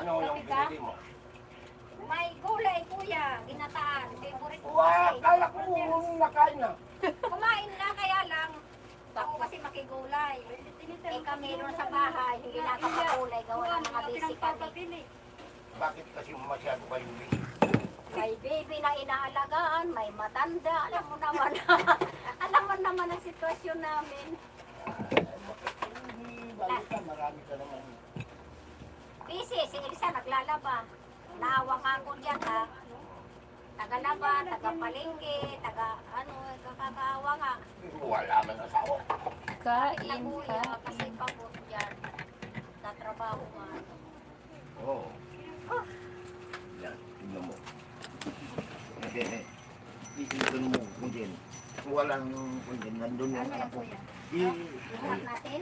Ano yung pinili mo? May gulay, kuya. Ginataan. Favorite ko Wah, kasi. kala ko nakain na. Kumain na, kaya lang. Ako kasi makigulay. Eh kami doon sa bahay, hindi nakapagulay. Gawa ng mga busy kami. Bakit kasi masyado kayo busy? May baby na inaalagaan, may matanda. Alam mo naman. Alam mo naman ang sitwasyon namin. Hindi, balita, marami ka naman. Busy, si Elsa naglalaba. Naawa nga ako dyan ha. Tagalaba, tagapalengke, kakakaawa nga. Wala man asawa. Kain, Kuya, kasi kain. pagod dyan. Tatrabaho nga. Oo. Yan, tignan mo. Itignan mo kung din. Walang kung din. Nandun yung Ano yan anak ko. kuya? I- Iharap natin?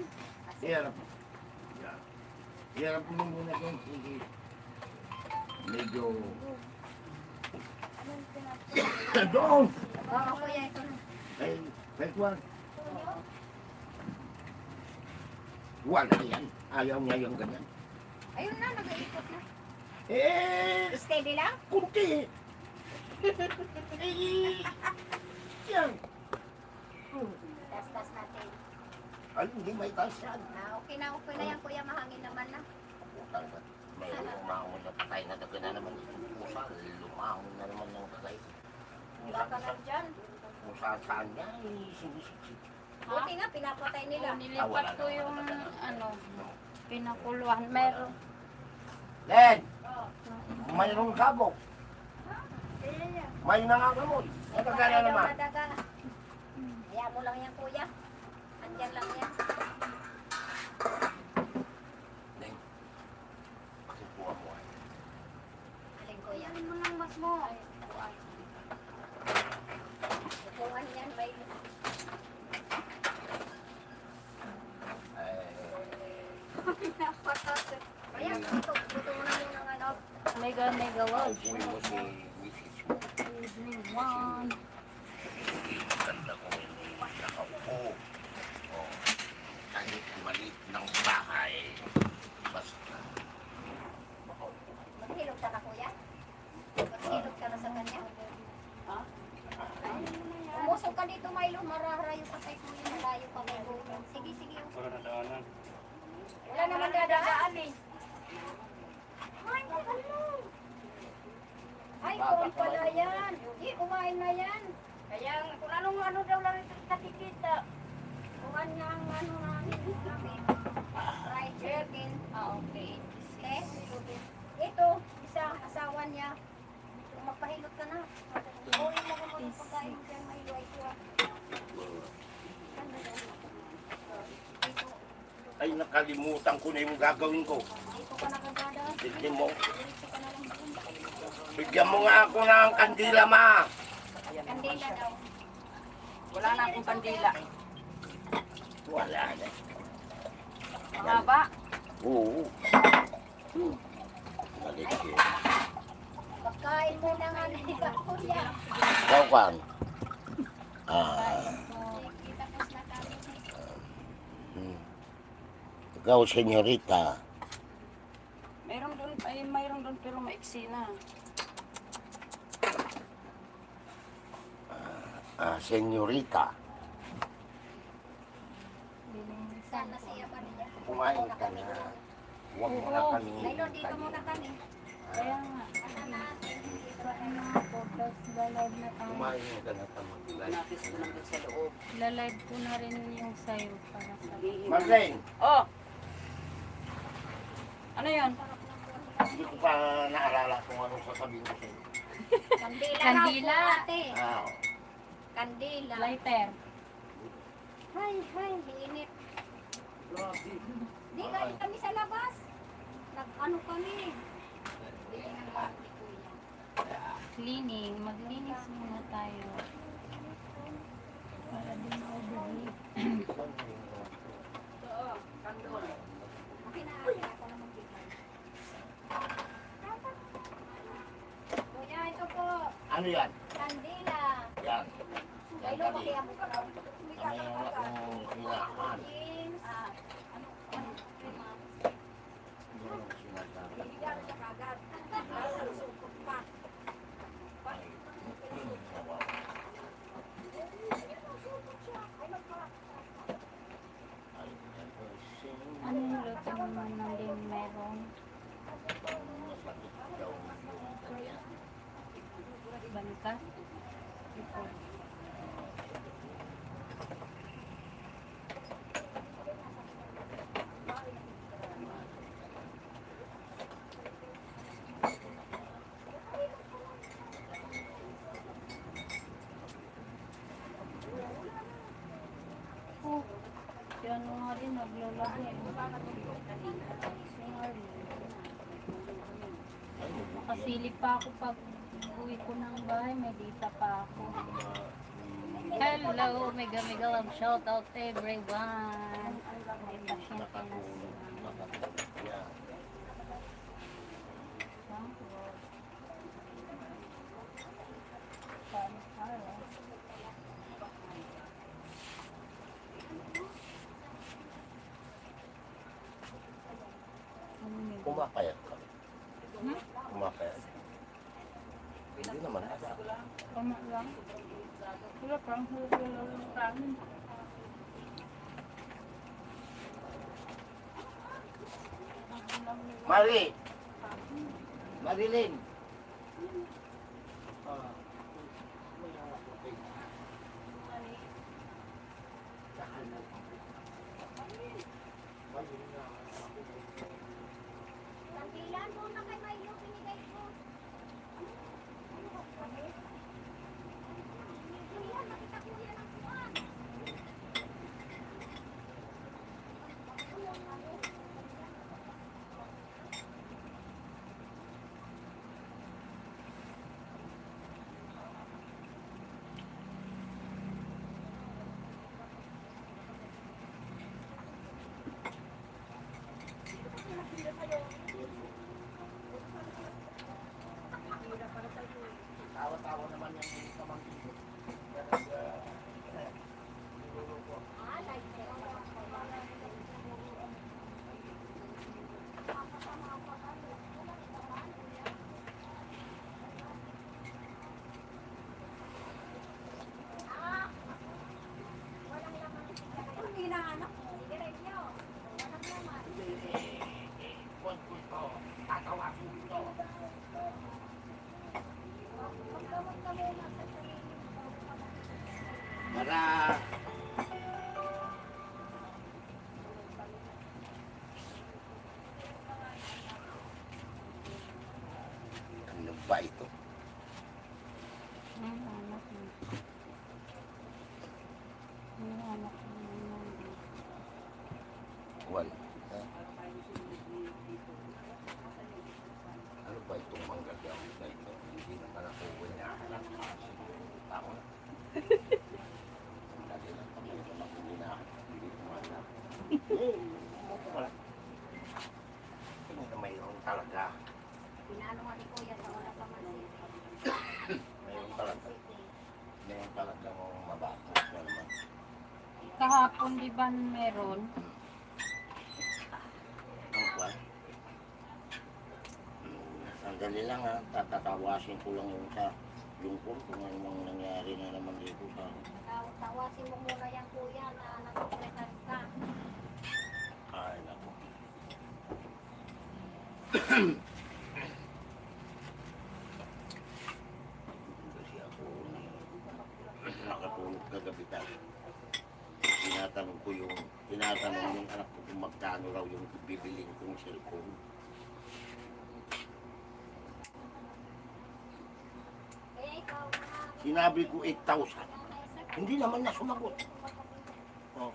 Iharap. Yan. Iharap mo muna doon. Sige. Medyo... Doon! Oo, kuya, ito na. Ay, first one. Wala yan. Ayaw niya yung ganyan. Ayun na, nag-iikot na. Steady lang? Kunti. Yan. Tas natin. Ay, hindi may tasyan. Okay na yan kuya, mahangin naman na. May lumangon na patay na daga na naman. Musa, lumangon na naman ng patay. Wala ka lang dyan. Musa saan niya, sinisiksik. Buti nga, pinapatay nila. Nilipat ko yung pinakuluan. Meron. Len! Mayroong kabok. May nangangamot. Ang kagana naman. Madaga. Kaya mo lang yan kuya. Andyan lang yan. Len, pakikuha mo. Alin kuya? Ano mo nang mas mo? Bukungan yan, may... Kaya, ito mo na yung ano. Mega, mega, wow. Paupuin mo si Mrs. mo. Evening one. Ganda ko hindi nakaupo. Oh, kahit maliit ng bahay. Basta. Maghilog ka na kuya? Maghilog ka na sa kanya? Ha? Umusok ka dito, Milo. Mararayo ka kay kuya. Malayo pa kay kuya. Sige, sige. Wala na daanan. Wala naman dadaan eh. Ay, ano? Ay, kuwan pala yan. Hindi, kumain na yan. Kaya kung ano daw lang ito nakikita. Kuwan nga ang ano namin. Fried chicken. Ah, okay. Ito, isa, asawa niya. Kung magpahilot ka na. Uwi mo kung ano pagkain dyan. May luway ko. Ay, nakalimutan ko na yung gagawin ko. Dito ka nakagada. Bigyan mo. Dito ka na lang doon. Bigyan mo nga ako ng kandila, ma. Kandila daw. Wala na akong kandila. Wala na. Mahaba. Oo. Balik yun. Pagkain mo na nga nila, kuya. Ikaw, Kwan. Tapos na kami. Ikaw, senyorita. Mayroon doon pero maiksi na. Senyorita. Sana siya pa niya. Kumain ka na. Huwag mo na kami Milo, dito muna kami. Kaya nga. Ano natin? Tapos lalive na tayo. Kumain ka na tamang. Napis mo lang sa loob. Lalive ko na rin yung sayo para sa... Marlene, Oh! Ano yun? hindi ko pa naalala kung anong sasabihin ko sa'yo. Kandila. Kandila. raw po, ate. Kandila. Lighter. Hay, init. Di galing kami sa labas. Nag-ano kami. Bili ng latte, kuya. Cleaning. Maglinis muna tayo. Para din ma-overheat. Okay na, ako na magbigay. Kuya, ito po. Ano yan? Kandila. Yan. Yan Milo, kami. makiya mo ka raw. Kami yung hinahan. James. Ano? Doon ang sinasabi ko. Ano man lang din meron. Masakit daw yung kanya. Bangka. Ito. Oh, si ano nga rin, naglalaki. Si Harley. Nakasilip pa ako pag uwi ko ng bahay, may data pa ako. Hello, mega mega love shout out everyone. May pasyente na sila. Yeah. Kumapayat ka. Hmm? Kumapayat. Hindi naman. Tama lang. Wala pang hulog kami. Mari! Marilyn! Tantilan mo na kay Mayo, pinigay ko. Yan, nakita ko yan ang kuwan. Tawa-tawa naman yung pamangkin ko. Anong hinahanap mo? Diretso. Walang naman. Huwag ko ito. Tatawasin ko ito. Magkamot ka muna sa sarili mo. Para... Ano ba ito? Ang anak mo. Ang anak mo. Wal. Ano ba itong mangga gamit na ito? Hindi naman ako winahanap. Tao na. Dali lang kami ito na hindi ko mahanap. Wala. Tingin na mayroon talaga. Pinano nga ni Kuya sa oras pa man. Mayroon talaga. Mayroon talaga mong mabato. Na naman. Kahapon di ba meron? Ang kwan? Sandali lang ha. Tatatawasin ko lang yung sa lungkot kung anong nangyari na naman dito sa akin. Tawasin mo muna yan Kuya na nagkukretan ka. Ay, naku. Kasi ako nakatulog kagabi tayo. Tinatanong yung anak ko kung magkano raw yung bibiling kong cellphone. Kaya ikaw na Sinabi ko 8,000. Hindi naman na sumagot. Oh.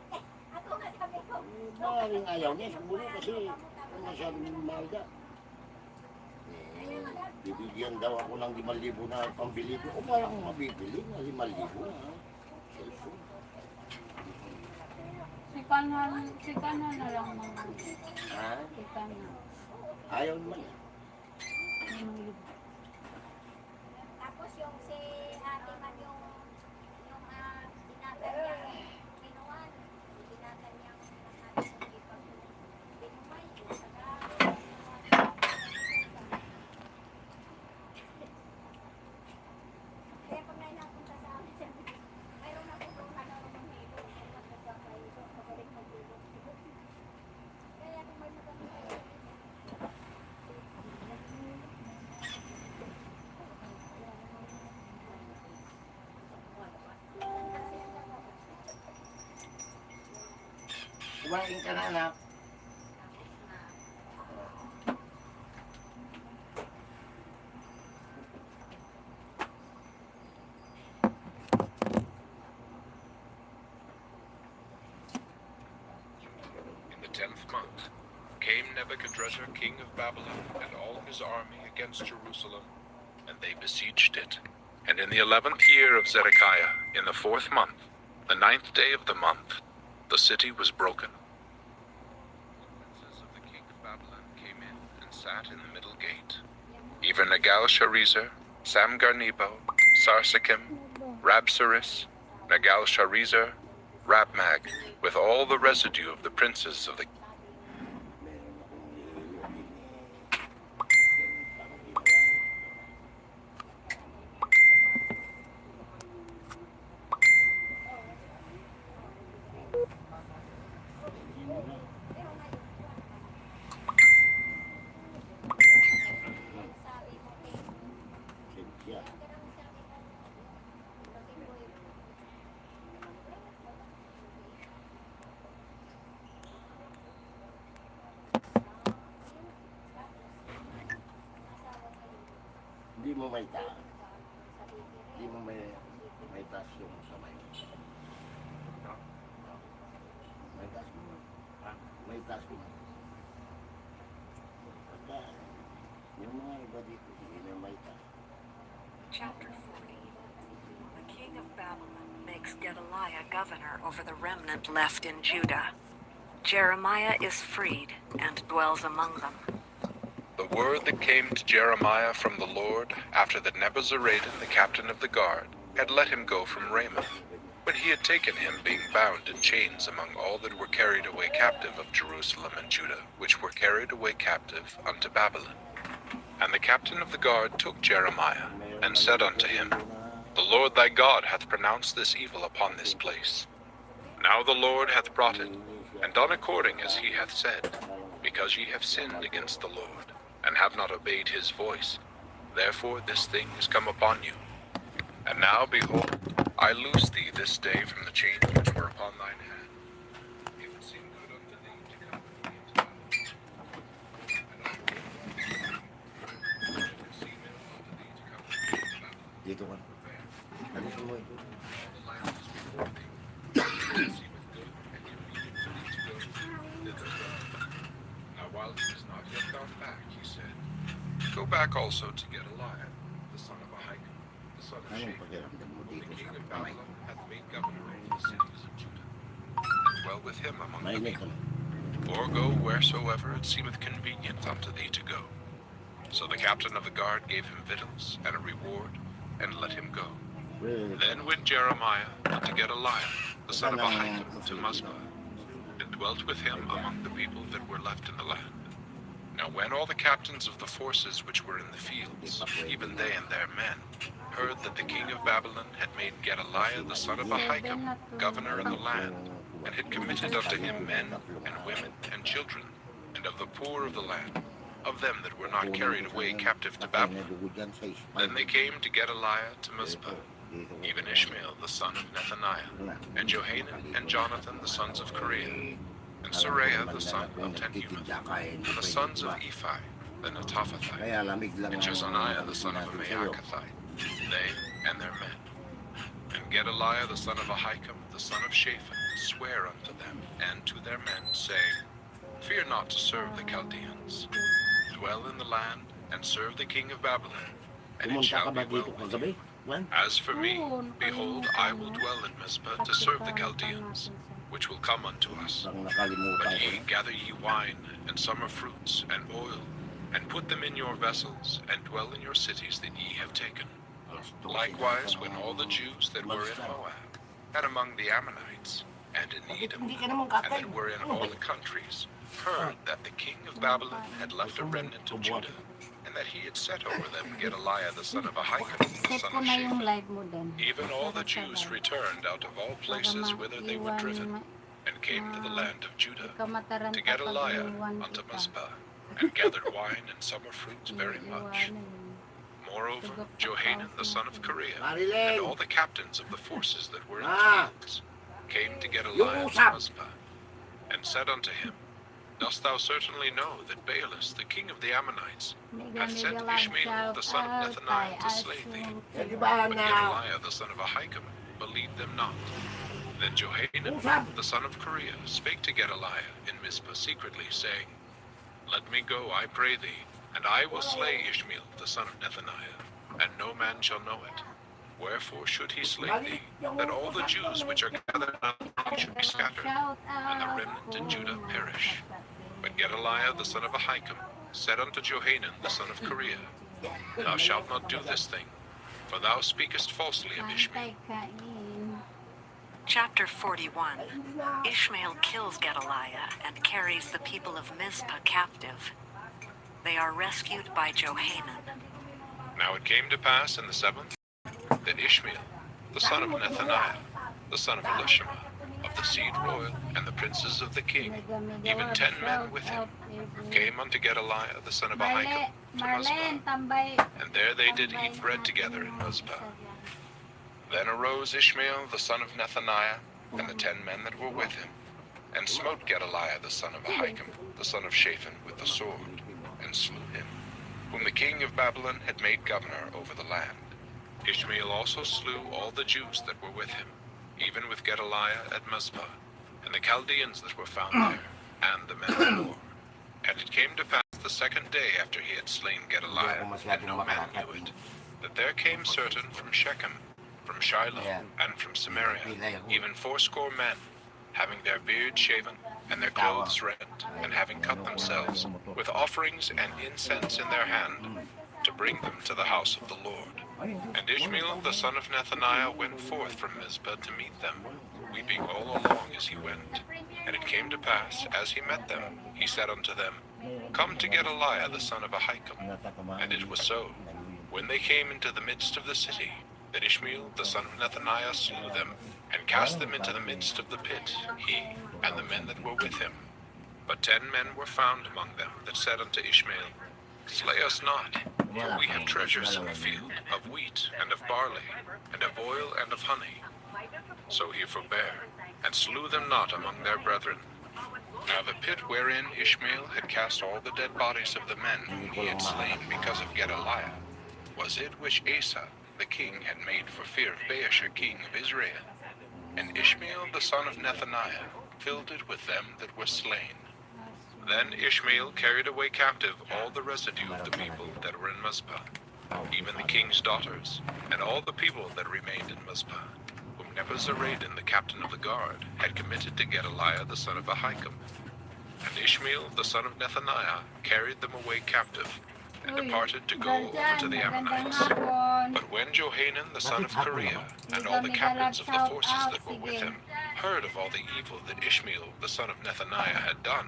ako nga sabi ko. Maaaring ayaw niya siguro kasi masyadong mahal ka. Bibigyan daw ako ng 5,000 na pambili ko. O parang mabibili na 5,000 na cellphone. Si Kanan na lang mga. Ha? Si Kanan. Ayaw naman niya. Tapos yung si ate man yung tinatan niya kinuwan. Tinatan niya binumay. Kaya pag nainapunta sa amin, mayroon ako doon na naman hilo. Magaling maghilo. Kaya kung may Kumain ka na, anak. In the 10th month came Nebuchadrezzar, king of Babylon, and all his army against Jerusalem, and they besieged it. And in the 11th year of Zedekiah, in the 4th month, the 9th day of the month, the city was broken. The princes of the king of Babylon came in and sat in the middle gate. Even Negal-Sharezer, Samgar-Nebo, Sarsekim, Rabsaris, Negal-Sharezer, Rabmag, with all the residue of the princes of the Sensya. Hindi mo may taas. Hindi mo may taas yung kamay. May taas mo. May taas mo. Pagka, yung mga iba dito, hindi na may taas. Chapter 40. The king of Babylon makes Gedaliah governor over the remnant left in Judah. Jeremiah is freed and dwells among them. The word that came to Jeremiah from the Lord after that Nebuzaradan, the captain of the guard, had let him go from Ramah, when he had taken him being bound in chains among all that were carried away captive of Jerusalem and Judah, which were carried away captive unto Babylon. And the captain of the guard took Jeremiah, and said unto him, The Lord thy God hath pronounced this evil upon this place. Now the Lord hath brought it, and done according as he hath said, because ye have sinned against the Lord, and have not obeyed his voice. Therefore this thing is come upon you. And now, behold, I loose thee this day from the chains which were upon thine hand. If it seem good unto thee to come with me into Babylon, and I will if it seem ill unto thee to come with me into Babylon, Dito ka. Alis mo ito. all the land is before thee. If it seemeth good and convenient for thee to go, thither go. Now while he was not yet gone back, he said, Go back also to Gedaliah, the son of Ahikam, the son of Anong Shaphan, pakiramdam mo whom dito the king sa of kamay? Babylon hath made governor over the cities of Judah, and dwell with him among the Mainit ka people, na. or go wheresoever it seemeth convenient unto thee to go. So the captain of the guard gave him victuals and a reward, and let him go. Then went Jeremiah unto Gedaliah, the son of Ahikam, to Mizpah, and dwelt with him among the people that were left in the land. Now when all the captains of the forces which were in the fields, even they and their men, heard that the king of Babylon had made Gedaliah the son of Ahikam governor in the land, and had committed unto him men and women and children, and of the poor of the land, of them that were not carried away captive to Babylon, then they came to Gedaliah to Mizpah, even Ishmael the son of Nethaniah, and Johanan and Jonathan the sons of Kareah, and Seraiah the son of Tanhumeth, and the sons of Ephi, the Netophathite, Kaya lamig lang and Jezaniah the son of Amaacathite, they and their men. And Gedaliah the son of Ahikam, the son of Shaphan, sware unto them and to their men, saying, Fear not to serve the Chaldeans. Dwell in the land, and serve the king of Babylon, and it Pumunta shall ka be ba well dito with kagabi? you. Juan? As for me, behold, I will dwell in Mizpah to serve the Chaldeans, which will come unto us. Bang nakalimutan But ko ye na. gather ye wine, and summer fruits, and oil, and put them in your vessels, and dwell in your cities that ye have taken. Alas 12 Likewise, na when mga all the Jews that were in bansa. Moab, and among the Ammonites, and in Bakit Edom, hindi ka naman and kakay? that were in Ano all ba? the countries, heard that the king of Babylon had left a remnant of Judah, and that he had set over them Gedaliah the son of Ahikam, the Set son ko of na yung Shaphan. live mo din. Even all the Para sa Jews live. returned out of all places whither they were driven, and came to the land of Judah, Ikaw mataranta to pag Gedaliah iniwan unto kita. Mizpah, and gathered wine and summer fruits very much. Iiwanan. Moreover, Johanan the son of Kareah, and Marilyn! all the captains of the forces that were in Ah! the fields, came to Yung Gedaliah to usap! Mizpah. and said unto him, Dost thou certainly know that Baalus, the king of the Ammonites, hath sent Ishmael the son of Nethaniah to slay thee? Eh, di ba But na Gedaliah the son of Ahikam believed them not. Then Johanan the son of Kareah spake to Gedaliah in Mizpah secretly, saying, Let me go, I pray thee, and I will slay Ishmael the son of Nethaniah, and no man shall know it. Wherefore should he slay thee, that all the Jews which are gathered unto thee should be scattered, and the remnant in Judah perish? But Gedaliah the son of Ahikam said unto Johanan the son of Kareah, Thou shalt not do this thing, for thou speakest falsely of Ishmael. Chapter 41. Ishmael kills Gedaliah and carries the people of Mizpah captive. They are rescued by Johanan. Now it came to pass in the 7th that Ishmael, the son of Nethaniah, the son of Elishama, of the seed royal, and the princes of the king, even 10 men with him, came unto Gedaliah the son of Ahikam to Mizpah, and there they did eat bread together in Mizpah. Then arose Ishmael the son of Nethaniah, and the 10 men that were with him, and smote Gedaliah the son of Ahikam, the son of Shaphan, with the sword, and slew him, whom the king of Babylon had made governor over the land. Ishmael also slew all the Jews that were with him, even with Gedaliah at Mizpah, and the Chaldeans that were found there, and the men of war. And it came to pass the 2nd day after he had slain Gedaliah, and no man knew it, that there came certain from Shechem, from Shiloh, and from Samaria, even 80 men, having their beards shaven, and their clothes rent, and having cut themselves, with offerings and incense in their hand, to bring them to the house of the Lord. And Ishmael the son of Nethaniah went forth from Mizpah to meet them, weeping all along as he went. And it came to pass, as he met them, he said unto them, Come to Gedaliah the son of Ahikam. And it was so, when they came into the midst of the city, that Ishmael the son of Nethaniah slew them, and cast them into the midst of the pit, he and the men that were with him. But 10 men were found among them that said unto Ishmael, Slay us not, for we have treasures in the field, of wheat, and of barley, and of oil, and of honey. So he forbare, and slew them not among their brethren. Now the pit wherein Ishmael had cast all the dead bodies of the men whom he had slain because of Gedaliah, was it which Asa the king had made for fear of Baasha king of Israel. And Ishmael the son of Nethaniah filled it with them that were slain. Then Ishmael carried away captive all the residue of the people that were in Mizpah, even the king's daughters, and all the people that remained in Mizpah, whom Nebuzaradan the captain of the guard had committed to Gedaliah the son of Ahikam. And Ishmael the son of Nethaniah carried them away captive, and departed to go over to the Ammonites. But when Johanan the son of Kareah and all the captains of the forces that were with him heard of all the evil that Ishmael the son of Nethaniah had done,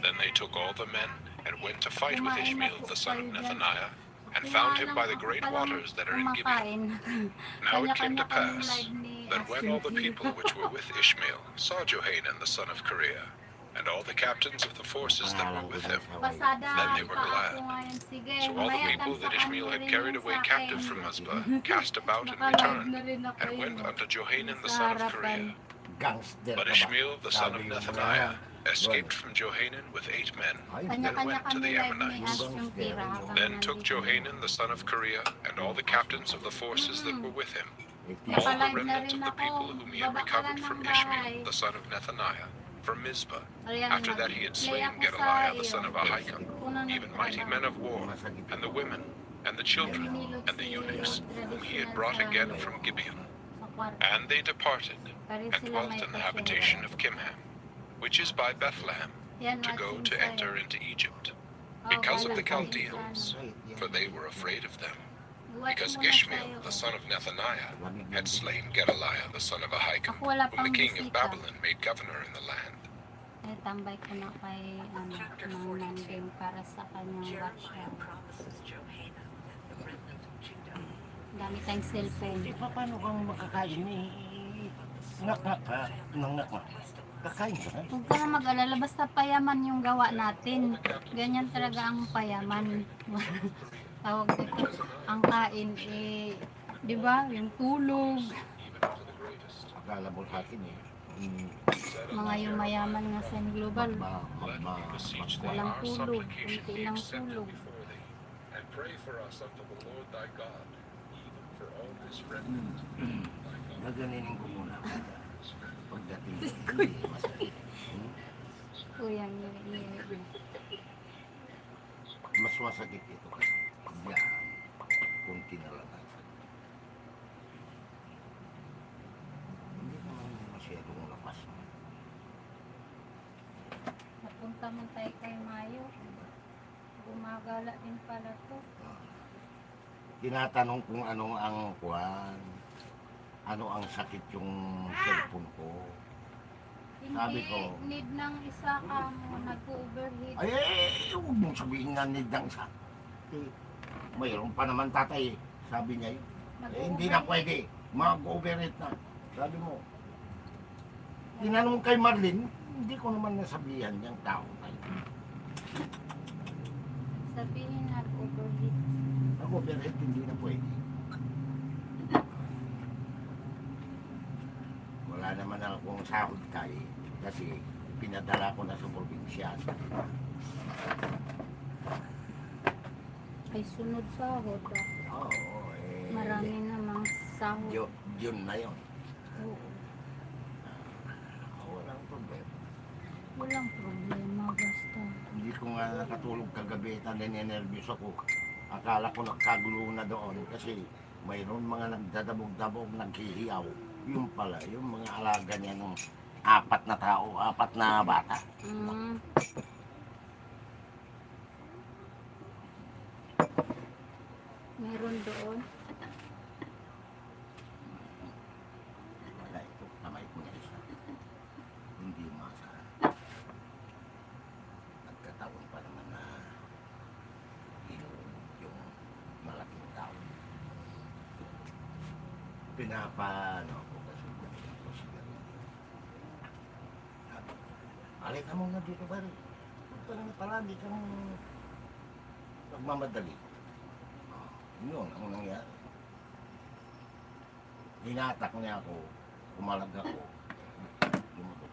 then they took all the men and went to fight with Ishmael the son of Nethaniah, and found him by the great waters that are in Gibeon. Now it came to pass that when all the people which were with Ishmael saw Johanan the son of Kareah, and all the captains of the forces that were with him, then they were glad. So all the people that Ishmael had carried away captive from Mizpah cast about and returned, and went unto Johanan the son of Kareah. But Ishmael the son of Nethaniah escaped from Johanan with 8 men, and went to the Ammonites. Then took Johanan the son of Kareah and all the captains of the forces that were with him, all the remnant of the people whom he had recovered from Ishmael the son of Nethaniah, from Mizpah, after that he had slain Gedaliah the son of Ahikam, even mighty men of war, and the women, and the children, and the eunuchs, whom he had brought again from Gibeon. And they departed, and dwelt in the habitation of Kimham, which is by Bethlehem, to go to enter into Egypt, because of the Chaldeans, for they were afraid of them, because Ishmael the son of Nethaniah had slain Gedaliah the son of Ahikam, whom the king of Babylon made governor in the land. Tambay ko na kay Chapter Manang 42. din para sa kanyang Jeremiah workshop. promises Johanan and the remnant of Judah. Dami tayong cellphone. Di pa paano kang makakain eh? Kakain ka na? Huwag ka na mag-alala, basta payaman yung gawa natin. Ganyan talaga ang payaman. Tawag dito, ang kain eh, di ba? Yung tulog. Akala mo sa akin eh. Mga yumayaman nga sa global, Beseech thee walang our tulog, supplication kunti be lang accepted tulog. before thee, and pray for us unto the Lord thy God, even for all this remnant. Thy God. Gaganinin ko muna. Pagdating hindi masakit. Kuya, ngiri-ngiri. Mas masakit ito kasi. Yan. Kunti na lang. Hindi naman masyadong lakas. Napunta man tayo kay Mayo. Gumagala din pala to. Tinatanong kung ano ang kuwan. Ano ang sakit yung cellphone ko. Sabi Hindi, ko, need ng isa ka mo, nag-overheat. huwag mong sabihin na nidang sa. Mayroon pa naman tatay, sabi niya yun. Hindi na pwede, mag-overheat na. Sabi mo, tinanong kay Marlene, hindi ko naman nasabihan yung tao na yun. Sabihin nag-overheat. Mag-overheat, hindi na pwede. Wala naman akong sahod tayo kasi pinadala ko na sa probinsya. Ay sunod sahod. Oo, Marami namang sahod. Yun na yun. Oo. Walang problema. Walang problema basta. Hindi ko nga nakatulog kagabi, ninenervyos ako. Akala ko nagkagulo na doon kasi mayroon mga nagdadabog-dabog, naghihiyaw. Yung pala, yung mga alaga niya ng 4 na tao, 4 na bata. Mm. Meron doon. Wala ito, kamay ko na isa. Hindi masarap. Nagkataon pa naman na hinulog yung malaking tao. Pinapano ako kasi ganyan ko sigarilyo. Sabi ko, alay ka muna dito pare. Parang palagi kang nagmamadali. Yun ang nangyari. Hinatak niya ako, umalag ako, lumutot.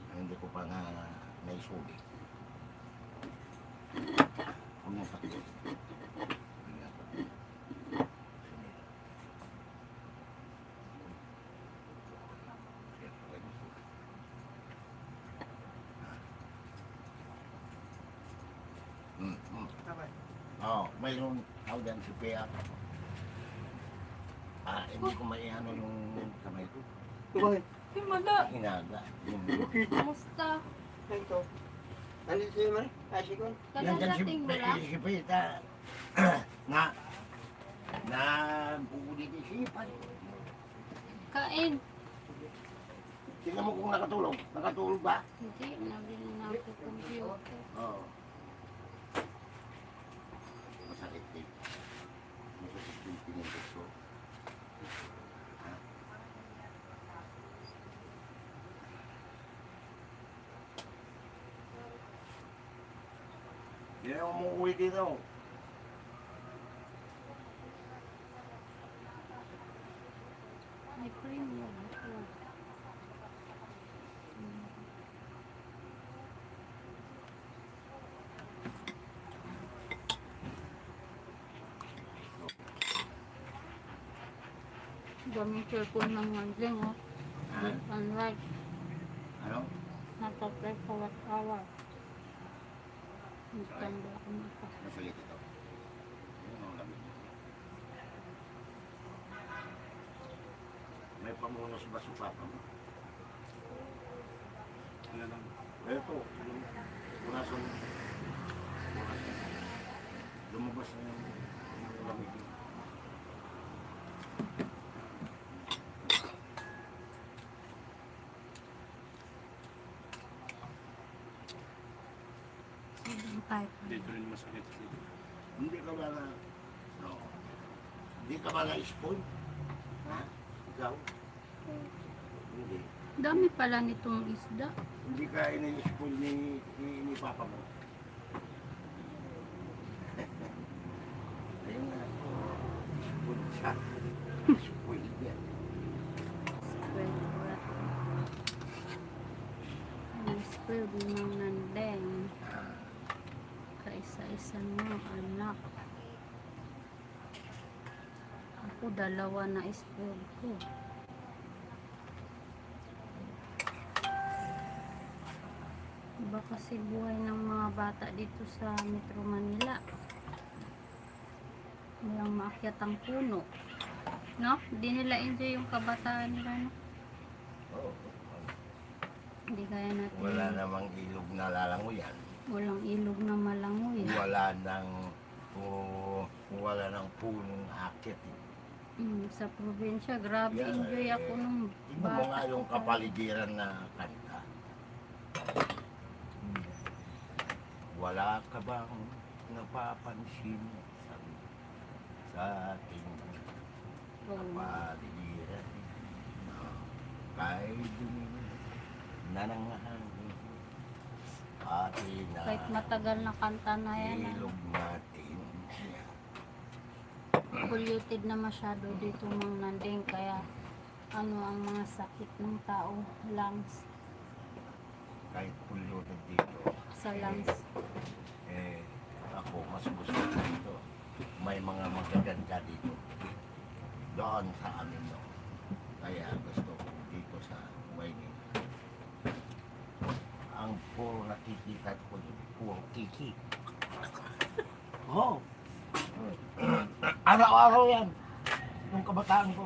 Hindi ko pa nga naisulit. Huwag mong patigil. Ingat ako. Sunod. Siyempre, ganito. Mayroon tao dyan si Pea. Hindi ko maiano yung kamay ko. Bakit? Hinaga. Yung Kamusta? Ito. Nandito si Mari? Asikon? yan dyan si Kadadating mo lang? Pea. Na bukuli di sipan. Kain. Tingnan mo kung nakatulog. Nakatulog ba? Hindi, nabili na ako computer. Oo. Masakit din. Masakit din pinindot ko. Ha? Hindi na umuwi dito. May premium. Daming cellphone ng handling, oh. Ha? Unlike, Ano? natapay kawat awat. Hindi tanda ako nito. Masakit ito. Yun ang lamig. May pamunos ba sa papa mo? Ano lang? Ito. Punasan. Lumabas na yung lamig. Kahit Dito rin masakit. Hindi ka ba na... No. Hindi ka ba na-spoil? Ha? Ikaw? Hindi. dami pala nitong isda. Hindi ka ina-spoil ni papa mo. Ayun na. Spoil siya. Spoil yan. Well, ni Mang Nandeng. Kaisa-isa ng anak. Ako, dalawa na spoiled ko. Iba kasi buhay ng mga bata dito sa Metro Manila. Walang maakyat ang puno. No? Hindi nila enjoy yung kabataan nila, no? Oo. Hindi kaya natin. Wala namang ilog na lalangoyan. Walang ilog na malangoy. Wala nang punong akit. Sa probinsya, grabe Yeah, enjoy ako nung Tingnan mo nga yung kapaligiran na kanta. Wala ka bang napapansin sa ating kapaligiran? Kahit dumi na nanghangin, pati na Kahit matagal na kanta na yan. ilog natin. Polluted na masyado dito Mang Nandeng. Kaya ano ang mga sakit ng tao, lungs, Kahit polluted dito. sa lungs. Ako mas gusto ko dito. May mga magaganda dito. Doon sa amin no. Kaya gusto ko dito sa Maynila. Ang puro nakikita ko dito, puro kiki. Oh. Araw-araw yan. Yung kabataan ko.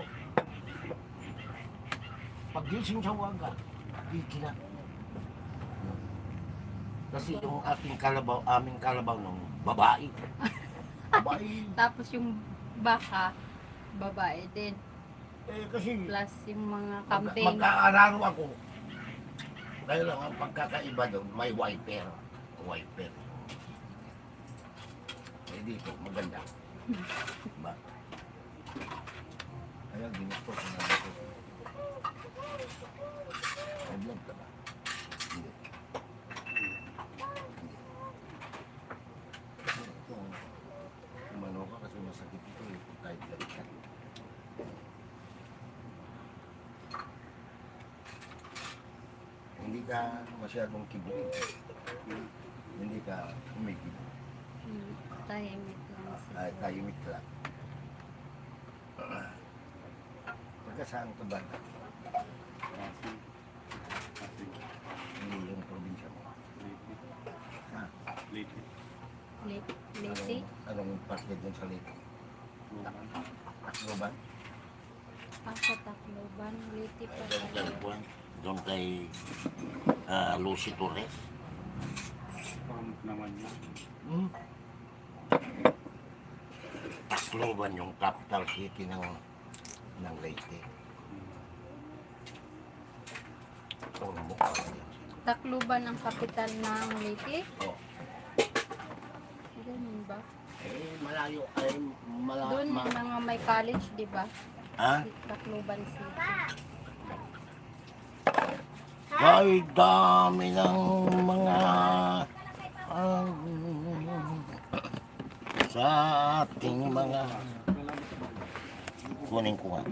Paggising sa umaga, kiki na. Kasi yung aming kalabaw nung babae. Babae. Tapos yung baka, babae din. Kasi Plus yung mga camping. magkaararo ako. Kaya lang ang pagkakaiba doon, may wiper. Wiper. Dito, maganda. Diba? Kaya ginusto ko na dito. May vlog ka ba? Hindi. Umano ka kasi masakit ito eh. Kahit lang ka. Hindi ka masyadong kibulin. Hindi ka umikib. Tahimik lang siya. Ay, tahimik lang. Pagkasaan ka ba? Hindi yung probinsya mo. Ha? Liti? Anong parte dun sa Leyte? Tacloban? Sa Tacloban. Liti pa Doon kay tayo. Juan? Doon kay Lucy Torres? Naman niya. Tacloban yung capital city ng Leyte. Puro mukha yan. Tacloban ang kapital ng Liti? Oh. Ganun ba? Malayo ay Doon yung mga may college, di ba? Ha? Tacloban City. Ay, dami ng mga sa ating mga kunin ko nga.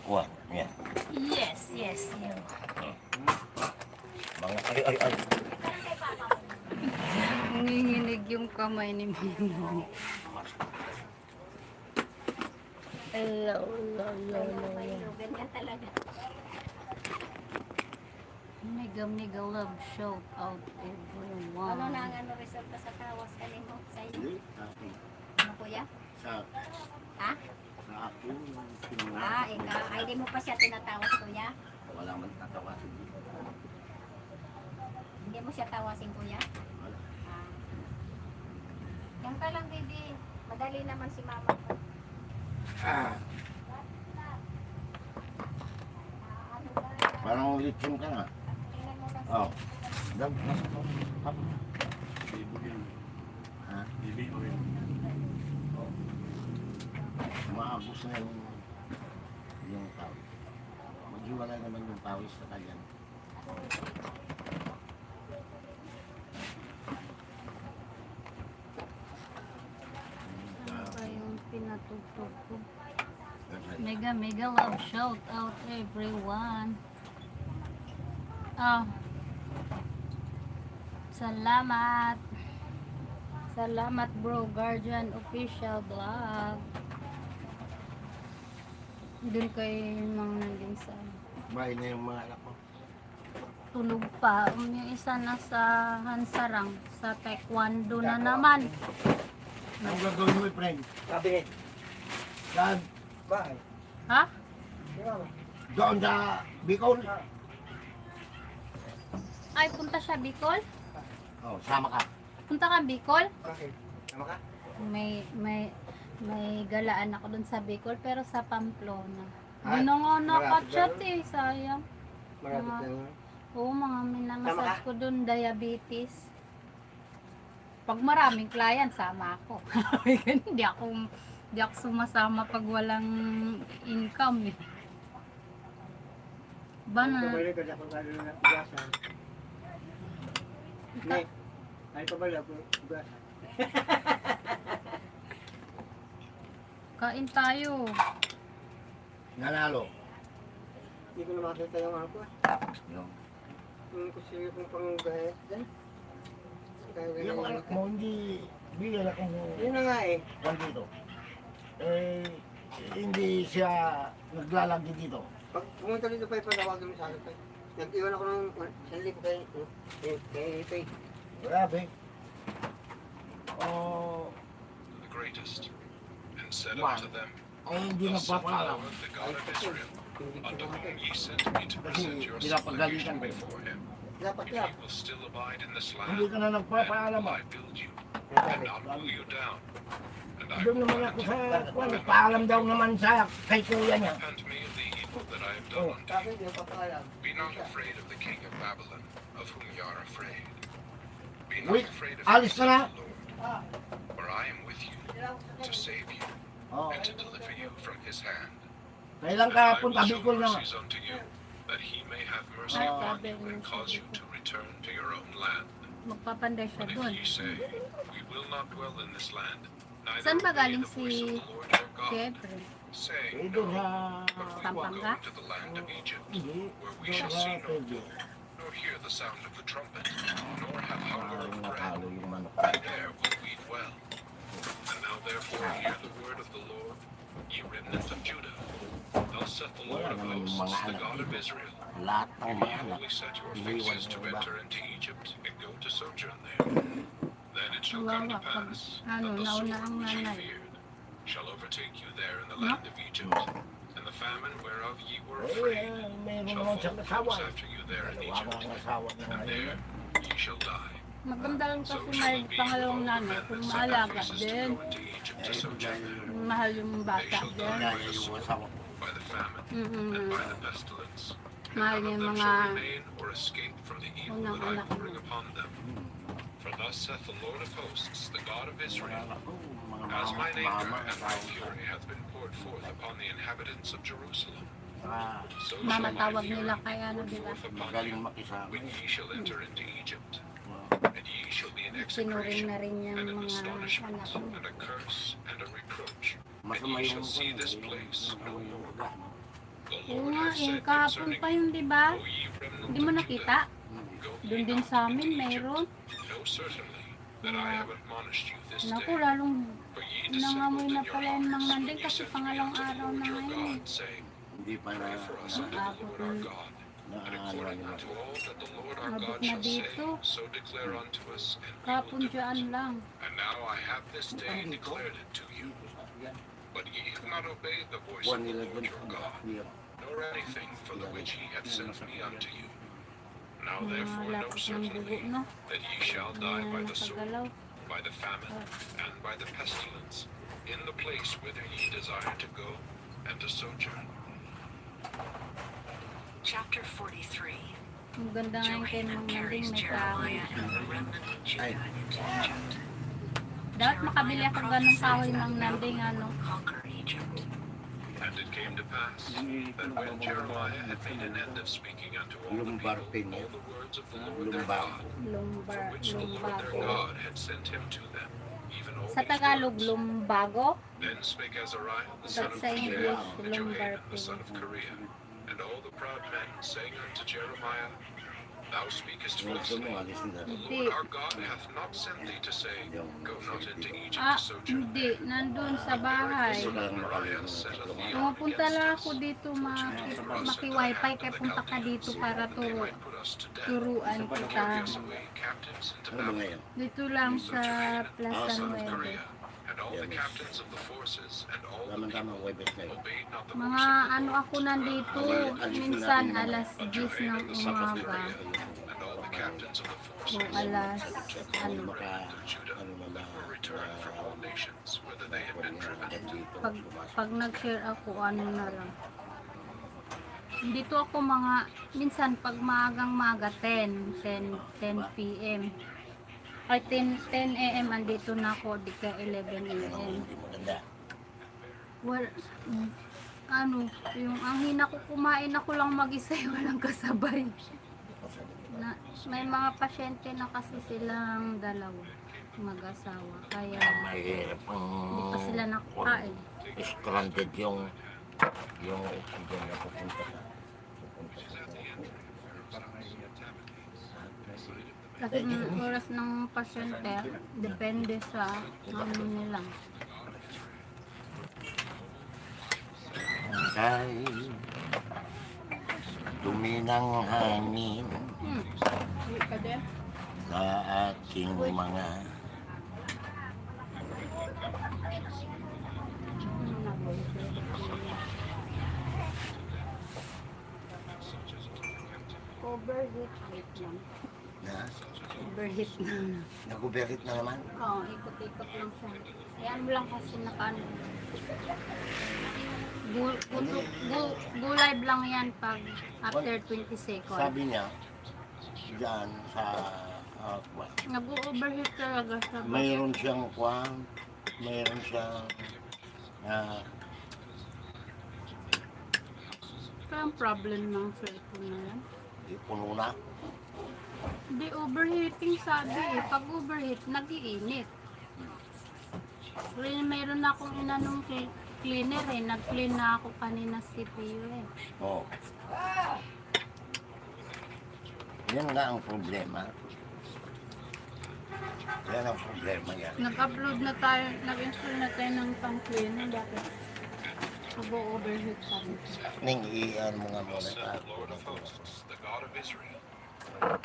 Kuha, yan. Yes, yes, you. Mga ay. Nanginginig yung kamay ni Mama. Hello. Ganyan talaga. Mega love shout out everyone. Ano na ang resulta sa tawas kanino sa inyo? Ano kuya? Sa Ha? akin, Ikaw. Ay, di mo pa siya tinatawas kuya? wala man tatawasin dito. Hindi mo siya tawasin kuya? Wala. Yan ka lang, baby. Madali naman si mama ko. Parang litsim ka na. Tingnan mo lang Oh. Dam, nasa to. Hap. Baby yan. Ha? Baby oil. Maagos na yung pawis. Maghiwalay naman yung pawis sa kanya. Ano ba yung pinatutog ko? Mega love shout out everyone. Salamat. Salamat bro, Guardian Official Vlog. Doon kay Mang Nanding sa Bahay na yung mga anak ko. tulog pa. Yung isa nasa Hansarang sa Taekwondo na naman. Ang gagawin mo, friend? Sabi, Saan? bahay. Ha? Di ba? Doon sa Bicol? Ay, punta siya Bicol? Oh, sama ka. Punta ka Bicol? Bakit? Tama ka? May galaan ako dun sa Bicol pero sa Pamplona. Ay, Hindi na nga nakachat malapit eh, sayang. Malapit Mga- na yun. Oo, mga minamassage Tama ka? ko dun, diabetes. Pag maraming client, sama ako. Hindi ako sumasama pag walang income eh. Ba na? Pabalik ka sa pagkalo na ugasan. Ne, ay pabalik ko ugasan. Kain tayo. Nanalo. Hindi ko na makita yung ako. Yung, Yung kusilyo kong panggahit din. yung anak mo, hindi bigyan ako mo Yun na nga eh. dito. Eh, hindi siya naglalagi dito. Pag pumunta dito pa ipatawagin mo sa akin pa. Nag-iwan ako ng sandali ko kay Faye. Grabe. Oh, The greatest, and said Wow. unto them, ay hindi Thus saith the nagpapaalam. Lord, the God of Israel, Hindi ko unto whom naman. ye sent me to present your pinapagalitan supplication ko. before him. Dapat If lang. ye will still abide in this Hindi land, ka na then nagpapaalam. will I build you, and Sabi, not pull you down. And I Doon will naman ako plant sa you, kwan, paalam daw naman sa kay kuya niya. repent me of the evil that I have Oh. done unto Sabi, you. hindi ko papaalam. Be not afraid of the king of Babylon, of whom ye are afraid. Be Wait, not afraid of alis him, ka na? saith the Lord, for I am with you to save you Oh. and to deliver you from his hand. Kailan And ka I will punta show Bicol na? mercies unto you, that he may have mercy Ah, upon sabi you niya and sa cause you Bicol. to return to your own land. Magpapanday siya But if doon. ye say, we will not dwell in this land, neither Saan ba obey galing the voice si of the Lord your God, Jeffrey? Eh, saying, doon no, sa... but we will go Pampanga? into the land of Egypt, Hindi. where we Doon shall sa see no Pwede. war, nor hear the sound of the trumpet, nor have hunger Ah, of bread, nakalo yung manok. and there will we dwell. And now therefore hear the word of the Lord, ye remnant of Judah. Thus saith the Lord Wala of naman yung hosts, mga the anak God of dito. Israel, Lahat ng if mga ye anak. only set your Iniwan faces ng to iba. enter into Egypt and go to sojourn there, then it shall come to Kawawa pag pass ano, that the nauna sword ang which ye nanay. feared shall overtake you there in the No? land of Egypt, and the famine whereof ye were Eh, afraid meron shall naman siyang follow asawa. close after you there in Dalawa Egypt, ang asawa niya and ngayon. there ye shall die. Maganda lang So kasi shall may it be with all pangalawang the nanay men kung that set their maalaga faces to din. go into Egypt to sojourn there. Mahal yung They bata shall din. die Kaya by the yung sword, asawa ko. by the famine, and Mm-mm. by the pestilence. And Mahal none niya of yung them mga shall remain or escape from the evil unang that I anak will mo. bring upon them. For thus saith the Lord of hosts, the God of Israel, Anak ko, mga as mine anger mama, and my fury hath been poured forth upon the inhabitants of Jerusalem, ah, so Mama shall my tawag fury nila be kay ano, poured di ba? forth upon magaling you makisama. when ye shall enter into Egypt. Wow. And ye shall be an Sinuring execration, na rin yung and an mga astonishment, anak mo. and a curse, and a reproach. And Masama ye yung shall see this yung- place no yung more. ugat. The Oo Lord nga hath eh, said kahapon concerning pa you, yun, di ba? O ye remnant Hindi mo of nakita? Hmm. Judah, go ye Doon din not sa amin, into mayroon. Egypt. Know certainly that I have admonished you this Naku, day. lalong For ye nangamoy dissembled na in your pala yung Mang hearts Nanding when ye kasi sent me pangalawang unto the araw Lord na your ngayon God, saying, Hindi pa na Pray for us unto the Naabot Lord our na. God. And naano according nila. unto all that the Lord our Abot God na shall say, dito. so declare unto us, and we will Kapon do dyan it. lang. And now I have this day declared it to you. But ye have not obeyed the voice Buwan of the nila Lord dun your sa God, Bacchia. nor anything for the which he hath sent me unto you. Now Mga therefore know lapot ng dugo, certainly no? that ye shall die Mga by the sword, nakagalaw. by the famine, and by the pestilence, in the place whither ye desire to go, and to sojourn. Chapter 43. Ang ganda nga yung kay Mang Johanan Nanding, carries may Jeremiah kahoy. and the remnant of Judah into Egypt. Dapat makabili ako ganong kahoy prophesies Mang that Nanding, Babylon ano. will conquer Egypt. And it came to pass that when Jeremiah had made an end of speaking unto all the Lumbar people pin all yan. the words of the Lord their Lumbar. God, for Lumbar, which the Lord their lumbago. God had sent him to them, even all Sa these Tagalog, words. lumbago. Then spake Azariah the son of Sa English, Hilkiah, and lumbar Johanan the son of pin. Kareah, and all the proud men, saying unto Jeremiah, Thou speakest Gusto falsely. mo, alis na. The Hindi. Lord our God hath not sent thee to say, Go not into Egypt Ah, to sojourn hindi. there. Nandun sa bahay. Gusto ka lang Uriah makalimutan setteth ng thee tatlong up Pumupunta lang against ako us. dito Fortunately for us, into the maki-wifi hand kaya of the punta ka Chaldeans, dito para that they might put us to death, turuan and kita. carry us away captives into Ano ba Babylon. ngayon? Dito lang So sa Jehoiakim, Plaza son of 9. Kareah, and all the Yes. captains of the forces, and all the Tama-tama, people Webes ngayon. obeyed not the Mga voice of the ano Lord. ako nandito, minsan alas 10 ng umaga. And all the captains of the forces O alas, ano, Baka, of Judah ano naman, were returned from all nations, whither they had been driven. dito. pag nag-share ako, ano na lang. Dito ako mga, minsan pag maagang maga, 10 p.m. Ay 10 a.m. andito na ako, di ka 11 a.m. Hindi maganda. Well, ano, yung ang hina ko kumain ako lang mag-isa, walang kasabay. Na, may mga pasyente na kasi silang dalawa, mag-asawa. Kaya Mahirap ang... hindi pa sila nakakain. Stranded yung oxygen na pupunta sa... Kasi ang oras ng pasyente, depende sa ano nila. Kay dumi ng hangin sa aking mga Overheat lang. na Overheat na. naguberit na naman. Oo, ikot-ikot lang siya. Ayan mo lang kasi nakaano. Live lang yan pag after 20 seconds. Sabi niya, dyan sa kwan, Nag-overheat talaga siya. mayroon siyang kwan, mayroon siyang Kaya ang problem ng cellphone na yan. di puno na. Hindi overheating sabi eh. Pag overheat, nag-iinit. Mayroon na akong inanong cleaner eh. Nag-clean na ako kanina CPU eh. Oh. Yan nga ang problema. Yan ang problema yan. Nag-upload na tayo, nag-install na tayo ng pang-cleaner. Bakit? Nag-overheat pa rin. Ning iyan mo nga muna sa Lord of hosts, the God of Israel,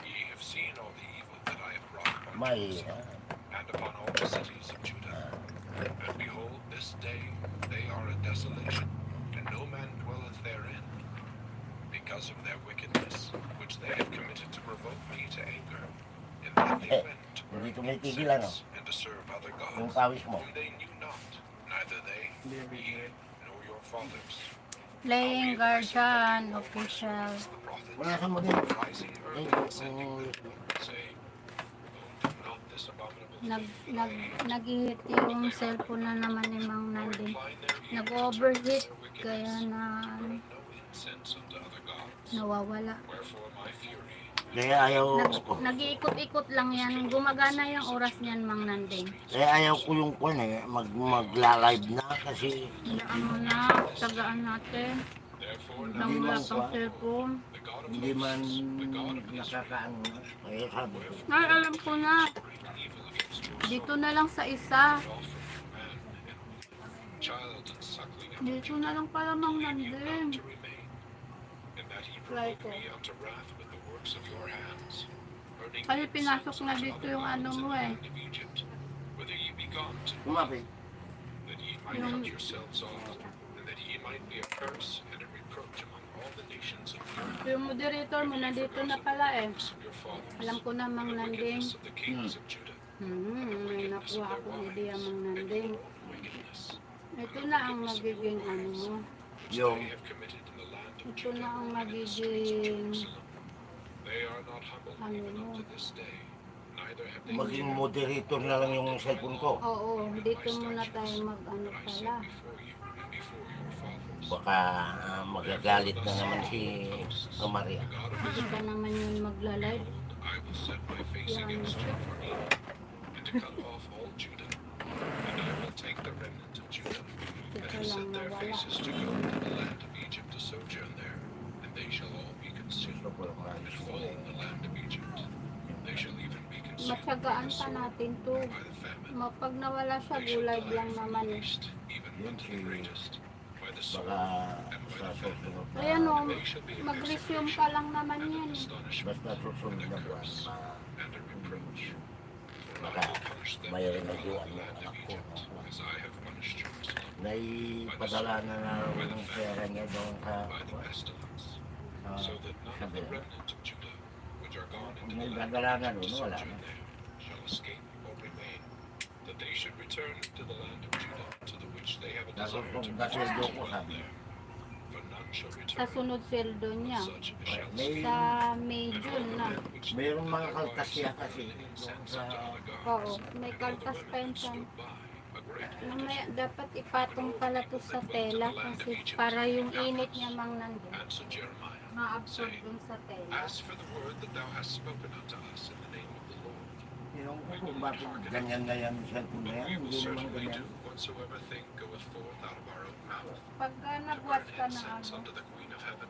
ye have seen all the evil that I have brought upon may Jerusalem and upon all the cities of Judah. And behold, this day they are a desolation, and no man dwelleth therein, because of their wickedness, which they have committed to provoke me to anger, in that they went to hindi burn tumitigil incense and to serve other yung gods, pawis mo. whom they knew not, neither they, ye, nor your fathers. Playing Guardian Official. The prophets, Wala sa mo din. rising early and sending word, saying, Oh, do not this abominable Nag-hit yung cellphone na naman ni Mang Nandin. Nag-overheat kaya na no incense unto other gods. nawawala. Wherefore my fury Kaya ayaw, Nag-iikot-ikot lang yan. Gumagana yung oras niyan, Mang Nanding. kaya ayaw ko yung kwan eh, magla-live na kasi Hayaan mo na, tagaan natin. Lang wala pang cellphone. hindi man nakakaano na. Kaya sabi ko, Ay, alam ko na. Dito na lang sa isa. child and suckling and Dito na lang pala Mang Nanding. to remain, and that he Right provoke me unto wrath with the works of your hands, burning Kasi incense pinasok na unto dito other yung ano gods in mo the eh. land of Egypt, whither ye be gone to, kumapit. that ye might cut yourselves off, and that ye might be a curse and a reproach among all the nations of the earth. Yung moderator mo nandito na pala eh. Of your fathers, Alam ko na Mang the Nanding. wickedness of the kings of Judah, May nakuha akong ideya Mang Nanding. wickedness Ito na ang magiging ano mo. Yung they have committed in the land of Ito na Judah ang and in the streets of magiging Jerusalem. They are not humble ano even mo. unto this day, neither have they maging moderator na lang yung cellphone ko. Oo, dito muna tayo mag-ano I pala. set before you and before your fathers. Baka magagalit na naman si Maria. God of Hindi ka naman yun magla-live. I will set my face Yan. against you for evil, and to cut off all Judah. And I will take the remnant of Judah, and Ito have lang set their nawala. faces to go into the land of Egypt to sojourn there, and they shall all be consumed. Gusto ko lang and nais fall in the land of Egypt. They shall even be consumed by Matyagaan the pa sword natin to. and by the famine. Pag nawala siya, They shall gulay die lang from naman the eh. least even Yun unto si the greatest, by the sword baka and by sa the famine. susunod na Ayan o, And they shall be in mag-resume execration pa lang naman and in yan eh. astonishment basta susunod and a na buwan curse and a reproach. For I baka will punish them may that dwell in rinagawan the yung land of anak ko. Egypt, as I have punished Jerusalem, Naipadala na na yung pera niya doon by the pestilence, so that none of the sabi. remnant of Judah, which are gone Kung into may the land dadala of na Egypt to doon, wala sojourn na. there, shall escape or remain, that they should return to the land of Judah, to the which they have a desire to Nasusong return ko to dwell sabi. there. For none shall Sa return, sunod sweldo but niya. such as shall May, escape. Sa May, And all June the na. men which mayroong lifted mga their kaltas wives siya and kasi burned doon incense sa unto other gods, Oo, may and all the kaltas women that pension. stood by, a great Mamaya, multitude. dapat ipatong pala to sa tela kasi para yung init niya mang nandun. Answered Jeremiah, Ma-absorb saying, dun sa tela. As for the word that thou hast spoken unto us in the name of the Lord, Yung kung bakit ganyan na yan cellphone na but yan, we will hindi naman certainly ganyan. do whatsoever thing goeth forth out of our own mouth, Pagka to nag-watch burn ka na incense ano, unto the Queen of Heaven,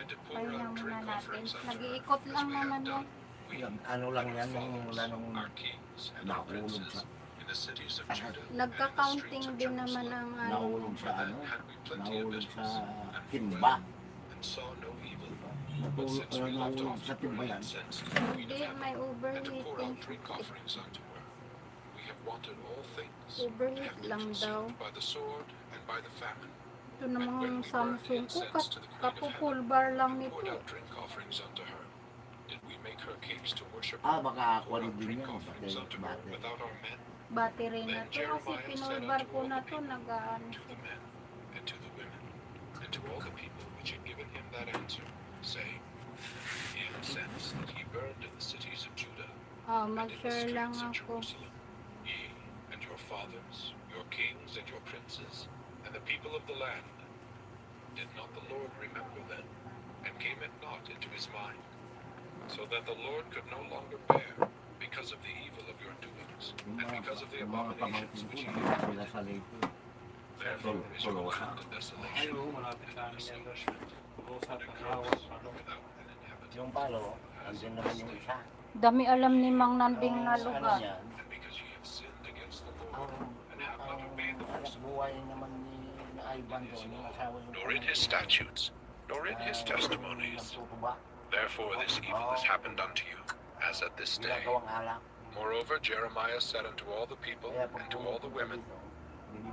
and to pour pahinga out muna drink natin. offerings unto her, Nag-iikot as lang we naman have yan. done, we Yan, ano lang and yan, our yung fathers, wala nung our kings, and our nahulog princes, sa, in the cities of Judah, and in the Nagka-counting streets of din naman Jerusalem. ang ano. nahulog sa For ano, then had we plenty of nahulog sa victuals, and we timba. well, and saw no evil. But Natulog, since we left nahulog off sa to burn timba yan. incense to the Queen of Hindi, may Heaven, and to overheat pour yan. out drink offerings unto her, we have wanted all things, and Overheat have been lang daw. consumed by the sword and by the famine. Ito namang Samsung ko, kapupulbar lang And poured nito. out drink offerings unto her. Did we make her cakes to worship Ah, her? baka Pour aqua out din drink yan, offerings battery, unto her battery. without our men? Battery na to kasi pinulbar ko na to, nagaan To the men, and to the women, and to all the people which had given him that answer, saying, The incense that he burned in the cities of Judah, Oh, and in the mag-share lang streets of ako. Jerusalem, ye and your fathers, your kings and your princes, and the people of the land, did not the Lord remember then, and came it not into his mind, so that the Lord could no longer bear, because of the evil of your doings, and because of the Yung mga abominations pamangkin which ko, ye nakita have sila sa Leyte. Therefore is your Tolosa. land a desolation, Ayun, malapit sa and amin yan doon. astonishment, Usap and a ng curse hawak. Ano? without an inhabitant. Yung palo, andyan naman yung isa. Dami alam ni Mang Nanding na Ang lugar. niyan, And because ye have sinned against the ang, Lord, and have not obeyed the anak voice of buhay naman ni Ivan doon, yung asawa yung nor in his statutes, nor in his testimonies. nagtutuba, Therefore this evil has happened unto you, as at this day. ginagawang alak. Moreover, Jeremiah said unto all the people Kaya and to all the women,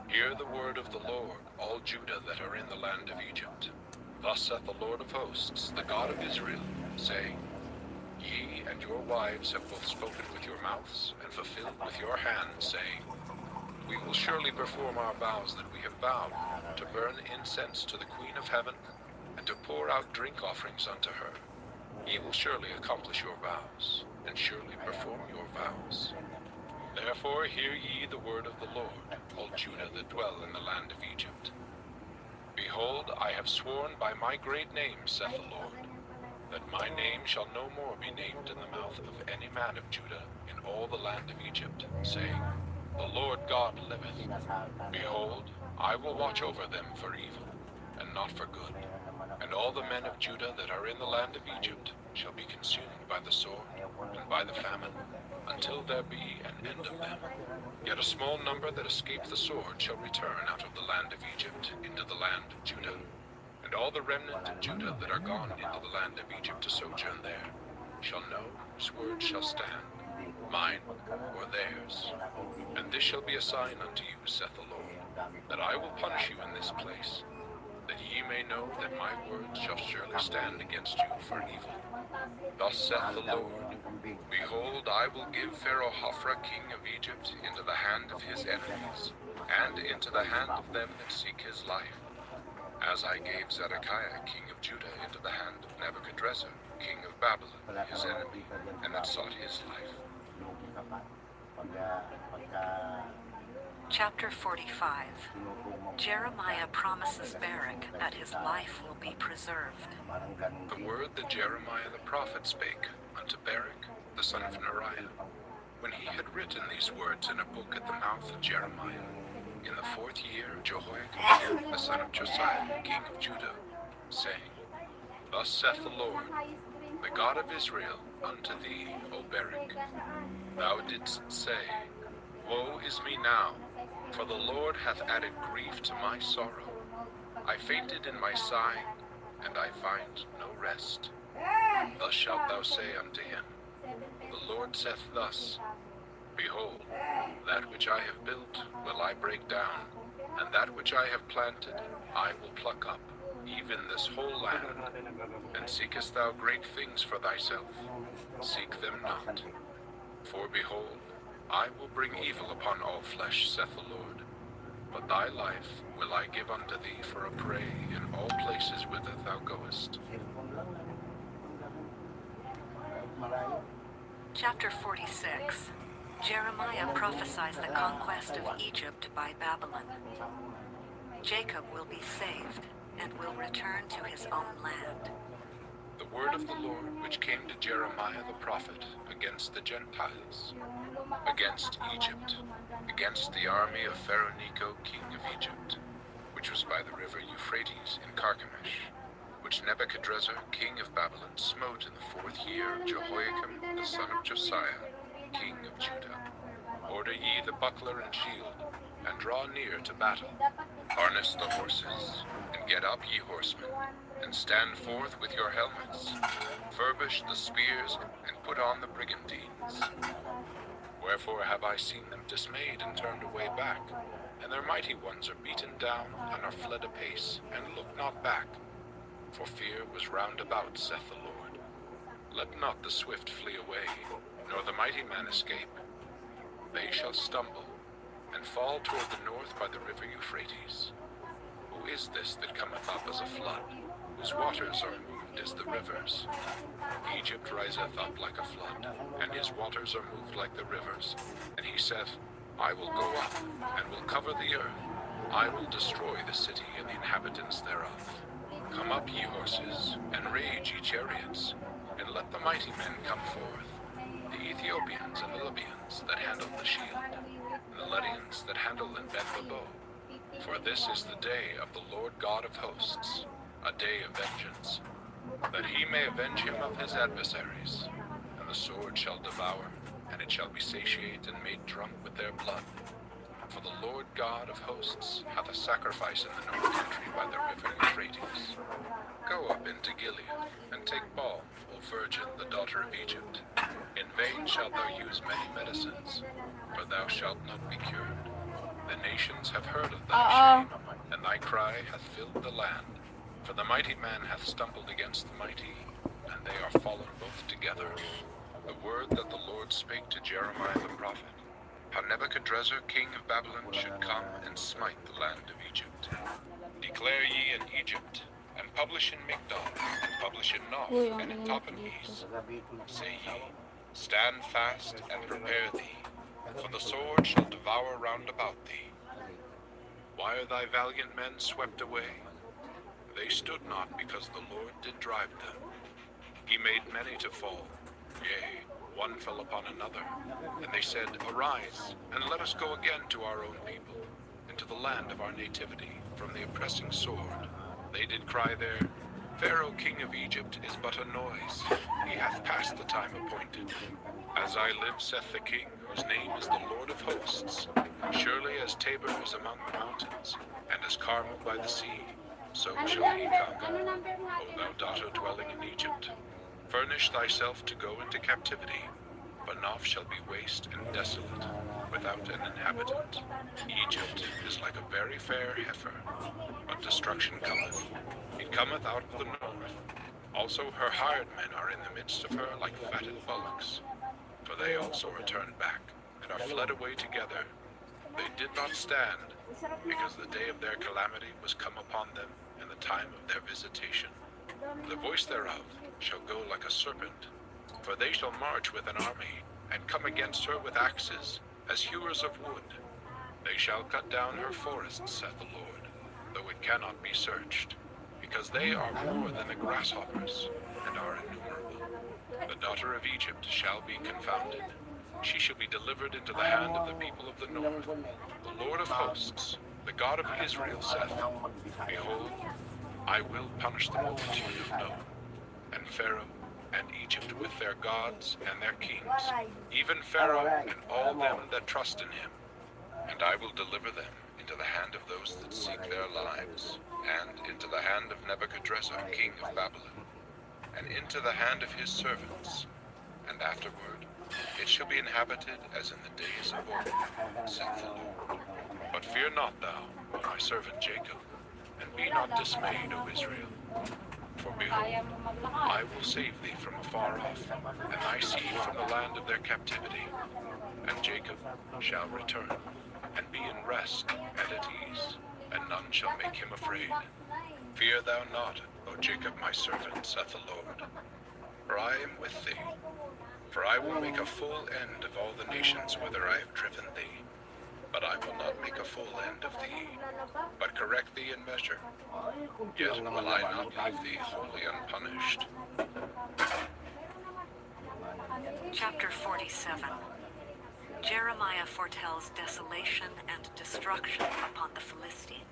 Hear the word of the Lord, all Judah that are in the land of Egypt. Thus saith the Lord of hosts, the God of Israel, saying, Ye and your wives have both spoken with your mouths, and fulfilled with your hands, saying, We will surely perform our vows that we have vowed, to burn incense to the Queen of Heaven, and to pour out drink offerings unto her. Ye will surely accomplish your vows, and surely perform your vows. Therefore hear ye the word of the Lord, all Judah that dwell in the land of Egypt. Behold, I have sworn by my great name, saith the Lord, that my name shall no more be named in the mouth of any man of Judah in all the land of Egypt, saying, The Lord God liveth. Behold, I will watch over them for evil, and not for good. And all the men of Judah that are in the land of Egypt shall be consumed by the sword and by the famine, until there be an end of them. Yet a small number that escape the sword shall return out of the land of Egypt into the land of Judah. And all the remnant of Judah that are gone into the land of Egypt to sojourn there shall know whose word shall stand, mine or theirs. And this shall be a sign unto you, saith the Lord, that I will punish you in this place, that ye may know that my word shall surely stand against you for evil. Thus saith the Lord, Behold, I will give Pharaoh Hophra king of Egypt into the hand of his enemies, and into the hand of them that seek his life, as I gave Zedekiah king of Judah into the hand of Nebuchadrezzar king of Babylon, his enemy, and that sought his life. Chapter 45. Jeremiah promises Barak that his life will be preserved. The word that Jeremiah the prophet spake unto Barak, the son of Neriah, when he had written these words in a book at the mouth of Jeremiah, in the 4th year of Jehoiakim, the son of Josiah, king of Judah, saying, Thus saith the Lord, the God of Israel, unto thee, O Barak, thou didst say, Woe is me now, for the Lord hath added grief to my sorrow. I fainted in my sighing, and I find no rest. Thus shalt thou say unto him, The Lord saith thus, Behold, that which I have built will I break down, and that which I have planted I will pluck up, even this whole land. And seekest thou great things for thyself? Seek them not. For behold, I will bring evil upon all flesh, saith the Lord. But thy life will I give unto thee for a prey in all places whither thou goest. Chapter 46. Jeremiah prophesies the conquest of Egypt by Babylon. Jacob will be saved and will return to his own land. The word of the Lord which came to Jeremiah the prophet against the Gentiles, against Egypt, against the army of Pharaoh Necho, king of Egypt, which was by the river Euphrates in Carchemish, which Nebuchadrezzar, king of Babylon, smote in the 4th year of Jehoiakim the son of Josiah, king of Judah. Order ye the buckler and shield, and draw near to battle. Harness the horses, and get up, ye horsemen, and stand forth with your helmets. Furbish the spears, and put on the brigandines. Wherefore have I seen them dismayed and turned away back, and their mighty ones are beaten down, and are fled apace, and look not back. For fear was round about, saith the Lord. Let not the swift flee away, nor the mighty man escape. They shall stumble, and fall toward the north by the river Euphrates. Who is this that cometh up as a flood, whose waters are moved as the rivers? Egypt riseth up like a flood, and his waters are moved like the rivers. And he saith, I will go up, and will cover the earth. I will destroy the city and the inhabitants thereof. Come up, ye horses, and rage, ye chariots, and let the mighty men come forth, the Ethiopians and the Libyans that handle the shield, and the Lydians that handle and bend the bow. For this is the day of the Lord God of hosts, a day of vengeance, that he may avenge him of his adversaries. And the sword shall devour, and it shall be satiate and made drunk with their blood. For the Lord God of hosts hath a sacrifice in the north country by the river Euphrates. Go up into Gilead, and take balm, O virgin, the daughter of Egypt. In vain shalt thou use many medicines, for thou shalt not be cured. The nations have heard of thy shame, and thy cry hath filled the land. For the mighty man hath stumbled against the mighty, and they are fallen both together. The word that the Lord spake to Jeremiah the prophet, how Nebuchadrezzar king of Babylon should come and smite the land of Egypt. Declare ye in Egypt, and publish in Migdol, and publish in Noph, and in Tahpanhes. Say ye, stand fast and prepare thee, for the sword shall devour round about thee. Why are thy valiant men swept away? They stood not because the Lord did drive them. He made many to fall, yea, one fell upon another. And they said, Arise, and let us go again to our own people, and to the land of our nativity, from the oppressing sword. They did cry there, Pharaoh king of Egypt is but a noise. He hath passed the time appointed. As I live, saith the king, whose name is the Lord of hosts, surely as Tabor is among the mountains, and as Carmel by the sea, so shall he come. O thou daughter dwelling in Egypt, furnish thyself to go into captivity, but Noph shall be waste and desolate, without an inhabitant. Egypt is like a very fair heifer, but destruction cometh. It cometh out of the north. Also her hired men are in the midst of her like fatted bullocks. For they also are turned back, and are fled away together. They did not stand, because the day of their calamity was come upon them, and the time of their visitation. The voice thereof shall go like a serpent, for they shall march with an army, and come against her with axes, as hewers of wood. They shall cut down her forests, saith the Lord, though it cannot be searched, because they are more than the grasshoppers, and are innumerable. The daughter of Egypt shall be confounded. She shall be delivered into the hand of the people of the north. The Lord of hosts, the God of Israel, saith, Behold, I will punish the multitude of No, and Pharaoh, and Egypt with their gods and their kings, even Pharaoh and all them that trust in him. And I will deliver them into the hand of those that seek their lives, and into the hand of Nebuchadrezzar, king of Babylon, and into the hand of his servants. And afterward it shall be inhabited as in the days of old, saith the Lord. But fear not thou, O my servant Jacob, and be not dismayed, O Israel. For behold, Kaya mo maglakad. I will save thee from afar off, and thy seed from the land of their captivity. And Jacob shall return, and be in rest and at ease, and none shall make him afraid. Fear thou not, O Jacob my servant, saith the Lord, for I am with thee. For I will make a full end of all the nations whither I have driven thee. But I will not make a full end of thee, but correct thee in measure. Yet will I not leave thee wholly unpunished. Chapter 47. Jeremiah foretells desolation and destruction upon the Philistines.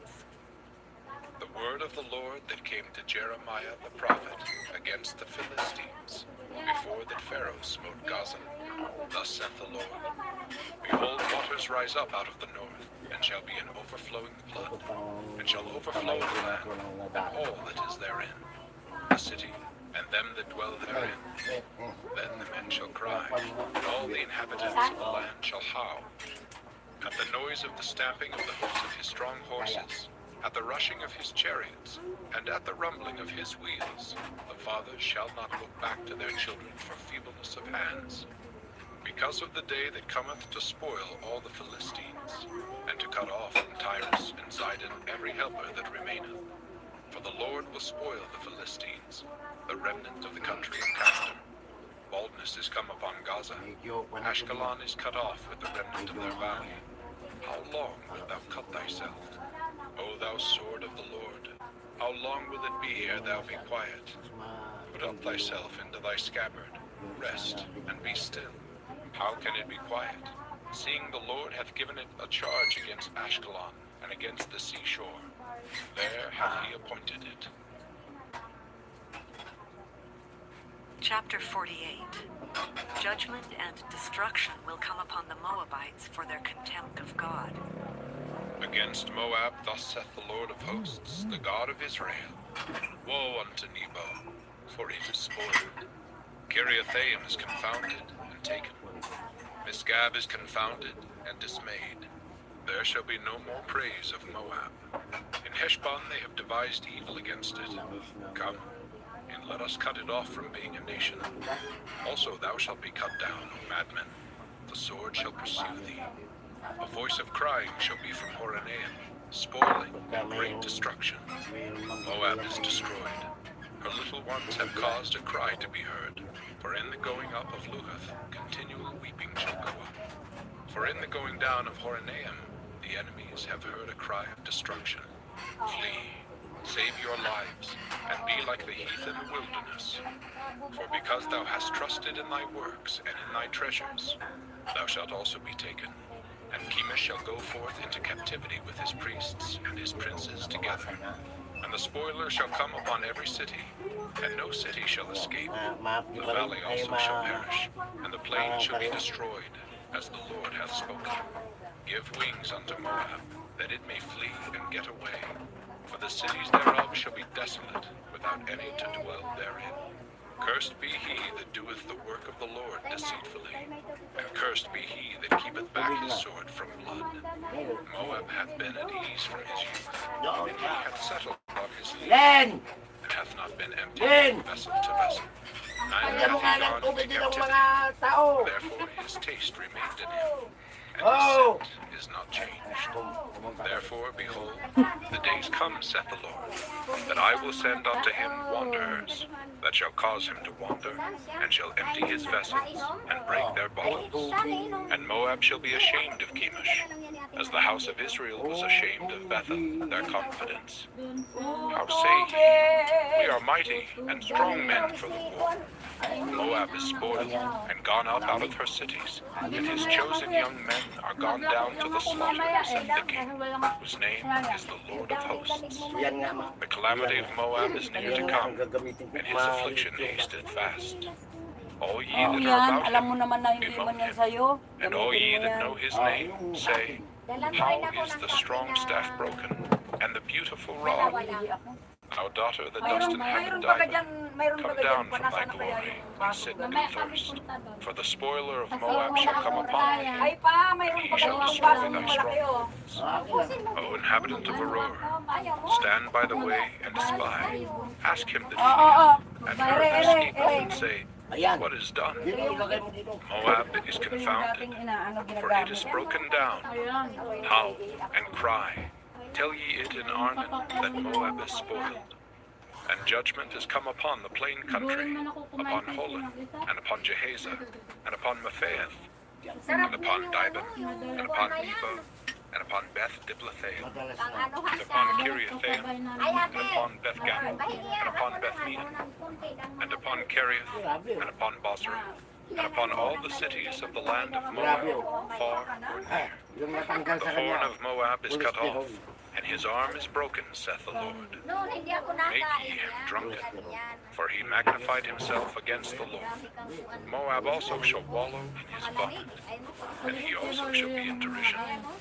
The word of the Lord that came to Jeremiah the prophet against the Philistines, before that Pharaoh smote Gaza. Thus saith the Lord, Behold, waters rise up out of the north, and shall be an overflowing flood, and shall overflow the land, and all that is therein, the city, and them that dwell therein. Then the men shall cry, and all the inhabitants of the land shall howl. At the noise of the stamping of the hoofs of his strong horses, at the rushing of his chariots, and at the rumbling of his wheels, the fathers shall not look back to their children for feebleness of hands. Because of the day that cometh to spoil all the Philistines, and to cut off from Tyrus and Zidon every helper that remaineth. For the Lord will spoil the Philistines, the remnant of the country of Castor. Baldness is come upon Gaza. Ashkelon is cut off with the remnant of their valley. How long wilt thou cut thyself? O thou sword of the Lord, how long will it be ere thou be quiet? Put up thyself into thy scabbard, rest, and be still. How can it be quiet, seeing the Lord hath given it a charge against Ashkelon and against the seashore? There hath he appointed it. Chapter 48. Judgment and destruction will come upon the Moabites for their contempt of God. Against Moab thus saith the Lord of hosts, the God of Israel, Woe unto Nebo, for it is spoiled. Kiriathaim is confounded and taken. Misgab is confounded and dismayed. There shall be no more praise of Moab. In Heshbon they have devised evil against it. Come, and let us cut it off from being a nation. Also thou shalt be cut down, O madman. The sword shall pursue thee. A voice of crying shall be from Horonaim, spoiling and great destruction. Moab is destroyed. Her little ones have caused a cry to be heard. For in the going up of Luhith, continual weeping shall go up. For in the going down of Horonaim, the enemies have heard a cry of destruction. Flee, save your lives, and be like the heath in the wilderness. For because thou hast trusted in thy works and in thy treasures, thou shalt also be taken. And Chemosh shall go forth into captivity with his priests and his princes together. And the spoiler shall come upon every city, and no city shall escape. The valley also shall perish, and the plain shall be destroyed, as the Lord hath spoken. Give wings unto Moab, that it may flee and get away. For the cities thereof shall be desolate, without any to dwell therein. Cursed be he that doeth the work of the Lord deceitfully, and cursed be he that keepeth back his sword from blood. Moab hath been at ease from his youth, and he hath settled on his leave, Len! and hath not been emptied from vessel to vessel. Neither Ano nga hath he ng gone tubig into dito ng captivity. mga tao? Therefore his taste remained in him, and his Oh! scent is not changed. Therefore, behold, the days come, saith the Lord, that I will send unto him wanderers, that shall cause him to wander, and shall empty his vessels, and break their bottles. And Moab shall be ashamed of Chemosh, as the house of Israel was ashamed of Bethel, their confidence. Dun sa How say ye, we are mighty and strong men for the war. Moab is spoiled and gone up out of her cities, and his chosen young men are gone down to the slaughter, said the king, whose name is the Lord of hosts. Yan nga, ma. The calamity of Moab is near to Yan nga ang come, gagamitin ko. and his affliction hasted fast. All ye Oo that are yan, about alam mo him, naman na hindi man yan sa'yo. and all Gamitin ye mo that yan. know his name, say, how is the strong staff broken, and the beautiful rod? Hindi ako. Our daughter that dost Mayroon inhabit ba ka Dibon, dyan, mayroon ba come ka dyan, down from thy panasana kaya glory, yung and baso? sit and mamaya kami thirst. punta doon. For the spoiler of Kasi Moab wala shall akong come upon thee, kaya. Ay pa, mayroon he pa shall kayong destroy baso thy malaki oh. stronghold. O inhabitant of Aurora, stand by the way and espy. Ask him that Oo, oo. feareth, and heard their schemes, and say, Ayan. what is done? Dito, ilagay mo dito. Moab is Ito yung confounded, dating inaano for it is ginagamit. broken down. Ayan. Howl and cry. Tell ye it in Arnon that Moab is spoiled. And judgment is come upon the plain country, upon Holon, and upon Jehaza, and upon Mephaeth, and upon Dibon, and upon Nebo, and upon Beth Diblathaim, Madalas Ang na. ano and hasa. upon Kiriathaim, Ay and ate. upon Beth Gammon, Bahingi and upon ako Beth ng Meon, ano ng kunti ng and mga upon Kerioth, and upon Bosra, and upon all the cities of the land of Moab, far or near. Yung natanggal The sa horn kanya. of Moab is cut off, and his arm is broken, saith the Lord. Noon hindi ako Make nakain ye him yan. drunken, Yan. for he magnified himself against the Lord. Marami kang kuwan. Moab also shall wallow in his vomit, Ay, mo, and he also shall be in derision. ano?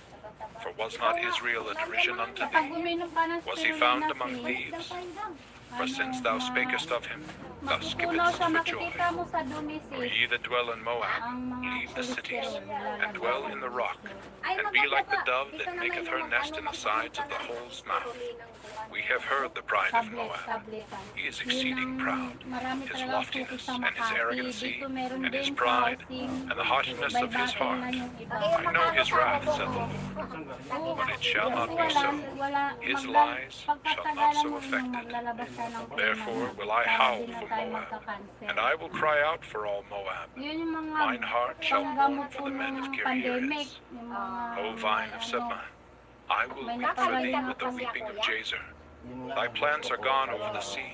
For was not Israel a derision unto Pag thee? uminom ka ng Was he spirulina found among seed, thieves? For since thou spakest of him, thou matutunaw skippedst siya, for joy. makikita mo sa For dumisis. ye that dwell in Moab, Ang mga leave the cities, cholesterol, and dwell in the rock, Ay, and be like the maganda dove pa. that Dito maketh naman her yung nest ano, in the sides of the magpapalitan ng hole's mouth. spirulina ng kuwan. We have heard the pride of Tablet, Moab. tabletan. He is Yun exceeding ang proud, marami his talagang loftiness, focus sa and his Makati. arrogancy, Dito meron and his din sa pride, housing. and the haughtiness of his Baybayin heart. na yung iba. I know his wrath, saith the Lord, but it shall not be so. His lies shall not so affect it. Therefore will I howl for Moab, and I will cry out for all Moab. Yun yung mga Mine heart shall mourn panggamot for po the men of ng pandemic. Kiriath. Yung mga, O vine of Sibmah, I will may weep for thee napabalitan with the kasi weeping of Jazer. Yun nga Thy ang plants are gusto ko gone sa- over the sea.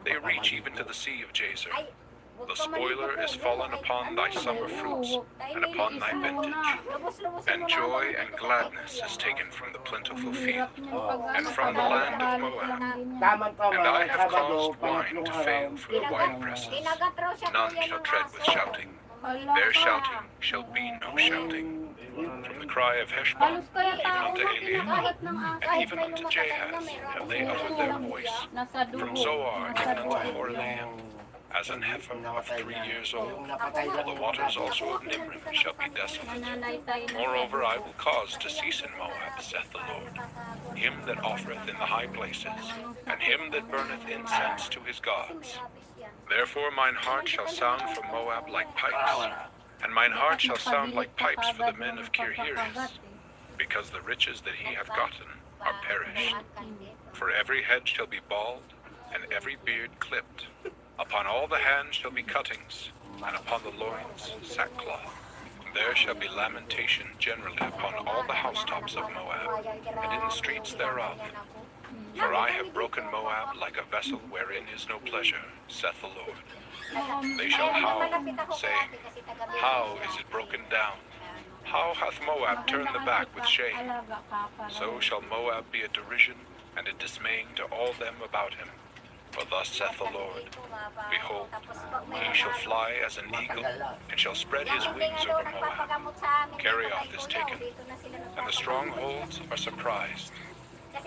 They reach even to the sea of Jazer. Ay, huwag The ka spoiler maligo is doon. fallen Ay, upon ano thy yun? summer fruits, and upon thy vintage. Lubos-lubosin And mo na joy ako and dito sa gladness Biblia. is taken from the plentiful ang field. hirap niyan pag And ano, from the land of pabalik-balik Moab. lang din yan. Tama-tama, And I have Sabado, caused wine pangatlong to araw. fail for the wine presses. Kinagat raw siya None kuya shall ng tread with aso. shouting. Wala Their pa. shouting shall be no shouting. From the cry of Halos Heshbon, kaya even tao unto na Eliam, kinakahit ng aso. and even unto Jahaz have they uttered their voice. Nasa dugo. From Zoar Nasa even unto dugo. Horlaim, as an heifer of 3 years old. Yung napatay lang The yung waters mga- also of Nimrim shall be desolate. Nanalaitay na Moreover, I will cause to cease in Moab, saith the Lord, him that offereth in the high places, and him that burneth incense to his gods. Therefore mine heart shall sound from Moab like pipes, and mine heart shall sound like pipes for the men of Kirhirias, because the riches that he hath gotten are perished. For every head shall be bald, and every beard clipped. Upon all the hands shall be cuttings, and upon the loins sackcloth. There shall be lamentation generally upon all the housetops of Moab, and in the streets thereof. For I have broken Moab like a vessel wherein is no pleasure, saith the Lord. They shall howl, saying, How is it broken down? How hath Moab turned the back with shame? Alaga ka pa. So shall Moab be a derision and a dismaying to all them about him. For thus saith the Lord, Behold, he shall fly as an eagle, and shall spread his wings over Moab. Kerioth is taken, and the strongholds are surprised.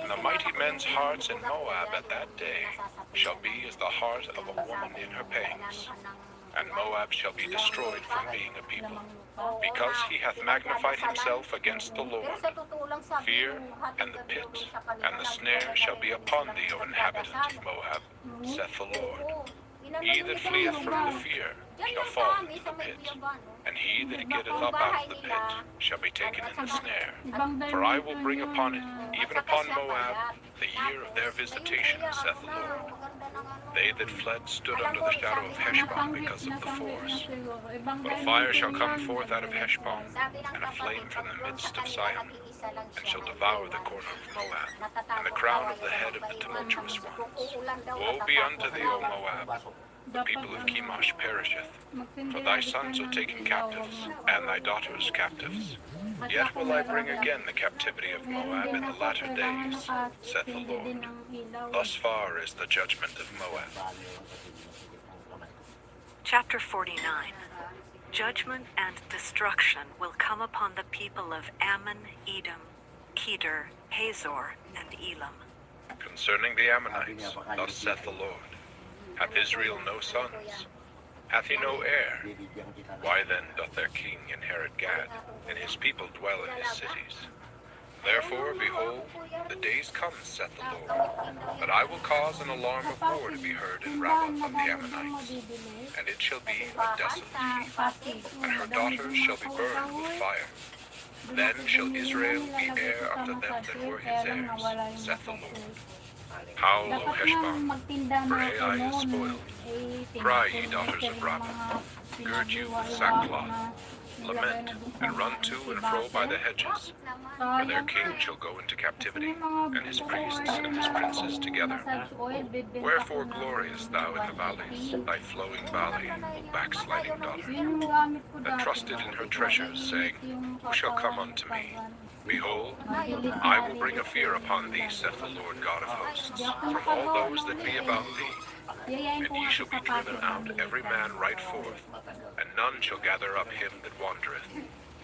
And the mighty men's hearts in Moab at that day shall be as the heart of a woman in her pangs. And Moab shall be destroyed from being a people, because he hath magnified himself against the Lord. Fear and the pit and the snare shall be upon thee, O inhabitant of Moab, saith the Lord. He that fleeth from the fear shall fall into the pit, and and he that getteth up out of the pit shall be taken in the snare. Ibang For I will dimension bring yun, upon it, ah. even upon Moab, the year of their visitation, saith the Lord. They that fled stood under the shadow of Heshbon because of the force. But a fire shall come forth out of Heshbon, and a flame from the midst of Sion, and shall devour the corner of Moab, and the crown of the head of the tumultuous ones. Woe be unto thee, O Moab! The people of Chemosh perisheth, for thy sons are taken captives, and thy daughters captives. Yet will I bring again the captivity of Moab in the latter days, saith the Lord. Thus far is the judgment of Moab. Chapter 49. Judgment and destruction will come upon the people of Ammon, Edom, Kedar, Hazor, and Elam. Concerning the Ammonites, thus saith the Lord. Hath Israel no sons? Hath he no heir? Why then doth their king inherit Gad, and his people dwell in his cities? Therefore, behold, the days come, saith the Lord, that I will cause an alarm of war to be heard in Rabbah of the Ammonites, and it shall be a desolate heap, and her daughters shall be burned with fire. Then shall Israel be heir unto them that were his heirs, saith the Lord. Howl, O Heshbon, for Ai is spoiled. Cry, ye daughters of Rabbah, gird you with sackcloth. Lament, and run to and fro by the hedges. For their king shall go into captivity, and his priests and his princes together. Wherefore gloriest thou in the valleys, thy flowing valley, O backsliding daughter, that trusted in her treasures, saying, Who shall come unto me? Behold, I will bring a fear upon thee, saith the Lord God of hosts, from all those that be about thee. And ye shall be driven out, every man right forth, and none shall gather up him that wandereth.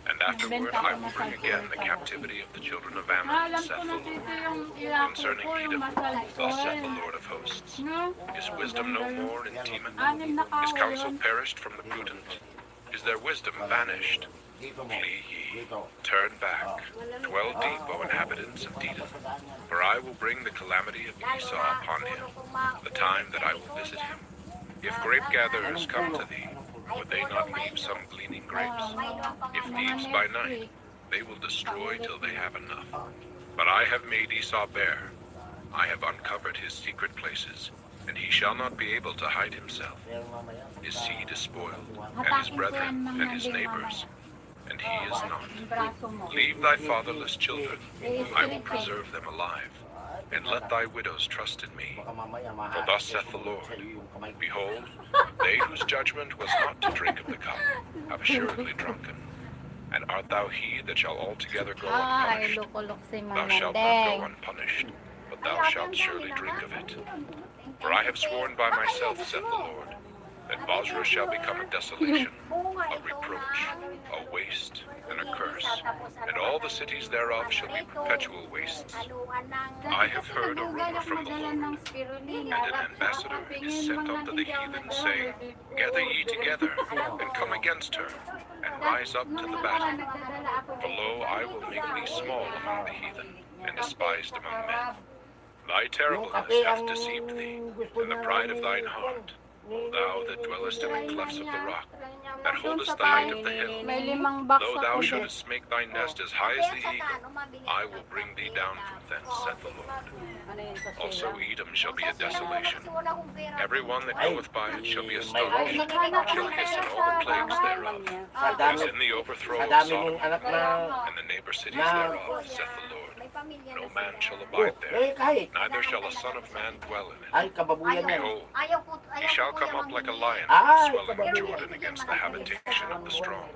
And afterward I will bring again the captivity of the children of Ammon, saith the Lord. Concerning Edom, thus saith the Lord of hosts. Is wisdom no more in Teman? Is counsel perished from the prudent? Is their wisdom vanished? Flee ye, turn back, dwell deep, O inhabitants of Dedan, for I will bring the calamity of Esau upon him, the time that I will visit him. If grape gatherers come to thee, would they not leave some gleaning grapes? If thieves by night, they will destroy till they have enough. But I have made Esau bare, I have uncovered his secret places, and he shall not be able to hide himself. His seed is spoiled, and his brethren, and his neighbors, and he is not. Leave thy fatherless children, I will preserve them alive, and let thy widows trust in me. For thus saith the Lord, Behold, they whose judgment was not to drink of the cup have assuredly drunken. And art thou he that shall altogether go Ay, unpunished? lukulok si Thou shalt not go Manandeng. unpunished, but thou shalt surely drink of it. For I have sworn by myself, saith the Lord, that Bozrah shall become a desolation, a reproach, a waste, and a curse, and all the cities thereof shall be perpetual wastes. I have heard a rumor from the Lord, and an ambassador is sent unto the heathen, saying, Gather ye together, and come against her, and rise up to the battle. For lo, I will make thee small among the heathen, and despised among men. Thy terribleness hath deceived thee, and the pride of thine heart, O thou that dwellest in the clefts of the rock, that holdest the height of the hill. May 5 box Though thou ako. shouldest make thy nest as high as the eagle, I will bring thee down from thence, saith the Lord. Ano yun sa Also sila? Edom shall be a desolation. Every one that goeth by it shall be astonished, shall hiss in all the plagues thereof. Sa As dami, in the overthrow sa of dami Sodom, mong anak na, and the neighbor cities thereof, saith the Lord. No man shall abide there, kahit, neither shall a son of man dwell in it. ay, kababuyan yan. Behold, he shall come up like a lion Ah, from the swelling of Jordan against the habitation of the strong.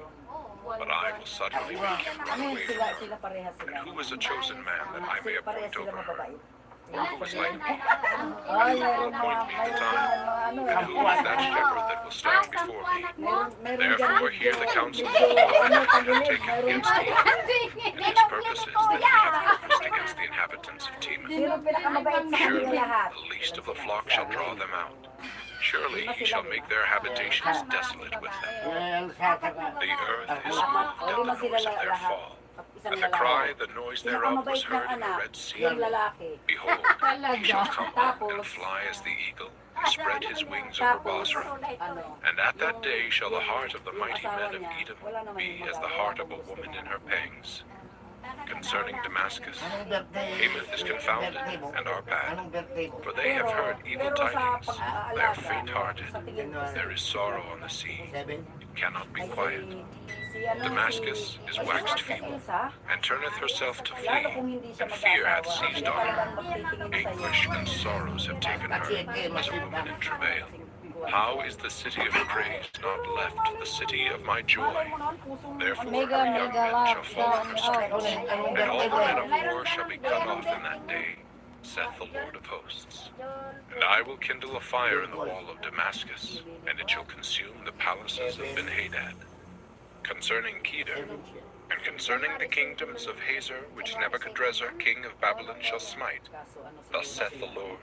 But I will suddenly make him run Ano yun away sila? from her. Sila parehas sila. And who is a chosen man that I may Parehas appoint sila over her? mababait. Or who is like me? Ay, Who will appoint me the time? ano And who is that shepherd that will stand before me? meron Therefore hear the counsel of the Lord that I have taken against thee. And his purposes that he hath purposed against the inhabitants of Teman. Sino pinakamabait sa kanila Surely lahat? the least of the flock shall draw them out. Surely he shall make their habitations desolate with them. Well, sa The earth is moved at the noise of their fall. Isang And the lalaki. cry, the noise thereof, was Pinakamabait ng heard in the anak, Red Sea. yung lalaki. Behold, he shall come up and Tapos, fly as the eagle, and spread his wings over tapos, Basra. ano, And at that day shall the heart of the yung mighty asawa men of niya, Edom wala naman be yung as the magagawa, heart of a gusto woman in naman. her pangs. Concerning Damascus, Anong birthday? Hamath is confounded Birthday mo? and Arpad, Anong birthday mo? for they have heard evil pero sa tidings. They are pag-aalaga, faint-hearted. sa tingin ko, There is sorrow on the sea. 7? It cannot be ay, quiet. Damascus is waxed feeble, and turneth herself to lalo flee, kung hindi siya and fear hath mag-asawa, seized hindi on her. talagang magtitingin sa'yo. Anguish and sorrows have taken her as a woman in travail. How is the city of praise not left, the city of my joy? Therefore Mega, her young mega men shall fall lockdown. for strife, Oh. and all the men of war shall be cut off in that day, saith the Lord of hosts. And I will kindle a fire in the wall of Damascus, and it shall consume the palaces of Ben-Hadad. Concerning Kedar, and concerning the kingdoms of Hazor, which Nebuchadrezzar king of Babylon shall smite, thus saith the Lord,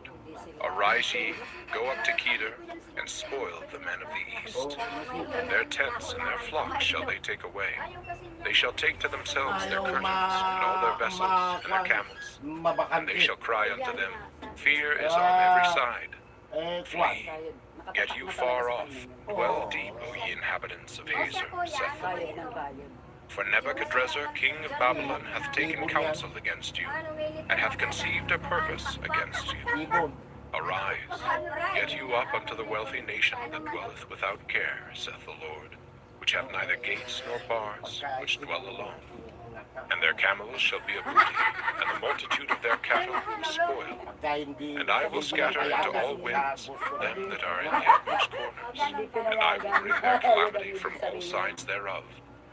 Arise ye, go up to Kedar, and spoil the men of the east. And their tents and their flocks shall they take away. They shall take to themselves their curtains, and all their vessels, and their camels. And they shall cry unto them, Fear is on every side. Flee, get you far off, dwell deep, O ye inhabitants of Hazor, saith the Kayod Lord. ng kayod. For Nebuchadrezzar king of Babylon hath taken counsel against you, and hath conceived a purpose against you. Ibon. Arise, get you up unto the wealthy nation that dwelleth without care, saith the Lord, which hath neither gates nor bars, which dwell alone. And their camels shall be a booty, and the multitude of their cattle a spoil. And I will scatter into all winds them that are in the utmost corners, and I will bring their calamity from all sides thereof,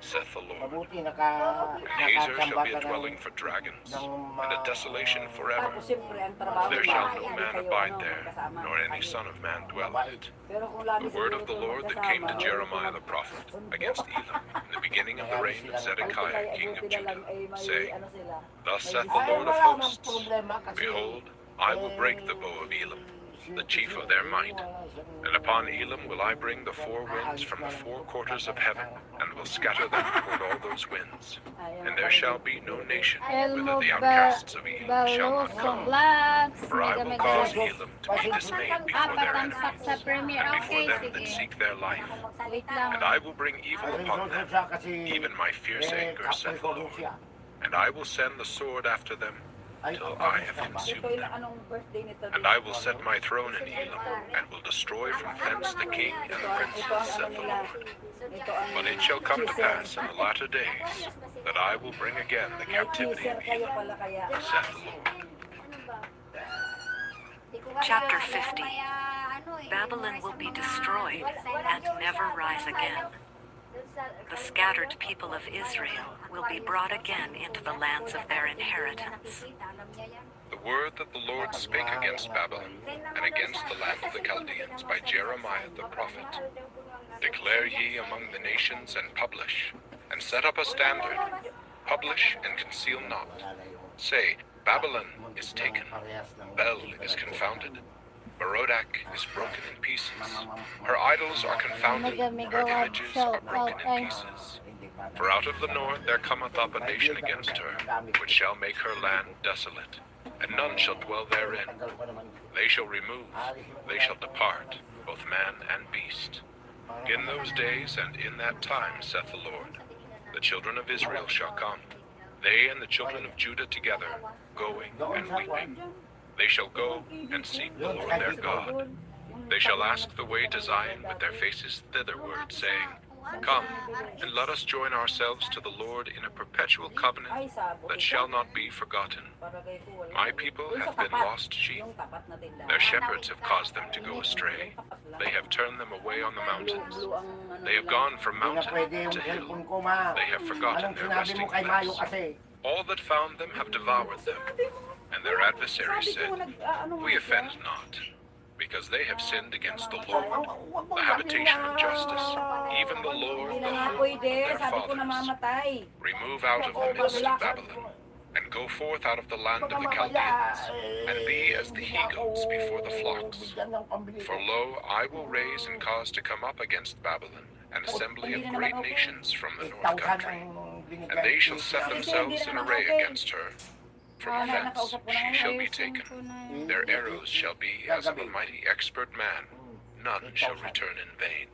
saith the Lord. Mabuti And Hazor shall nakachamba be ka a dwelling ng for dragons, and a desolation forever. Tapos siyempre, ang trabaho There niya, shall no hindi man kayo, abide ano, there, magkasama. nor any son of man dwell in it. Pero kung lagi The word siguro of the kayo Lord that magkasama, came to Jeremiah the prophet against Elam in the beginning of the reign of Zedekiah king of Judah, saying, ano sila, Thus saith the Lord of hosts, Behold, I will break the bow of Elam, the chief of their might. And upon Elam will I bring the four winds from the four quarters of heaven, and will scatter them toward all those winds. And there shall be no nation whither the outcasts of Elam shall not Baluso come. Vlogs. For I Mega will mega cause vlogs. Elam to be dismayed before their Patamsak sa enemies, premiere. and before Okay, them that sige. seek their life. Wait lang. And I will bring evil upon them, even my fierce anger, saith the Lord. And I will send the sword after them, till I have consumed ito yung them. anong birthday nito. And I will set my throne in Elam, and will destroy from thence the king and the princes, Ito ang ano saith the nila. Lord. Ito ang But it shall come to pass in the latter days, that I will bring again the may captivity teaser of kayo Elam, pala kaya. saith the Lord. Chapter 50. Babylon will be destroyed and never rise again. The scattered people of Israel will be brought again into the lands of their inheritance. The word that the Lord spake against Babylon, and against the land of the Chaldeans by Jeremiah the prophet. Declare ye among the nations, and publish, and set up a standard. Publish and conceal not. Say, Babylon is taken, Bel is confounded, Merodach is broken in pieces. Her idols are confounded, her images are broken in pieces. For out of the north there cometh up a nation against her, which shall make her land desolate, and none shall dwell therein. They shall remove, they shall depart, both man and beast. In those days and in that time, saith the Lord, the children of Israel shall come, they and the children of Judah together, going and weeping. They shall go and seek the Lord their God. They shall ask the way to Zion with their faces thitherward, saying, Come, and let us join ourselves to the Lord in a perpetual covenant Ay, sabog that ito. shall not be forgotten. Para kay ko, wala. My people Yung have sa been tapat, lost sheep. yung tapat na tindahan. Their shepherds have caused them to go astray. They have turned them away on the mountains. Blue ang ano They have nila. gone from Hindi na mountain pwede yung to hill. cellphone ko, ma. They have forgotten Anong their sinabi mo resting kay Mayo place. kasi? All that found them have devoured them. And their adversaries said, We offend not, because they have sinned against the Lord, the habitation of justice, even the Lord, Hindi the na nga hope pwede. of their Sabi ko fathers. namamatay. Remove out of the midst of Babylon, and go forth out of the land of the Chaldeans, and be as the he-goats before the flocks. For lo, I will raise and cause to come up against Babylon an assembly of great nations from the north country. and they shall set themselves in array against her. From thence she shall be taken. Their arrows shall be as of a mighty expert man. None shall return in vain.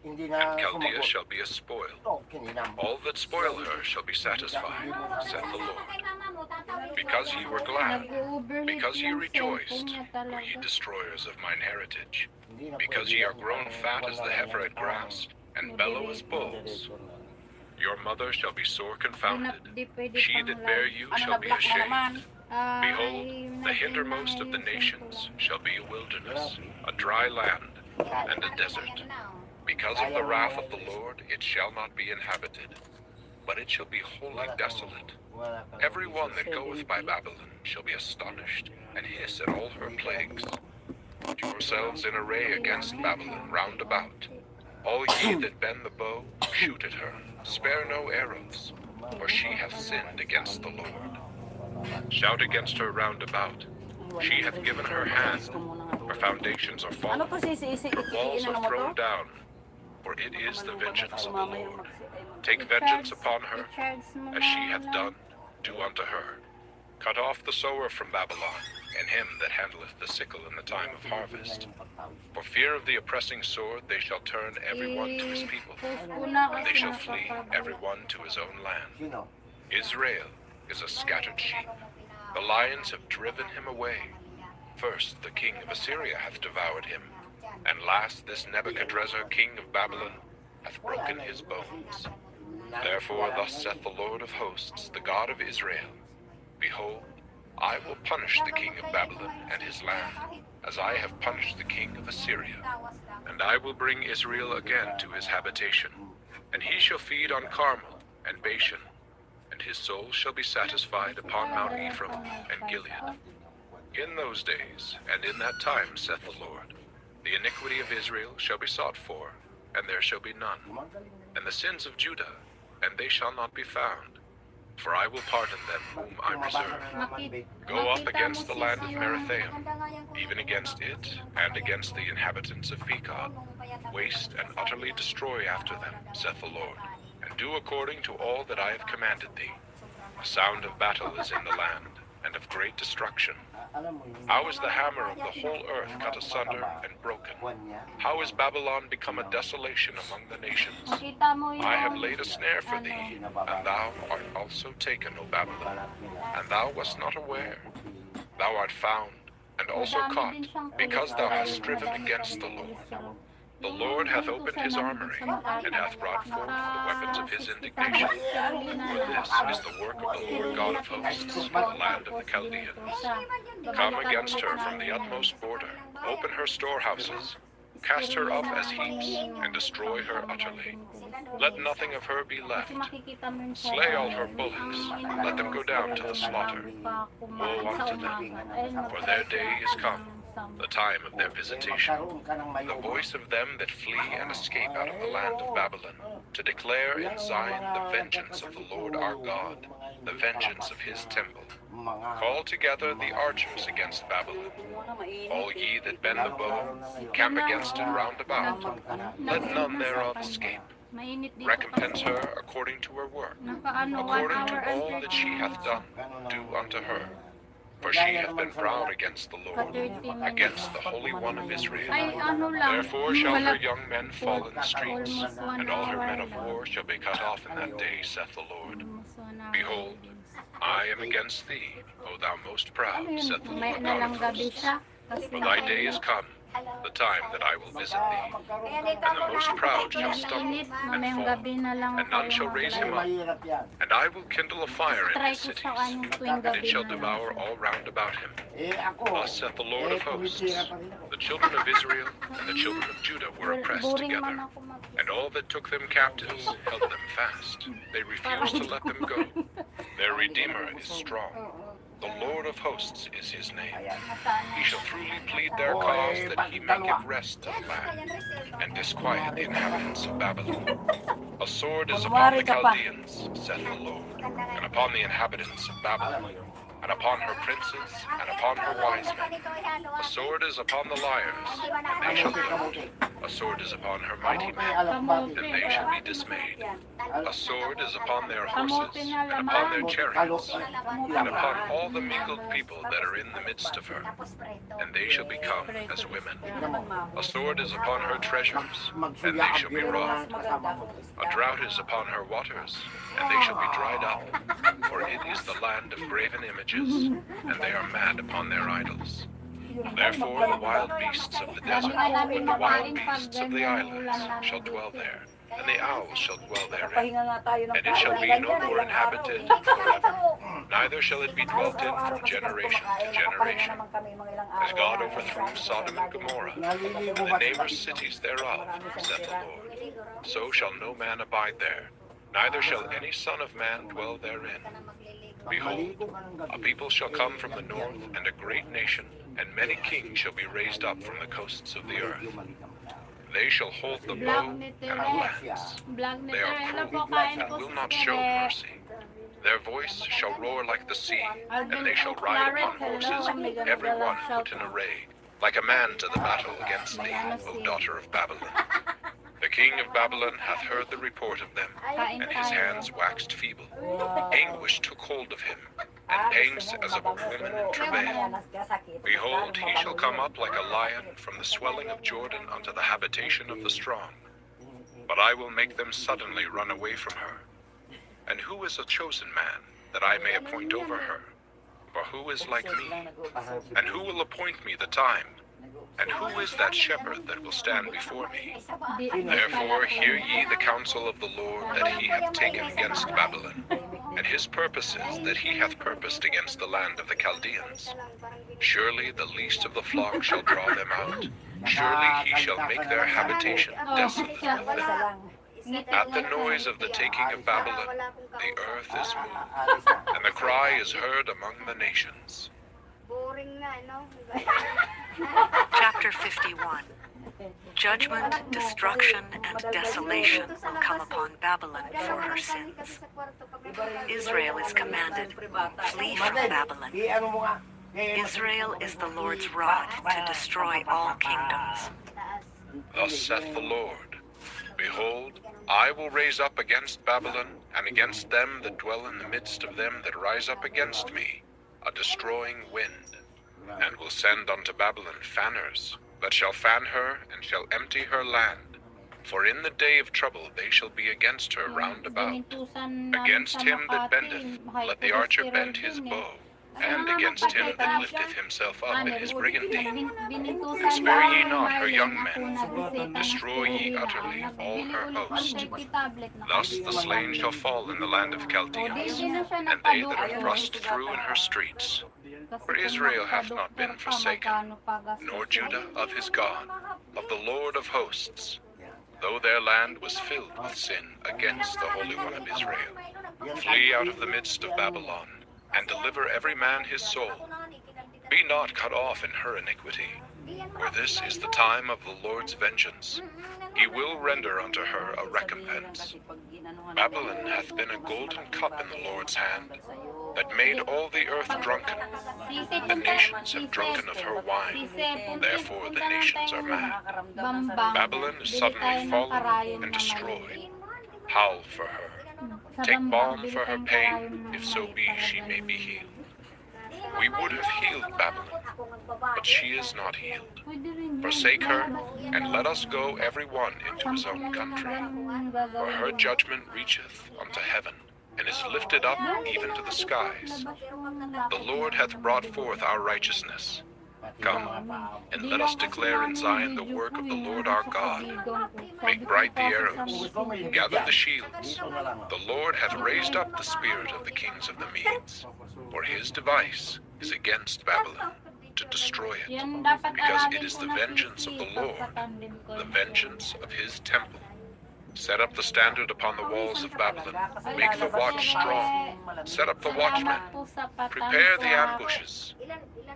Hindi And na Chaldea sumagot. shall be a spoil. Ito, kininam. All that spoil her shall be satisfied, saith the Lord. Because ye were glad, because ye rejoiced, O ye destroyers of mine heritage. Hindi na Because pwede ye are yan. grown fat as the heifer at grass, and bellow as bulls. Your mother shall be sore confounded. She that bare you Ano, shall be na-block mo ashamed. naman. Behold, the hindermost of the nations shall be a wilderness, a dry land, and a desert. Because of the wrath of the Lord, it shall not be inhabited, but it shall be wholly desolate. Wala ka. Every one that goeth by Babylon shall be astonished, and hiss at all her plagues. Put yourselves in array against Babylon round about. All ye that bend the bow, shoot at her. Spare no arrows, for she hath sinned against the Lord. Shout against her round about. She hath given her hand. Her foundations are Ano fallen. to si Walls ano are mo to? thrown down. For it is the vengeance of the Mama yung Lord. mag- Take vengeance upon her, as she hath done, do unto her. Cut off the sower from Babylon, and him that handleth the sickle in the time of harvest. For fear of the oppressing sword, they shall turn every one to his people, and they shall flee every one to his own land. Sino? Israel is a scattered sheep. The lions have driven him away. First, the king of Assyria hath devoured him, and last, this Nebuchadrezzar, king of Babylon, hath broken his bones. Therefore, thus saith the Lord of hosts, the God of Israel, Behold, I will punish the king of Babylon and his land, as I have punished the king of Assyria. And I will bring Israel again to his habitation, and he shall feed on Carmel and Bashan, and his soul shall be satisfied upon Mount Ephraim and Gilead. In those days, and in that time, saith the Lord, the iniquity of Israel shall be sought for, and there shall be none, and the sins of Judah, and they shall not be found. For I will pardon them whom I reserve. Go up against the land of Merathaim, even against it, and against the inhabitants of Pekod. Waste and utterly destroy after them, saith the Lord, and do according to all that I have commanded thee. A sound of battle is in the land, and of great destruction. How is the hammer of the whole earth cut asunder and broken? How is Babylon become a desolation among the nations? I have laid a snare for thee, and thou art also taken, O Babylon, and thou wast not aware. Thou art found, and also caught, because thou hast striven against the Lord. The Lord hath opened his armory, and hath brought forth the weapons of his indignation. For this is the work of the Lord God of hosts, in the land of the Chaldeans. Come against her from the utmost border, open her storehouses, cast her up as heaps, and destroy her utterly. Let nothing of her be left. Slay all her bullocks, let them go down to the slaughter. Woe unto them, for their day is come, the time of their visitation. The voice of them that flee and escape out of the land of Babylon, to declare in Zion the vengeance of the Lord our God, the vengeance of his temple. Call together the archers against Babylon. All ye that bend the bow, camp against it round about. Let none thereof escape. Recompense her according to her work, according to all that she hath done, do unto her. For she hath been proud against the Lord, against the Holy One of Israel. Therefore shall her young men fall in the streets, and all her men of war shall be cut off in that day, saith the Lord. Behold, I am against thee, O thou most proud, saith the Lord God of hosts. For thy day is come, the time that I will visit thee, and the most proud shall stumble and fall, and none shall raise him up. And I will kindle a fire in his cities, and it shall devour all round about him. Thus saith the Lord of hosts, the children of Israel and the children of Judah were oppressed together, and all that took them captives held them fast. They refused to let them go. Their Redeemer is strong. The Lord of hosts is his name. He shall truly plead their cause, that he may give rest to the land, and disquiet the inhabitants of Babylon. A sword is upon the Chaldeans, saith the Lord, and upon the inhabitants of Babylon. and upon her princes, and upon her wise men. A sword is upon the liars, and they shall be. A sword is upon her mighty men, and they shall be dismayed. A sword is upon their horses, and upon their chariots, and upon all the mingled people that are in the midst of her, and they shall become as women. A sword is upon her treasures, and they shall be wroth. A drought is upon her waters, and they shall be dried up. For it is the land of graven images, and they are mad upon their idols. Therefore the wild beasts of the desert, and the wild beasts of the islands shall dwell there, and the owls shall dwell therein. Pahinga nga tayo ng And it shall be no more inhabited forever, neither shall it be dwelt in from generation to generation. As God overthrew Sodom and Gomorrah, and the neighbor cities thereof, saith the Lord, so shall no man abide there, neither shall any son of man dwell therein. Behold, a people shall come from the north, and a great nation, and many kings shall be raised up from the coasts of the earth. They shall hold the bow and the lance. They are cruel, and will not show mercy. Their voice shall roar like the sea, and they shall ride upon horses, every one put in array, like a man to the battle against thee, O daughter of Babylon. The king of Babylon hath heard the report of them, and his hands waxed feeble. Anguish took hold of him, and pangs as of a woman in travail. Behold, he shall come up like a lion from the swelling of Jordan unto the habitation of the strong. But I will make them suddenly run away from her. And who is a chosen man, that I may appoint over her? For who is like me? And who will appoint me the time? And who is that shepherd that will stand before me? Therefore hear ye the counsel of the Lord that he hath taken against Babylon, and his purposes that he hath purposed against the land of the Chaldeans. Surely the least of the flock shall draw them out. Surely he shall make their habitation desolate with them. At the noise of the taking of Babylon, the earth is moved, and the cry is heard among the nations. Boring na, no? Chapter 51. Judgment, destruction, and desolation will come upon Babylon for her sins. Israel is commanded, flee from Babylon. Israel is the Lord's rod to destroy all kingdoms. Thus saith the Lord, Behold, I will raise up against Babylon, and against them that dwell in the midst of them that rise up against me, a destroying wind, and will send unto Babylon fanners, that shall fan her, and shall empty her land. For in the day of trouble they shall be against her round about. Against him that bendeth, let the archer bend his bow, and against him that lifteth himself up in his brigandine. Spare ye not her young men, destroy ye utterly all her host. Thus the slain shall fall in the land of Chaldeans, and they that are thrust through in her streets. For Israel hath not been forsaken, nor Judah of his God, of the Lord of hosts, though their land was filled with sin against the Holy One of Israel. Flee out of the midst of Babylon, and deliver every man his soul. Be not cut off in her iniquity, for this is the time of the Lord's vengeance. He will render unto her a recompense. Babylon hath been a golden cup in the Lord's hand, that made all the earth drunken. The nations have drunken of her wine, therefore the nations are mad. Babylon is suddenly fallen and destroyed. Howl for her. Take balm for her pain, if so be she may be healed. We would have healed Babylon, but she is not healed. Forsake her, and let us go every one into his own country. For her judgment reacheth unto heaven, and is lifted up even to the skies. The Lord hath brought forth our righteousness. Come, and let us declare in Zion the work of the Lord our God. Make bright the arrows, gather the shields. The Lord hath raised up the spirit of the kings of the Medes, for his device is against Babylon, to destroy it, because it is the vengeance of the Lord, the vengeance of his temple. Set up the standard upon the walls of Babylon. Make the watch strong. Set up the watchmen. Prepare the ambushes.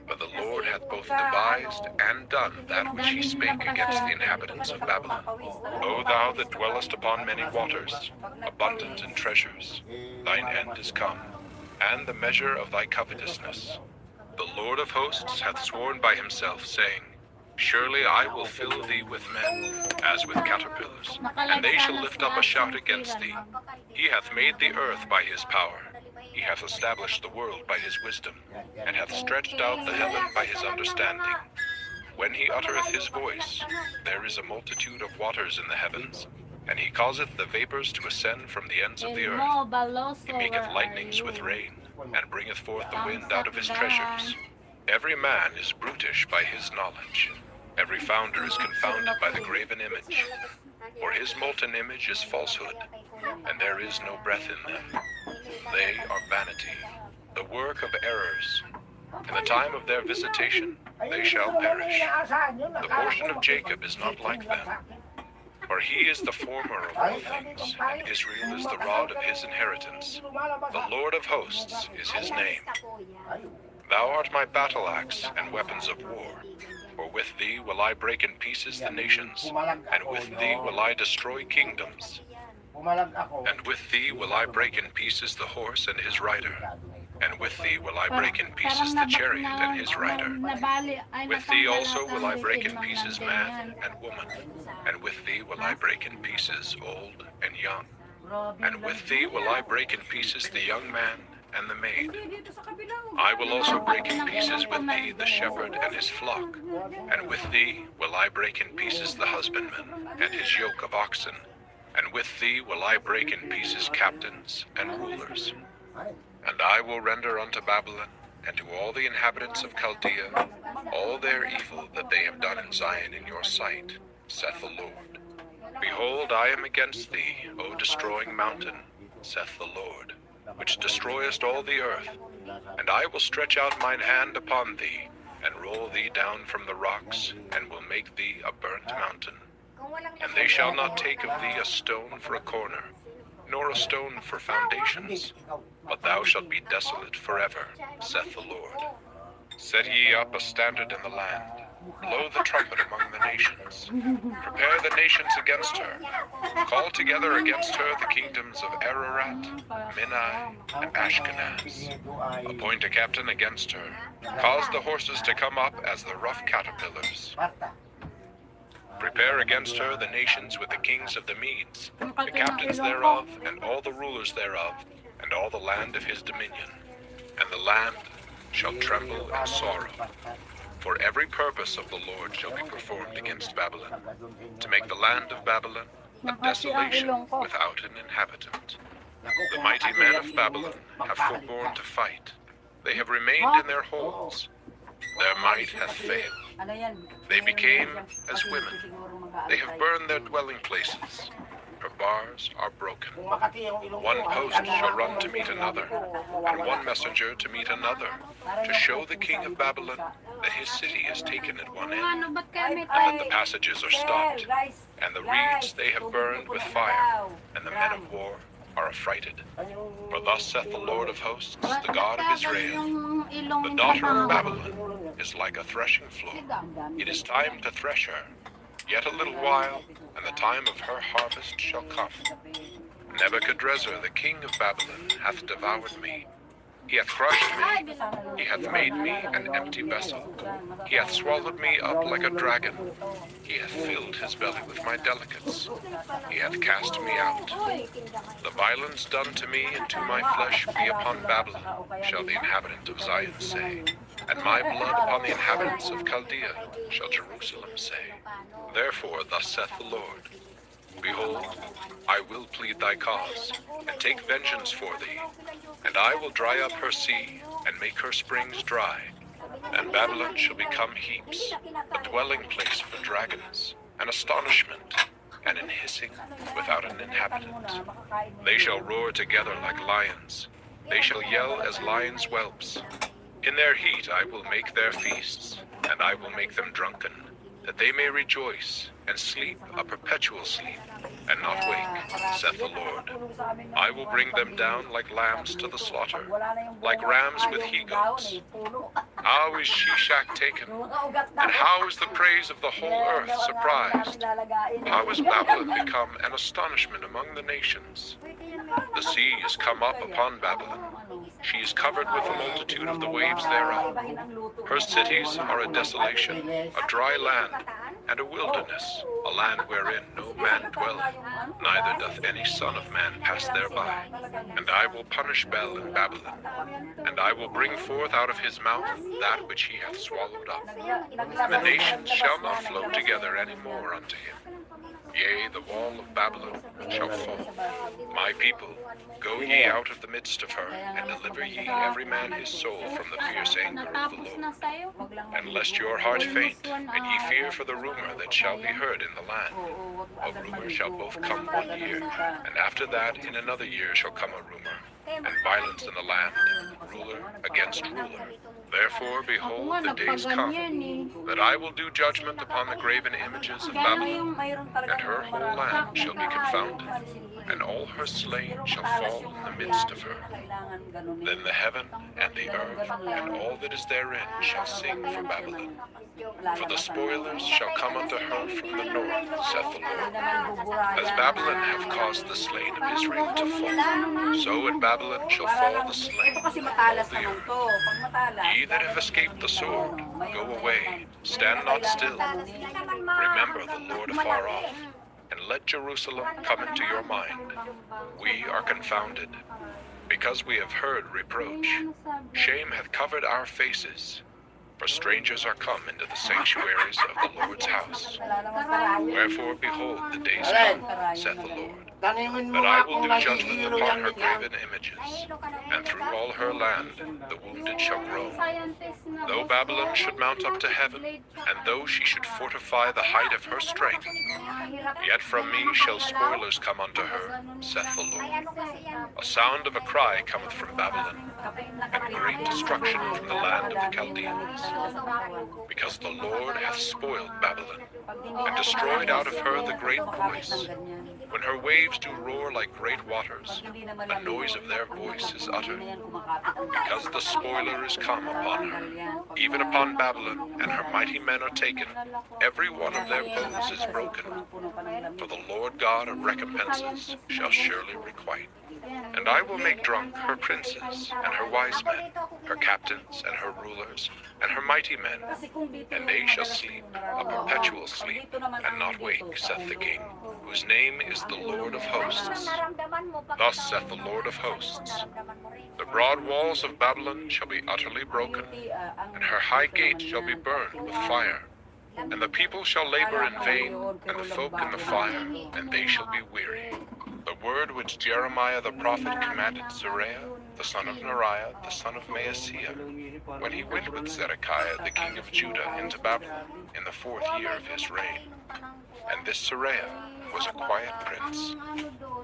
For the Lord hath both devised and done that which he spake against the inhabitants of Babylon. O thou that dwellest upon many waters, abundant in treasures, thine end is come. and the measure of thy covetousness. The Lord of hosts hath sworn by himself, saying, Surely I will fill thee with men, as with caterpillars, and they shall lift up a shout against thee. He hath made the earth by his power. He hath established the world by his wisdom, and hath stretched out the heaven by his understanding. When he uttereth his voice, there is a multitude of waters in the heavens, and he causeth the vapors to ascend from the ends of the earth. He maketh lightnings with rain, and bringeth forth the wind out of his treasures. Every man is brutish by his knowledge. Every founder is confounded by the graven image. For his molten image is falsehood, and there is no breath in them. They are vanity, the work of errors. In the time of their visitation, they shall perish. The portion of Jacob is not like them. For he is the former of all things, and Israel is the rod of his inheritance. The Lord of hosts is his name. Thou art my battle axe and weapons of war. For with thee will I break in pieces the nations, and with thee will I destroy kingdoms. And with thee will I break in pieces the horse and his rider. And with thee will I break in pieces the chariot and his rider. With thee also will I break in pieces man and woman. And with thee will I break in pieces old and young. And with thee will I break in pieces the young man and the maid. I will also break in pieces with thee the shepherd and his flock. And with thee will I break in pieces the husbandman and his yoke of oxen. And with thee will I break in pieces captains and rulers. And I will render unto Babylon and to all the inhabitants of Chaldea all their evil that they have done in Zion in your sight, saith the Lord. Behold, I am against thee, O destroying mountain, saith the Lord, which destroyest all the earth. And I will stretch out mine hand upon thee, and roll thee down from the rocks, and will make thee a burnt mountain. And they shall not take of thee a stone for a corner, nor a stone for foundations, but thou shalt be desolate forever, saith the Lord. Set ye up a standard in the land, blow the trumpet among the nations. Prepare the nations against her. Call together against her the kingdoms of Ararat, Minai, and Ashkenaz. Appoint a captain against her. Cause the horses to come up as the rough caterpillars. Prepare against her the nations with the kings of the Medes, the captains thereof, and all the rulers thereof, and all the land of his dominion. And the land shall tremble and sorrow. For every purpose of the Lord shall be performed against Babylon, to make the land of Babylon a desolation without an inhabitant. The mighty men of Babylon have forborne to fight. They have remained in their holes. Their might hath failed. They became as women. They have burned their dwelling places. Her bars are broken. One post shall run to meet another, and one messenger to meet another, to show the king of Babylon that his city is taken at one end, and that the passages are stopped, and the reeds they have burned with fire, and the men of war are affrighted. For thus saith the Lord of hosts, the God of Israel, the daughter of Babylon is like a threshing floor. It is time to thresh her. Yet a little while, and the time of her harvest shall come. Nebuchadrezzar, the king of Babylon, hath devoured me. He hath crushed me. He hath made me an empty vessel. He hath swallowed me up like a dragon. He hath filled his belly with my delicates. He hath cast me out. The violence done to me and to my flesh be upon Babylon, shall the inhabitant of Zion say. And my blood upon the inhabitants of Chaldea, shall Jerusalem say. Therefore thus saith the Lord, Behold, I will plead thy cause, and take vengeance for thee. And I will dry up her sea, and make her springs dry. And Babylon shall become heaps, a dwelling place for dragons, an astonishment, and an hissing without an inhabitant. They shall roar together like lions. They shall yell as lions' whelps. In their heat I will make their feasts, and I will make them drunken, that they may rejoice, and sleep a perpetual sleep, and not wake, saith the Lord. I will bring them down like lambs to the slaughter, like rams with he-goats. How is Shishak taken? And how is the praise of the whole earth surprised? How has Babylon become an astonishment among the nations? The sea is come up upon Babylon. She is covered with the multitude of the waves thereof. Ibahin ang luto. Her cities are a desolation, a dry land, and a wilderness, a land wherein no man dwelleth, neither doth any son of man pass thereby. And I will punish Bel in Babylon, and I will bring forth out of his mouth that which he hath swallowed up. The nations shall not flow together any more unto him. Yea, the wall of Babylon shall fall. My people, go ye out of the midst of her, and deliver ye every man his soul from the fierce anger of the Natapos na Lord. sa'yo? And lest your heart faint, and ye fear for the rumor that shall be heard in the land. A rumor shall both come 1 year, and after that in another year shall come a rumor, and violence in the land, ruler against ruler. Therefore, Ako nga, behold, the days come, nagpaganyan eh. that I will do judgment upon the graven images of Babylon, Mayroon talaga and her whole land shall be confounded, and all her slain shall fall in the midst of her. Kailangan ganunin. Then the heaven and the earth and all that is therein shall sing for Babylon. For the spoilers shall come unto her from the north, saith the Lord. As Babylon hath caused the slain of Israel to fall, so at Babylon shall fall the slain Ito kasi of all matalas the naman earth. to. Pag matalas, Ye that have escaped the sword, go away, stand not still. Remember the Lord afar off, and let Jerusalem come into your mind. We are confounded, because we have heard reproach. Shame hath covered our faces, for strangers are come into the sanctuaries of the Lord's house. wala naman karayo. Wherefore, behold, the days come, saith the Lord, Tanungin mo that nga I will kung do judgment nahihilo upon yan her niya. graven images, and through all her land the wounded shall groan. Though Babylon should mount up to heaven, and though she should fortify the height of her strength, yet from me shall spoilers come unto her, saith the Lord. A sound of a cry cometh from Babylon, and great destruction from the land of the Chaldeans. Because the Lord hath spoiled Babylon, and destroyed out of her the great voice. When her waves do roar like great waters, the noise of their voice is uttered. Because the spoiler is come upon her, even upon Babylon, and her mighty men are taken, every one of their bows is broken. For the Lord God of recompenses shall surely requite. And I will make drunk her princes, and her wise men, her captains, and her rulers, and her mighty men, and they shall sleep a perpetual sleep, and not wake, saith the King, whose name is the Lord of hosts. Thus saith the Lord of hosts, the broad walls of Babylon shall be utterly broken, and her high gate shall be burned with fire. And the people shall labor in vain, and the folk in the fire, and they shall be weary. The word which Jeremiah the prophet commanded Zeruiah, the son of Neriah, the son of Maaseiah, when he went with Zedekiah the king of Judah into Babylon in the 4th year of his reign. And this Zeruiah was a quiet prince.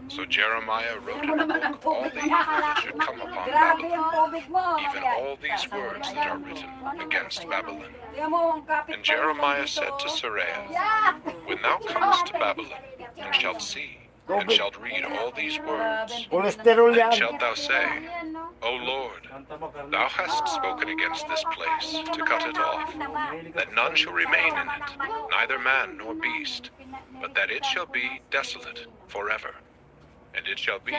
So Jeremiah wrote in a book all the evil that should come upon Grabe Babylon, yung tubig mo. even all these words that are written against Babylon. Tingnan mo, ang kapit And Jeremiah said to Zeruiah, When thou comest to Babylon, and shalt see, and shalt read all these words, Kolesterol then yan. shalt thou say, O Lord, thou hast spoken against this place to cut it off, that none shall remain in it, neither man nor beast, but that it shall be desolate forever. And it shall be,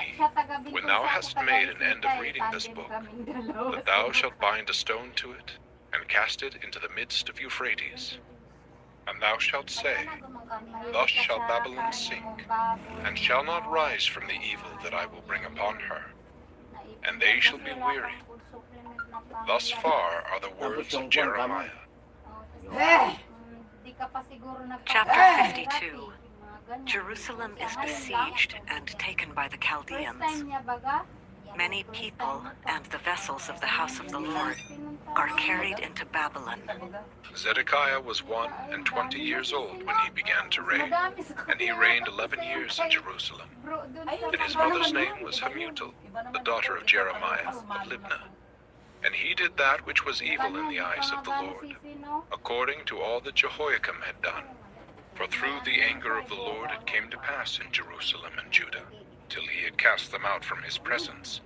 when thou hast made an end of reading this book, that thou shalt bind a stone to it, and cast it into the midst of Euphrates. And thou shalt say, Thus shall Babylon sink, and shall not rise from the evil that I will bring upon her, and they shall be weary. Thus far are the words of Jeremiah. Chapter 52. Jerusalem is besieged and taken by the Chaldeans. Many people and the vessels of the house of the Lord are carried into Babylon. Zedekiah was 21 years old when he began to reign, and he reigned 11 years in Jerusalem. And his mother's name was Hamutal, the daughter of Jeremiah of Libnah. And he did that which was evil in the eyes of the Lord, according to all that Jehoiakim had done. For through the anger of the Lord it came to pass in Jerusalem and Judah, till he had cast them out from his presence,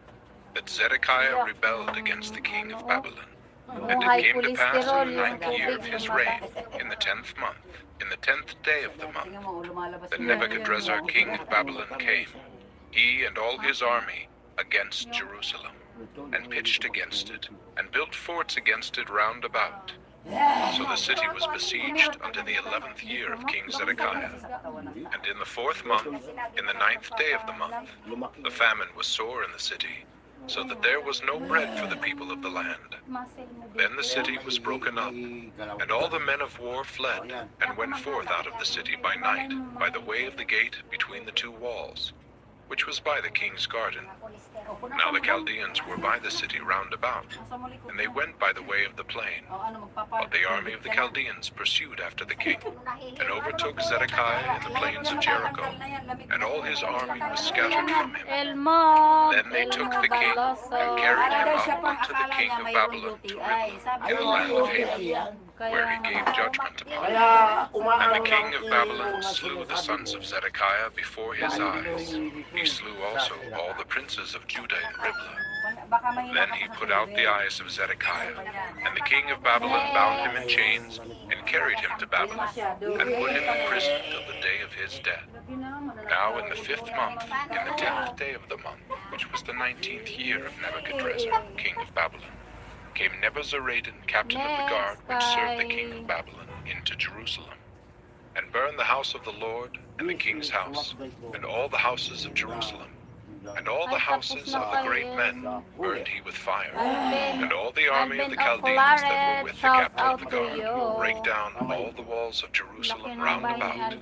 that Zedekiah rebelled against the king of Babylon. And it came to pass in the 9th year of his reign, in the 10th month, in the 10th day of the month, that Nebuchadrezzar king of Babylon came, he and all his army, against Jerusalem. and pitched against it, and built forts against it round about. So the city was besieged unto the 11th year of King Zedekiah. And in the 4th month, in the 9th day of the month, the famine was sore in the city, so that there was no bread for the people of the land. Then the city was broken up, and all the men of war fled, and went forth out of the city by night, by the way of the gate between the 2 walls, which was by the king's garden. Now the Chaldeans were by the city round about, and they went by the way of the plain. But the army of the Chaldeans pursued after the king, and overtook Zedekiah in the plains of Jericho, and all his army was scattered from him. Elmo. Then they took the king, and carried him up unto the king of Babylon to Riblah, in the land of Hamath, where he gave judgment upon them. And the king of Babylon slew the sons of Zedekiah before his eyes. He slew also all the princes of Judah in Riblah. Then he put out the eyes of Zedekiah, and the king of Babylon bound him in chains, and carried him to Babylon, and put him in prison till the day of his death. Now in the 5th month, in the 10th day of the month, which was the 19th year of Nebuchadrezzar, king of Babylon, came Nebuzaradan, captain of the guard, which served the king of Babylon, into Jerusalem, and burned the house of the Lord, and the king's house, and all the houses of Jerusalem. And all the houses of the great men burned he with fire. And all the army of the Chaldeans that were with the captain of the guard brake down all the walls of Jerusalem round about.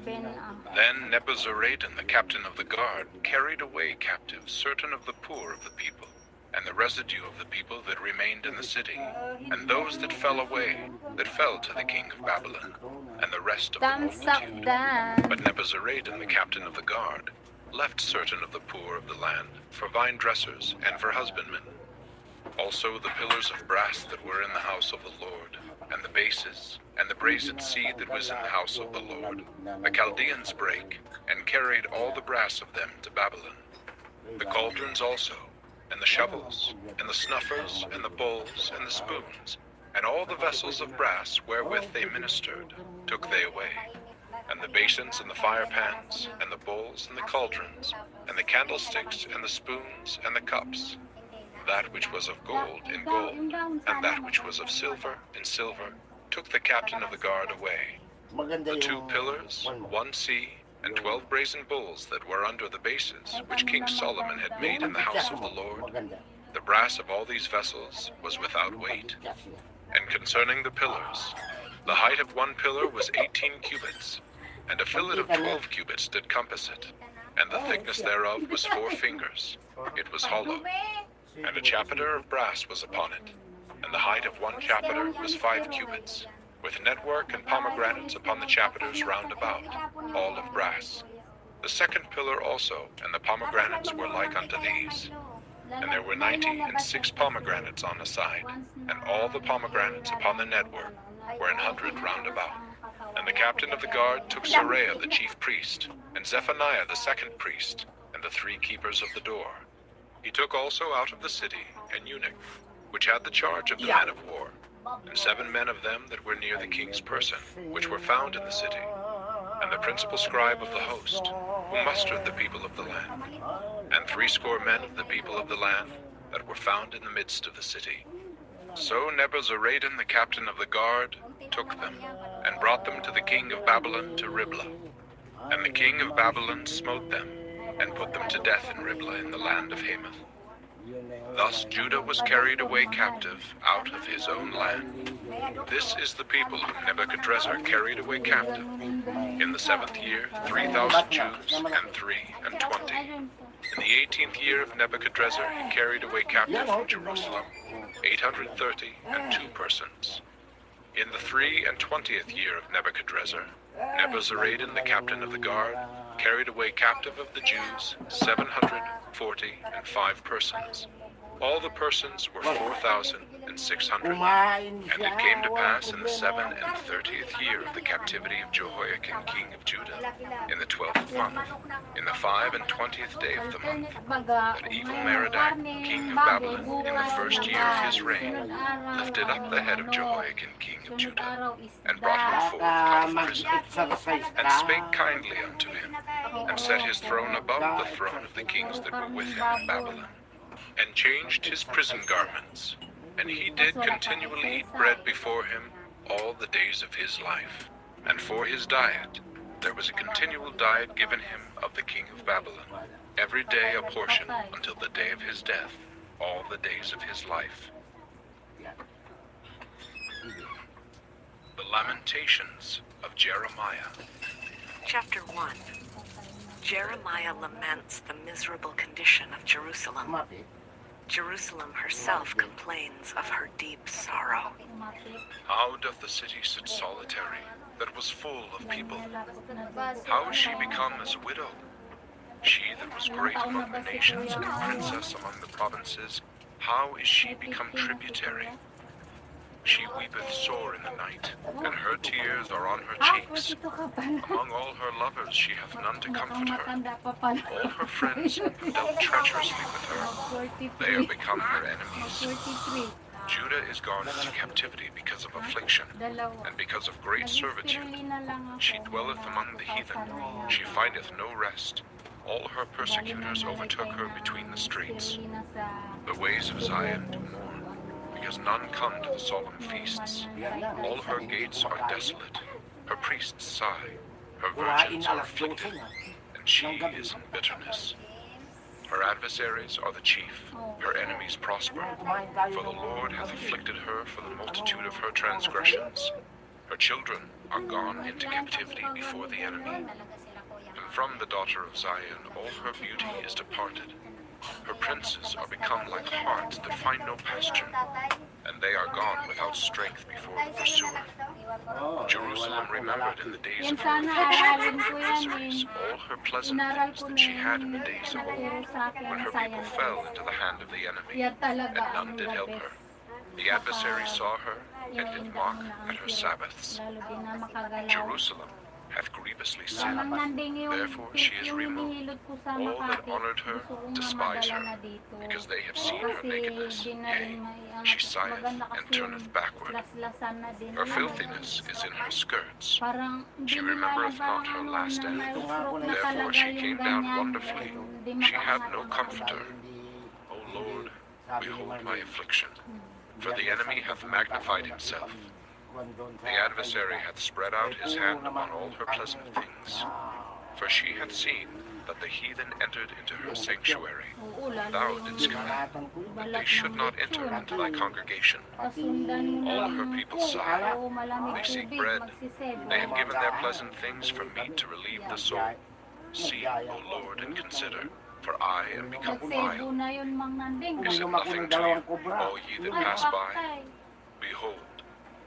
Then Nebuzaradan, the captain of the guard, carried away captive certain of the poor of the people, and the residue of the people that remained in the city, and those that fell away, that fell to the king of Babylon, and the rest of the multitude. But Nebuzaradan, the captain of the guard, left certain of the poor of the land for vine dressers and for husbandmen. Also the pillars of brass that were in the house of the Lord, and the bases, and the brazen seed that was in the house of the Lord, the Chaldeans brake, and carried all the brass of them to Babylon. The cauldrons also, and the shovels, and the snuffers, and the bowls, and the spoons, and all the vessels of brass wherewith they ministered, took they away. And the basins, and the fire pans, and the bowls, and the cauldrons, and the candlesticks, and the spoons, and the cups, that which was of gold in gold, and that which was of silver in silver, took the captain of the guard away. The 2 pillars, 1 sea, and 12 brazen bulls that were under the bases, which King Solomon had made in the house of the Lord, the brass of all these vessels was without weight. And concerning the pillars, the height of 1 pillar was 18 cubits, and a fillet of 12 cubits did compass it, and the thickness thereof was 4 fingers. It was hollow, and a chapiter of brass was upon it, and the height of 1 chapiter was 5 cubits, with network and pomegranates upon the chapiters round about, all of brass. The 2nd pillar also, and the pomegranates were like unto these. And there were 96 pomegranates on the side, and all the pomegranates upon the network were 100 round about. And the captain of the guard took Seraiah the chief priest, and Zephaniah the 2nd priest, and the 3 keepers of the door. He took also out of the city an eunuch, which had the charge of the men of war, and 7 men of them that were near the king's person, which were found in the city, and the principal scribe of the host, who mustered the people of the land, and 80 men of the people of the land that were found in the midst of the city. So Nebuzaradan, the captain of the guard, took them, and brought them to the king of Babylon to Riblah. And the king of Babylon smote them, and put them to death in Riblah in the land of Hamath. Thus Judah was carried away captive out of his own land. This is the people whom Nebuchadrezzar carried away captive. In the 7th year, 3,000 Jews, and 3 and 20. In the 18th year of Nebuchadrezzar he carried away captive from Jerusalem 830 and 2 persons. In the 3 and 20th year of Nebuchadrezzar, Nebuzaradan, the captain of the guard, carried away captive of the Jews 740 and 5 persons. All the persons were 4,600. And it came to pass in the 37th year of the captivity of Jehoiakim king of Judah, in the 12th month, in the 25th day of the month, that Evil-Merodach, king of Babylon, in the 1st year of his reign, lifted up the head of Jehoiakim king of Judah, and brought him forth out of prison, and spake kindly unto him, and set his throne above the throne of the kings that were with him in Babylon. and changed his prison garments. And he did continually eat bread before him all the days of his life. And for his diet, there was a continual diet given him of the king of Babylon, every day a portion until the day of his death, all the days of his life. The Lamentations of Jeremiah. Chapter 1. Jeremiah laments the miserable condition of Jerusalem. Kumapit. Jerusalem herself complains of her deep sorrow. How doth the city sit solitary, that was full of people? How is she become as a widow? She that was great among the nations and princess among the provinces, how is she become tributary? She weepeth sore in the night, and her tears are on her cheeks. Among all her lovers she hath none to comfort her. All her friends have dealt treacherously with her. They are become her enemies. Judah is gone into captivity because of affliction, and because of great servitude. She dwelleth among the heathen. She findeth no rest. All her persecutors overtook her between the streets. The ways of Zion do mourn, because none come to the solemn feasts. All her gates are desolate. Her priests sigh. Her virgins are afflicted, and she is in bitterness. Her adversaries are the chief. Her enemies prosper. For the Lord hath afflicted her for the multitude of her transgressions. Her children are gone into captivity before the enemy. And from the daughter of Zion all her beauty is departed. Her princes are become like harts that find no pasture, and they are gone without strength before the pursuer. Jerusalem remembered in the days of her affliction and miseries all her pleasant things that she had in the days of old, when her people fell into the hand of the enemy, and none did help her. The adversary saw her, and did mock at her Sabbaths. Jerusalem hath grievously sinned, therefore she is removed. All that honored her despise her, because they have seen her nakedness. Yea, she sigheth and turneth backward. Her filthiness is in her skirts. She remembereth not her last end. Therefore she came down wonderfully. She hath no comforter. O Lord, behold my affliction. For the enemy hath magnified himself. The adversary hath spread out his hand upon all her pleasant things. For she hath seen that the heathen entered into her sanctuary. Thou didst command that they should not enter into thy congregation. All her people sigh. They seek bread. They have given their pleasant things for meat to relieve the soul. See, O Lord, and consider, for I am become vile. Is it nothing to you, all ye that pass by? Behold,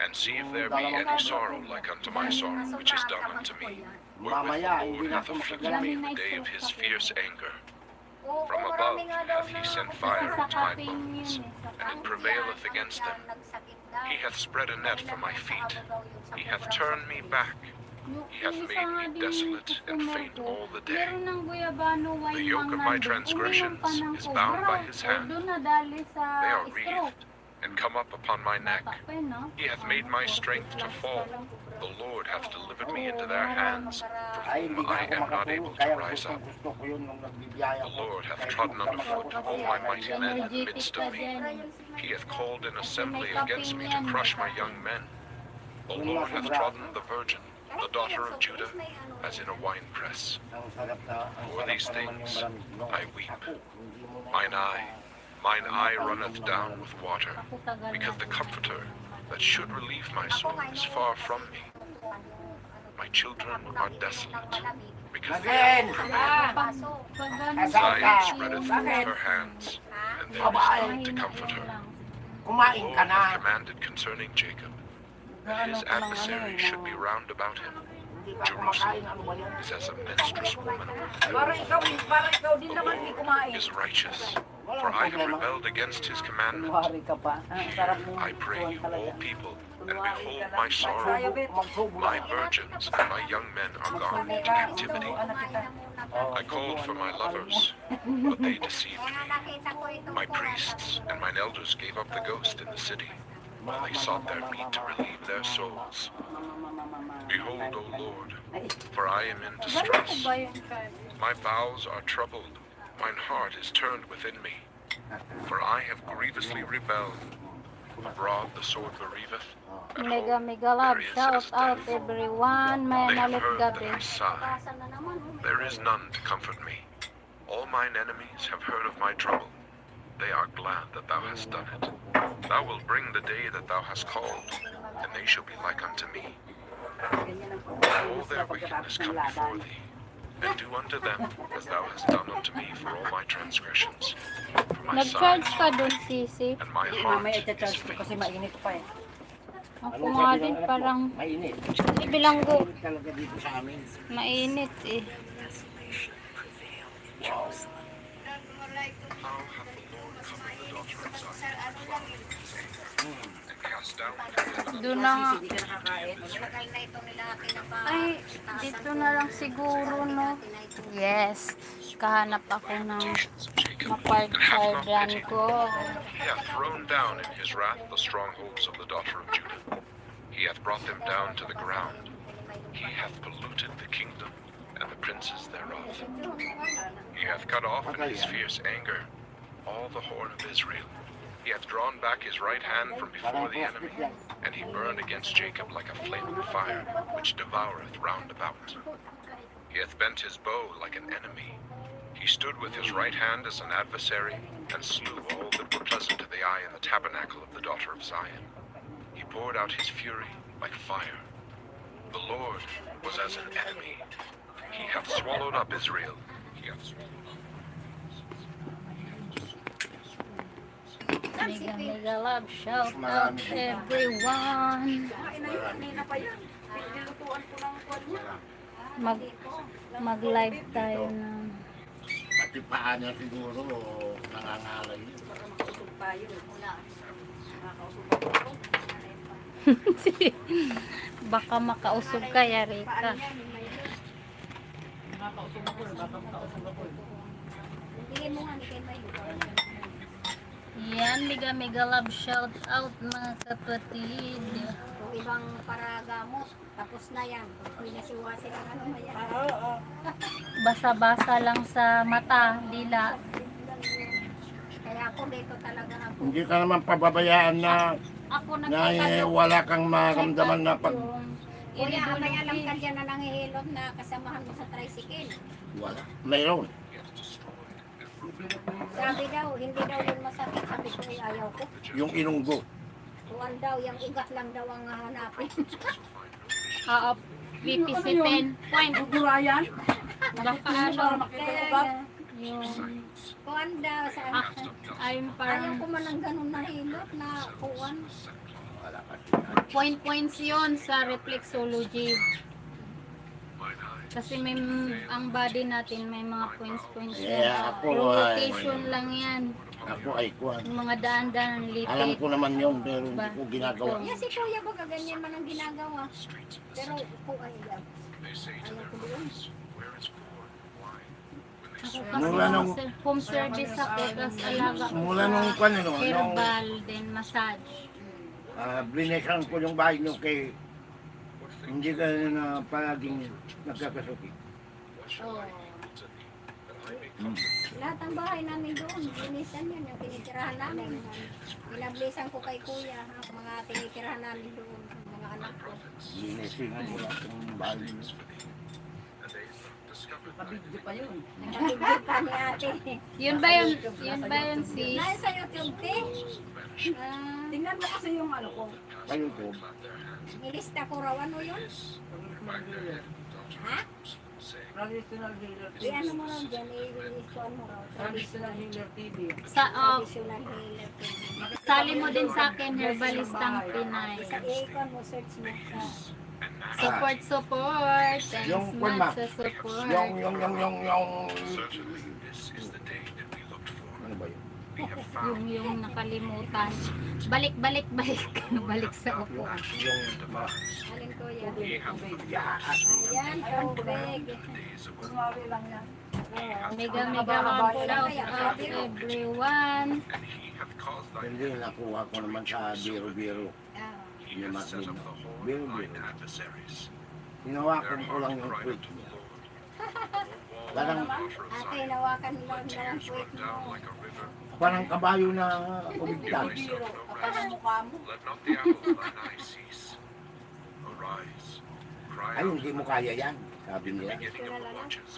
and see if there be any sorrow like unto my sorrow which is done unto me, wherewith the Lord hath afflicted me in the day of his fierce anger. From above hath he sent fire into my bones, and it prevaileth against them. He hath spread a net for my feet. He hath turned me back. He hath made me desolate and faint all the day. The yoke of my transgressions is bound by his hand. They are wreathed and come up upon my neck. He hath made my strength to fall. The Lord hath delivered me into their hands, from whom I am not able to rise up. The Lord hath trodden under foot all my mighty men in the midst of me. He hath called an assembly against me to crush my young men. The Lord hath trodden the virgin, the daughter of Judah, as in a winepress. For these things I weep. Mine eye runneth down with water, because the Comforter that should relieve my soul is far from me. My children are desolate, because they have prevailed. Zion spreadeth forth her hands, and there is none to comfort her. The Lord hath commanded concerning Jacob, that his adversary should be round about him. Jerusalem is as a menstruous woman. Para ikaw din The naman di Lord kumain. is righteous, for I have rebelled against his commandment. Buhari ka pa. Hear, I pray you, all people, and behold my sorrow. My virgins and my young men are gone into captivity. I called for my lovers, but they deceived me. My priests and mine elders gave up the ghost in the city, while they sought their meat to relieve their souls. Behold, O Lord, for I am in distress. My bowels are troubled, mine heart is turned within me. For I have grievously rebelled. Abroad the sword bereaveth. At Mega home mega love. there is Shout as out death. everyone. May They have nalit heard that gabi. I sigh. There is none to comfort me. All mine enemies have heard of my trouble. They are glad that thou hast done it. Thou wilt bring the day that thou hast called, and they shall be like unto me. All their wickedness come before thee, and do unto them as thou hast done unto me for all my transgressions. For my Nag-charge sides ka are dun, heavy, Sisi. and my Mamaya heart is i-charge ko kasi faint. mainit pa eh. Ako nga din parang Mainit. bilanggo. Mainit talaga dito sa amin. Mainit eh. Desolation prevail in Wow. Jerusalem. How hath the Lord covered the daughter of Zion with cloud of his anger, and cast down from heaven Doon na nga. Hindi ka nakakain. Ay, dito na lang siguro, no? Yes. Kahanap ako ng habitations of Jacob, and hath ma-part-time not run pity. ko. He hath thrown down in his wrath the strongholds of the daughter of Judah. He hath brought them down to the ground. He hath polluted the kingdom and the princes thereof. He hath cut off in his fierce anger all the horn of Israel. He hath drawn back his right hand from before the enemy, and he burned against Jacob like a flaming fire, which devoureth round about. He hath bent his bow like an enemy. He stood with his right hand as an adversary, and slew all that were pleasant to the eye in the tabernacle of the daughter of Zion. He poured out his fury like fire. The Lord was as an enemy. He hath swallowed up Israel. He hath swallowed Mega mega love. Shout out everyone. Kanina pa yan. Nilutuan ko ng kwan niya. Mag-live tayo ng Pati paa niya siguro nangangalay. Usog tayo. baka makausog ka, yari ka. Nakakausog ako. Nakakausog ako. Bigyan mo nga ni Ken Mayo. Yan, mega mega love. Shout out mga kapatid. Kung ibang para gamot, tapos na yan. May nasiwasin ang ano na yan. Oo. Basa-basa lang sa mata, dila. Kaya ako dito talaga ako. Hindi ka naman pababayaan na Ako wala kang maramdaman na pag Kuya, may alam ka dyan na nangihilot na kasamahan mo sa tricycle. wala. Mayroon. Sabi daw, hindi daw yun masakit. Sabi ko, ayaw ko. Yung inunggo. Tuwan daw, yung ugat lang daw ang hanapin. Oo, pipisitin. Point. Gugurayan. Baka Para ano, makita Kaya yung ugat. nga, yung, kuwan daw sa I'm Ayaw parang ko man ng ganun na hilot na kuwan. points yun sa reflexology. Kasi may ang body natin may mga points yan. Yeah, ako Rotation lang yan. Ako ay kuwan. Yung mga daan-daan Alam litik. ko naman yun pero hindi ko ginagawa. Yeah, si kuya baga ganyan man ang ginagawa. Pero ko ay ayaw. Ayaw ko doon. Ako Mula kasi nung- home service ako, tapos alaga ko Mula sa nung kwan nung herbal, then massage. blinesan ko yung bahay nyo kay hindi ka na palaging nagkakasakit. Oh. Lahat ng bahay namin doon, linisan yan, yung tinitirahan namin. Pinablisan ko kay kuya, ang mga tinitirahan namin doon, ang mga anak ko. Blinesingan mo lang yung bahay nyo. Nakabidyo pa yun. Nakabigyo pa ni ate. Yun ba yun sis? Nasa sa YouTube, te? Tingnan mo kasi yung ano ko. Kayo ko, Nilista ko raw, ano yun? Ha? Traditional Healer Di TV. ano mo raw dyan, i-release mo raw. Traditional Healer TV. Sa, Traditional healer. sali mo din sa akin, herbalistang Pinay. Sa i-icon mo, search mo sa... Support. Thanks Yung kwan ma, much sa support. yung, Certainly this is the day that we looked for. ano ba yun? We have found Yung nakalimutan. Balik. Balik sa upuan. Yung Alin ko yan? Ye have Ayan, tubig. Kunwari lang yan. Mega love shout out everyone. and he hath caused thy hindi nakuha ko naman sa biro-biro. Ah. he hath set up the horn of thine adversaries. Hinawakan Their ko lang heart yung cried tweet unto the niya. Lord. Parang Daughter of Ate, Zion, nawakan the lang ang tears puwit run down mo. like a river, parang kabayo na kumigtad. Biro, kapag ang mukha mo. Let not the apple of thine eye cease. Arise, cry Ay, out hindi in mo the kaya yan, sabi in the nila. beginning of the watches.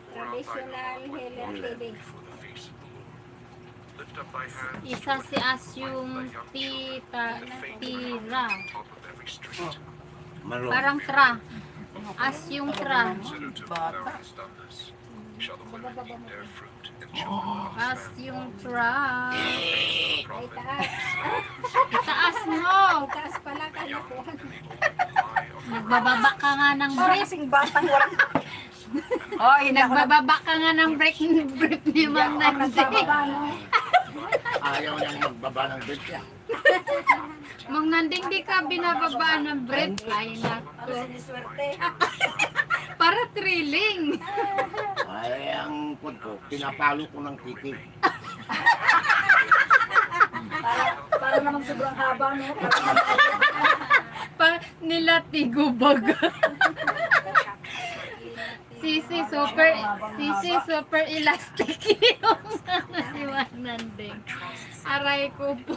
Pour out thine Traditional oil like healer oil living. before the face of the Lord. Lift up thy hands Isa toward si heaven, As yung like thy young children, tira. and faint on the top of every street. Marong. Parang tra. As yung tra. Consider to whom thou hast done this. Shall the women eat their fruit, and children of As famine? yung tra. Ay, Prophet, taas. Itaas mo. Taas pala the young kalakuhan. and the old lie of the Nagbababa ka nga ng Parang brief. kasing batang walang... Oh, hindi ako Nagbababa ka nga ng brief ni Mang Nandi. nagbababa, no? Ayaw niyang magbaba ng bed niya. Mang Nandi, hindi ka binababa ng brief. Ay, Ano naku. siniswerte? Para thrilling. Ay, ang pud ko, pinapalo ko ng tiki. Para naman sobrang haba, no? Pa nilatigo baga. Sisi super elastic yung mga Nanding. Aray ko po.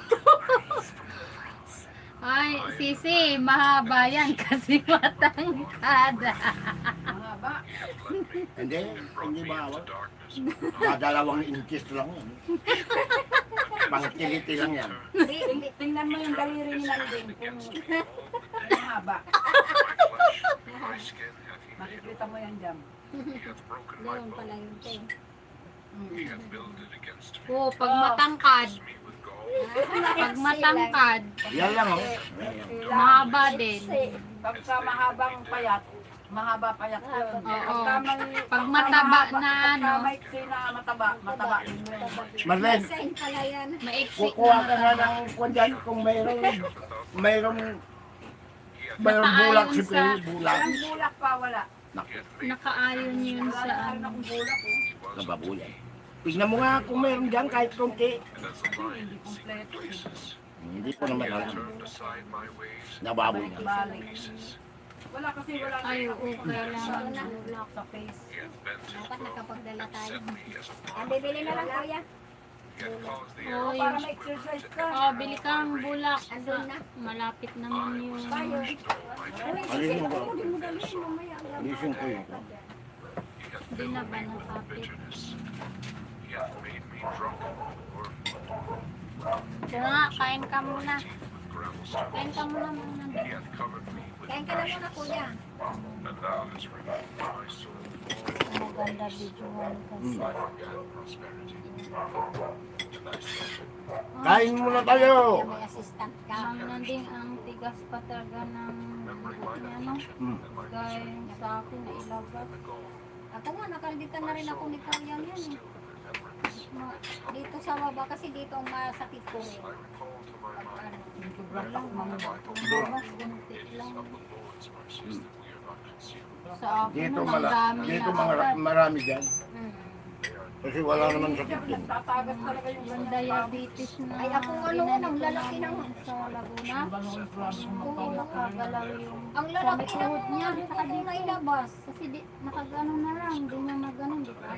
Ay, Sisi, mahaba yan kasi matangkada. Mahaba. Hindi bawal. Dalawang inches lang yan. Pangkiliti lang yan. Tingnan mo yung daliri ni Nanding kung mahaba. my skin hath he made Makikita mo yan dyan. He hath broken my Ganoon pala yung bones. thing. He hath builded against me. Oh, pag matangkad, Me with gall. pag matangkad, Yan lang oh. mahaba din. Pagka mahabang payat, mahaba payat yun. Oo. Pagka may... Pag mataba na Pagka ano, may iksi na mataba din yun. Marlene, Sign pala yan. maiksi kukuha ka na. nga ng kundyan kung mayroong bulak si Pei, bulak. Ang bulak pa, wala. Nakaayon yun Wala sa na rin ano. akong bulak, oh. Nababulay. Tignan mo nga kung mayroon dyan kahit konti. And as a lion in secret Kompleto. places, Hindi ko naman alam. turned aside my ways. Nababoy na. Balik. Places. Wala kasi wala Ay, oo, kailangan sa ng bulak sa face. He hath bent his Dapat bow nakapagdala and tayo. set me as a Ah, path. bibili na lang kuya. He hath caused the Oh, arrow Para yun. ma-exercise ka. Oh, bili kang bulak. Andun na. Malapit naman yung... Tayo. Alisin ko. Alisin ko yun. He hath Di filled na me ba with nakapit? bitterness. He hath made me drunk with wormwood. Kaya nga, kain ka muna. Teeth with gravel Kain stones. ka muna, Mang Nandi. He hath covered me with Kain ka na muna kuya. and thou hast removed my soul. Maganda videohan kasi. I forgot prosperity. And I said, Kain muna tayo. May assistant ka. Mang Nanding, ang tigas pa talaga ng remembering mine ano, affliction and my gaya sa akin na ilabas. Ako nga, nakalditan na rin ako ni kuya yan eh. Dito sa baba kasi dito ang masakit ko eh. I recall to my mind Walang mga lumabas, gunti lang. of the Lord's mercies that we are not consumed. Sa akin Dito naman dami dito na agad. marami dyan. Hmm. Kasi wala naman sakit dyan. Tatagas talaga yung Yung ganyan. diabetes na Ay, ako ano, ang lalaki ng... sa Laguna. Hindi nakagalaw yung Ang lalaki sa ng likod niya. mga dito na nailabas. Kasi di, nakagano na lang, hindi niya maganon. Di ba?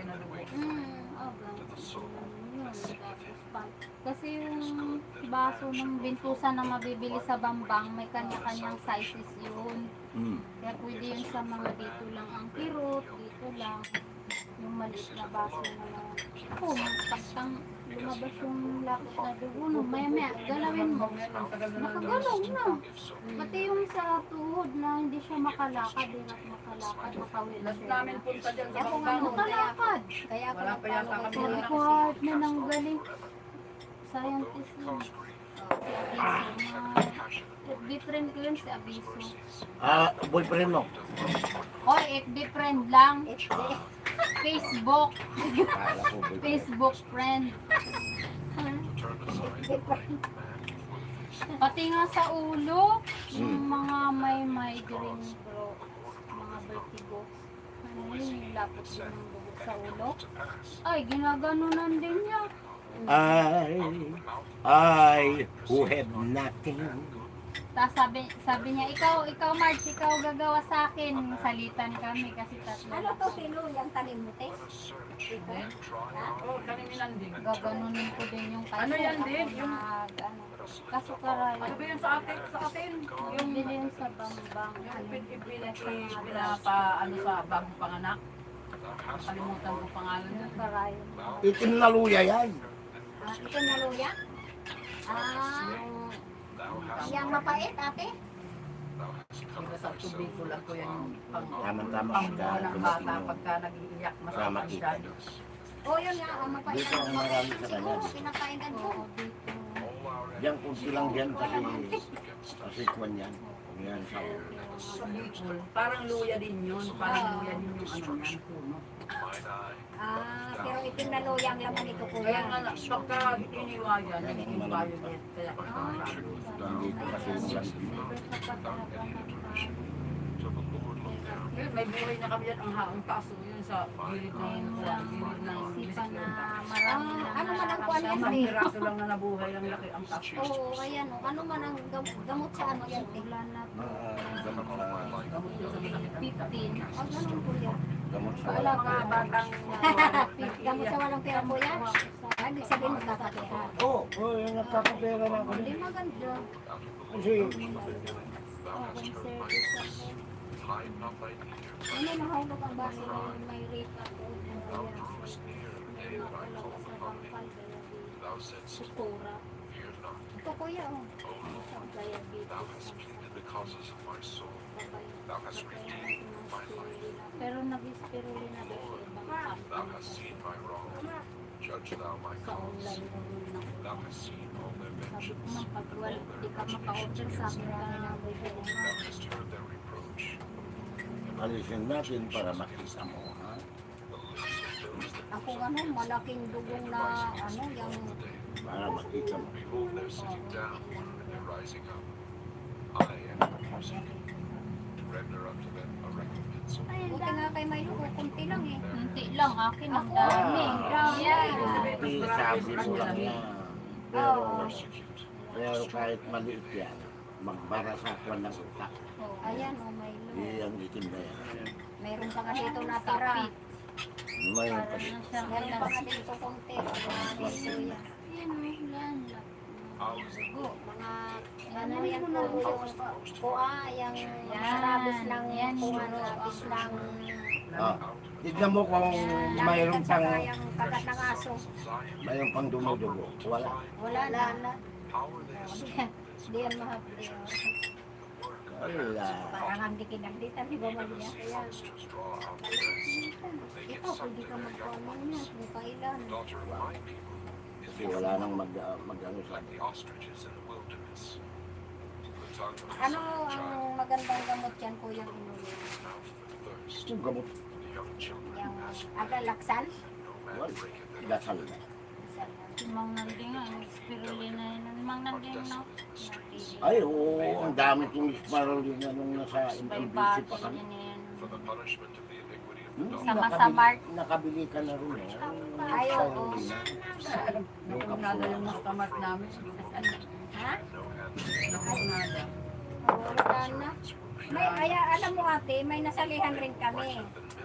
Kasi yung baso ng bintusan na mabibili sa Bambang, may kanya-kanyang sizes yun. Kaya pwede yun sa mga dito lang ang kirot, dito lang. Yung maliit na baso na lang. Oh, magpaktang lumabas yung lakot na dugo. No, maya-maya, galawin mo. Nakagalaw na. Pati yung sa tuhod na hindi siya makalakad, hirap makalakad, makawil. Last namin punta dyan sa Ako Bangka. ano, Makalakad. kaya ako Wala pa yata nagpalo kami kay Sabi kuya ko, kasi. heart na nang galing. Scientist yun. Different ko yun si Abiso. Boyfriend mo. Hoy, FB friend lang. FD. Facebook. Kala ko boyfriend. Facebook friend. Pati nga sa ulo, yung mga may migraine bro, mga vertigo. Ano yun, yung lapot din ng dugo sa ulo. Ay, ginaganunan din niya. I who have nothing Tapos sabi niya, ikaw Marge, ikaw gagawa sa akin. Salitan kami kasi tatlo. Ano to, Pilo? Yung tanim mo, te? Hindi. Oo, kami nilanding. Gaganunin ko din yung kaso. Ano yan din? Ako ano, kaso karay. Ano ba yun sa atin? Sa atin? Yung bilhin sa bambang. Yung pinapa, ano sa bagong panganak. Kalimutan ko pangalan Yung nun. karay. Itim na luya yan. Ito na luya? Yang mapait, ate? Diba sa tubig ko lang ko yan yung Tama-tama pangbuha ng bata dumating pagka nag-iiyak sa masama makita. siya. Oh, yun nga, ang mapait Dito ang marami sa kanya. siguro, pinakain ka doon. Diyan, kunti lang diyan kasi kwan yan. Yan sa Sa Bicol, parang luya din yun. Parang luya din yung ano niyan, puno. Pero itim na luya ang laman nito, Kaya kuya. nga, pagka iniwayan, nagiging violet. Kaya ko sinasabi. dito kasi yung langgit. Yun, may buhay na kami yan ang haong kaso yun sa gilid ng Isipan na marami na Ano man ang kuwan yan, Isang te? piraso lang na nabuhay ang laki ang kaso. Oo, ayan, oh. Ano man ang gamot sa ano yan, te? Wala na to. Gamot sa Gamot yun sa masakit ang utak. 15. Ang ganun, kuya. gamot sa Wala mga batang Gamot sa walang pera, kuya. Ibig sabihin magkakapera. Oo, yung nagkakapera na ako. Hindi maganda. Kasi Open service ako. Ano nahulog ang baso na may rate ako. Sutura. Ito, kuya, oh. Pero nag-spirulina na siya ibang sa online sabi ko man pag di ka maka-order sa akin ka na alisin natin para makita mo. Ha? Ako ano, malaking dugong na ano, yung Para makita mo. buti nga kay may kunti lang eh. Kunti lang akin ang Ako, dami. dami. Yan. Hindi sabi mo lang yan. Pero kahit maliit yan, magbara sa kwan ng utak. Ayan, oh, may Iyan itim na yan. mayroon pa nga dito natira. Mayroon pa Para din. na siya Meron pa nga dito konti. Kuya. yan. Dugo, mga ano yan po yung kuha, yung rabis ng Yan. kuha, rabis ng Ah, tignan mo kung mayroon at saka pang yung kagat ng aso. mayroon pang dumudugo. Wala. Wala na. Hindi yan mahapli. Wala. Parang ang dikinagditan, di ba Maria? Kaya, ikaw, pwede ka magkuha niya kung kailan. Kasi wala nang mag-ano sa atin. Ano ang magandang gamot yan, Kuya Inuwi? Yung gamot. Yung agalaksan? Wala. Dasal na. Mang nanding nga, spirulina yun. Mang nanding na. Ay, oo. Ang dami kong spirulina nung nasa MBC pa kami. Sama sa Mart. Nakabili ka na rin. Ay, oo. Yung Nakunada kapula. yung nakamart namin. Ha? Nakunada. Wala na. May, kaya alam mo ate, may nasalihan rin kami.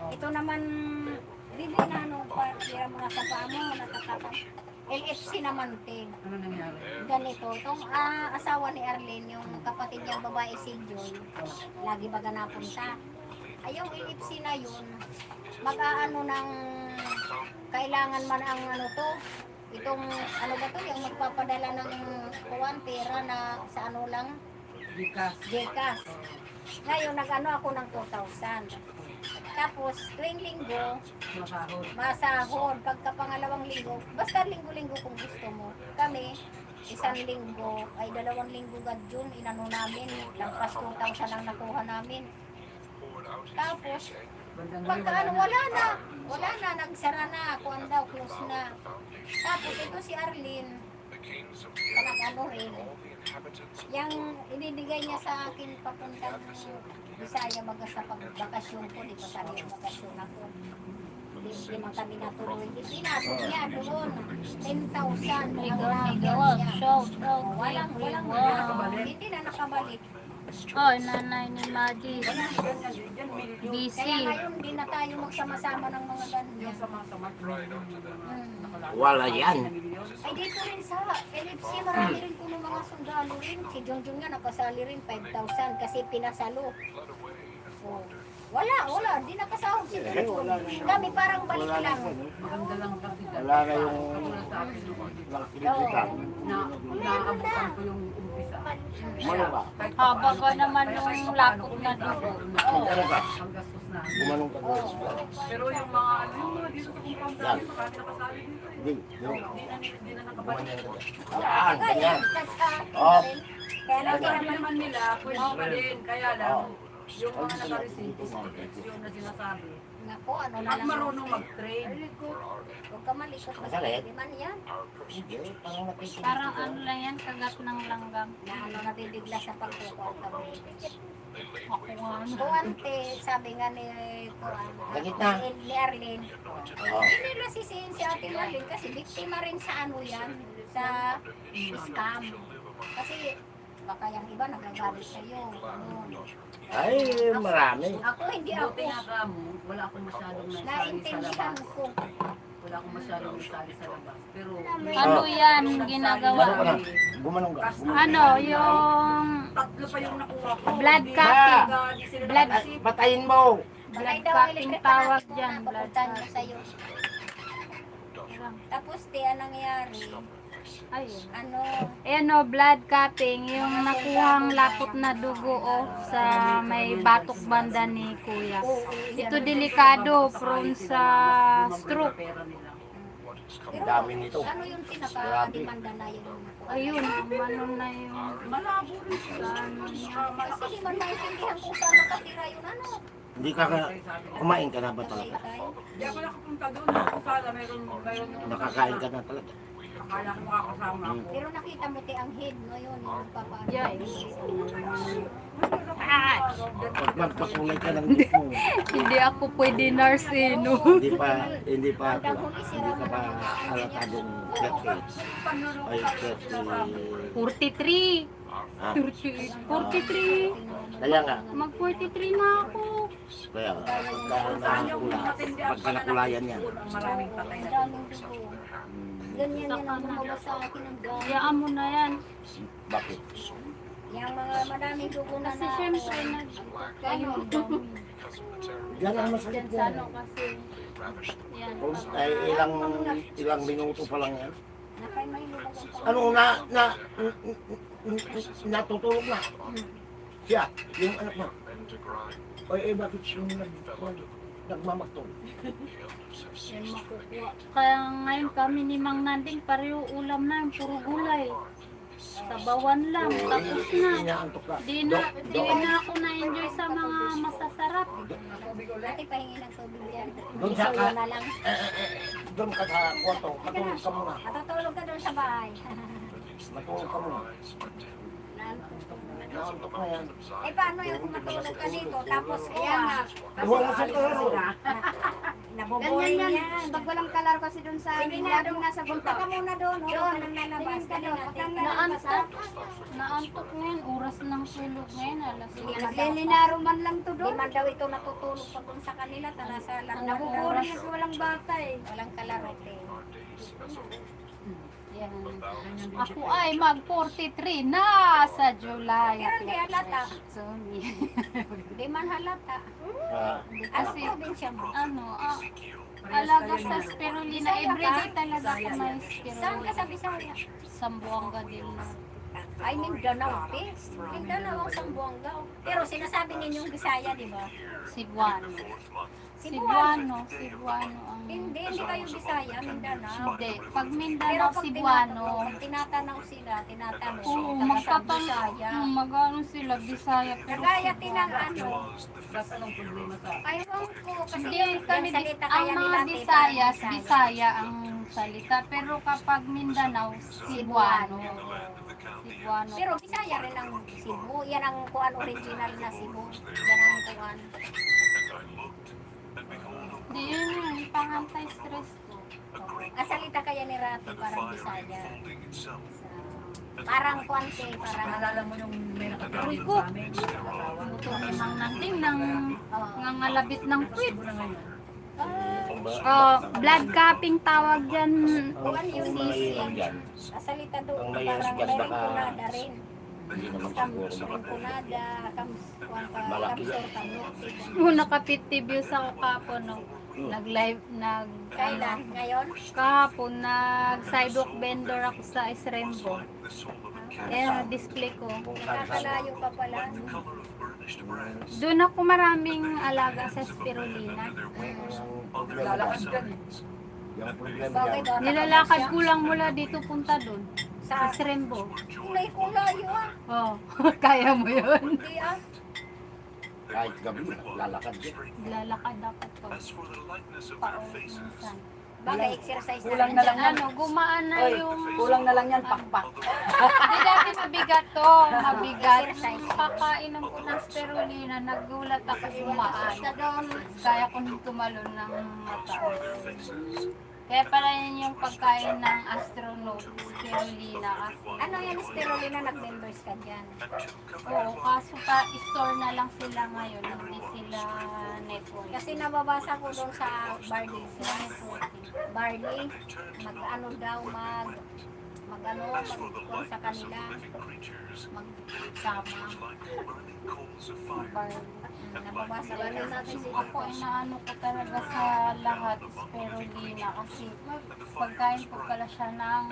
Ito naman, bibi na ano, tira mo na sa paa mo, natatapang. LFC naman, te. Ano nangyari? Ganito, itong asawa ni Arlene, yung kapatid niyang babae si Joy, lagi baga napunta. Ay, yung LFC na yun, mag-aano ng, kailangan man ang ano to, itong, ano ba to, yung magpapadala ng kuwan, pera na sa ano lang, Bikas. Gcash. Ngayon, nag-ano ako ng 2,000. Tapos, tuwing linggo, Masahod. masahod. Pagka pangalawang linggo, basta linggo-linggo kung gusto mo. Kami, isang linggo, ay 2 linggo gad yun, inano namin. Lampas 2,000 ang nakuha namin. Tapos, Bandang pagka ano, wala na, nagsara na, kuwan daw, close na. Tapos, ito si Arlene, parang ano rin, yung ibibigay niya sa akin papuntang Bisaya baga sa pagbakasyon ko, di pa sana yung bakasyon ako. Hindi man kami natuloy. Pinasok niya doon. 10,000. Wow, shout out Walang everyone. hindi na nakabalik. Oh, nanay ni Maddie. Busy. Kaya ngayon, hindi na tayo magsama-sama ng mga ganyan. Wala yan. Ay, dito rin sa LFC, marami rin po ng mga sundalo rin. Si Junjun nga nakasali rin 5,000 kasi pinasalo. Oh. Wala, hindi nakasahod si Junjun. Kami parang balik lang. Maganda lang kasi Wala na yung nakikita. naabutan ko yung umpisa. Gumanong ka. Haba ba naman yung lakot na dugo? Ano ka? Ang gastos na. Gumanong ka. Pero yung mga ano, yung mga dito sa compound namin, makati nakasali dito. Hindi. Hindi na nakabalik. Yan, ganyan. Oh. Kaya Kaya lang sabi naman nila, pwede pa din. Kaya lang, yung mga naka-receive, yung na sinasabi, Nako, ano na at lang. marunong mag-train. Huwag ka malikot. Masakit? Di man yan. Hindi, parang nakikinig. Parang ano lang yan, kagat ng langgam. Na ano nabibigla sa pagkukuha kami. Ako nga ano. Kuwante, sabi nga ni Kuwan, Sakit na. ni Arlene, Oh. hindi nila sisihin si Ate Arlene kasi biktima rin sa ano yan, sa scam. Kasi baka yung iba nagagalit sa'yo. Ganun. Ay, marami. Ako hindi ako. Buti nga ka mo, wala akong masyadong naisali sa Naintindihan labas. ko. Wala akong masyadong naisali sa labas. Pero, Ano yan, ginagawa? Gumanong ka na. Gumanong ka. Ano, yung tatlo pa yung nakuha ko. blood Hindi cutting. talaga, di sila Blood- nag-isip. Patayin mo. Blood cutting tawag dyan, blood Pupuntahan ko cutting. sa'yo. Tapos di, anong nangyari? Ayun. Ano, Ayan o, blood cutting, yung nakuhang lakot na dugo o sa may batok banda ni Kuya. Ito delikado, prone sa stroke. Pera nila. Ang dami nito. ano yung pinaka-demanda na yun? Ayun, ano na yung Malabo rin siya. Kasi di man maintindihan kung saan nakatira yun, ano? Hindi ka kumain ka na ba talaga? Di ako nakapunta doon. Kung sana mayroon Nakakain ka na talaga. Akala ko makakasama ako. Pero nakita mo ti ang head no yun, yung papaano. Yeah. Pag magpakulay ka ng dip mo, Hindi ako pwede nurse eh, no? hindi pa alatadong 30. Ay, 30. 43. Ah, 43. kaya nga, Mag-43 na ako. kaya pagka nakulayan yan. Maraming patay Ang na. daming dugo. Ganyan yan ang gumawa sa akin ng dami. Hayaan mo na yan. Bakit? Yung mga madaming dugo na Kasi na. syempre, kayo, Yan ang masakit dyan sa yan. ano kasi. Yan. Kung ay ilang minuto pa lang yan. Nakay may lubag ang pang- Ano natutulog na. Siya, yung anak mo. Ay, bakit yung nagmamaktol? Yan makukuha. Kaya ngayon kami ni Mang Nanding, pareho ulam na yung puro gulay. Sabawan lang, tapos na. Inaantok ka. Di na ako na-enjoy sa mga masasarap. Ate, pahingi ng tubig yan. Doon sa Isayo na lang. Doon ka sa kwarto, matulog ka muna. Matutulog ka doon sa bahay. Matulog ka muna. Naantok na yan. Eh, paano yung kung matulog ka dito? Tapos, kaya Huwag mo sa klaro. naboboring yan. Pag walang kalar kasi doon sa amin, laging nasa punta ka muna doon. Doon, nang lalabas ka doon. Naantok ngayon, oras ng tulog ngayon, alas Naglinaro man lang to doon. Di man daw ito natutulog pag doon sa kanila. Tala sa lang. Naboboring kasi walang bata eh. Walang kalarote. Yan. Ako ay mag-43 na sa July. Pero hindi halata. Sorry. Di man halata. Kasi, Probinsya mo. alaga sa spirulina. Everyday talaga ako may Saan ka spirulina. sa Bisaya? Sambuanga din. Ay, Mindanao, eh. Mindanao ang Sambuanga. Pero sinasabi ninyong Bisaya, di ba? Cebuano. Cebuano. Cebuano ang... Hindi kayo Bisaya, Mindanao. Hindi. Pag Pero Mindanao, pag Cebuano. tinatanaw sila, tinatanong. Oo, taga sa magpapang... Bisaya. Mag-ano sila, Bisaya. Pero Kagaya Cebuano. tinang ano. Basta anong problema sa Ayaw ko kasi Hindi yung kami salita ang kaya mga nila Bisayas, Bisaya. Bisaya ang salita. Pero kapag Mindanao, Cebuano. Cebuano. Pero Bisaya rin ang Cebu. Yan ang kuan original na Cebu. Yan ang kuan. Di yun yun, pang-anti-stress ko. Salita kaya ni Rati, parang Bisaya. Parang kwante, parang Naalala mo yung may nakatawag Rico. sa amin? Muto ni Mang Nanding ng ngangalabit ng puwit. Siguro na ngayon. Oh, blood cupping tawag dyan. kuwan yun Mahirap yan. salita doon, Ang may parang asgas may baka- rinconada rin. Hindi naman Kam siguro makatulog. rinconada, Malaki. kamsor, kamlok. Nakapit-TV sa kapon, no. Nag-live, Kailan? Ngayon? kahapon, nag-sidewalk vendor ako sa Isrembo. Display ko. Nakakalayo ka pala. Doon ako maraming alaga sa spirulina. Ang problema Lalakad dyan, ka eh. yung problema Bakit? dyan, Nilalakad ko lang mula dito punta doon. Sa Sa Isrembo. kulay kulayo ah. Oh, kaya mo yun. Hindi ah. kahit gabi, lalakad din. Lalakad ako pa. Minsan. Bagay, exercise Kulang na lang yan. Gumaan na Oy, yung... kulang na lang yan, pakpak. Di dati mabigat to, mabigat. Kakainom ko ng spirulina, nagulat ako gumaan. Kaya ko nung tumalon ng mataas. Kaya pala yun yung pagkain ng astronaut, spirulina kasi. Ano yan, spirulina, nag-members ka dyan? Oo, kaso pa, store na lang sila ngayon, hindi sila network. Kasi nababasa ko doon sa Barley. Barley, mag-ano daw, mag-ano sa kanila, magsama. Nababasa ko doon natin Ako inaano ko talaga sa lahat spirulina kasi pagkain ko pala siya ng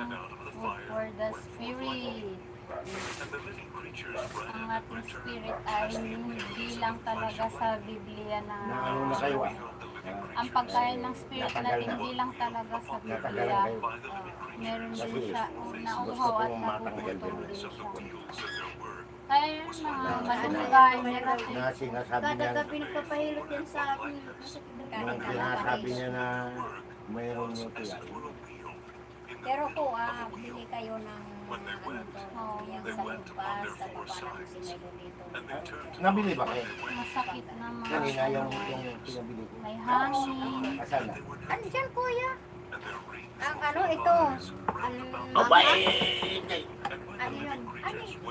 food for the spirit. Ang ating spirit ay hindi lang talaga sa Biblia na Na ano na kayo ang pagkain ng spirit natin hindi lang talaga sa Biblia. Meron din siya nauhaw at nagugutom din siya. Kaya yun mga malunggay, meron din. na sinasabi niya, pinagpapahilot yan sa akin. nung sinasabi niya na mayroon yung tiyak. Pero ko, bili kayo ng ano to, yung sa lumpas, sa baba ng sinelo dito. Nabili ba kayo? Masakit na Kanina mga yung pinabili ko. may hangin. Asan na? Ano dyan, kuya? Ang ano, ito. Ang Aba mama. eh! Ano yun? Ano yun?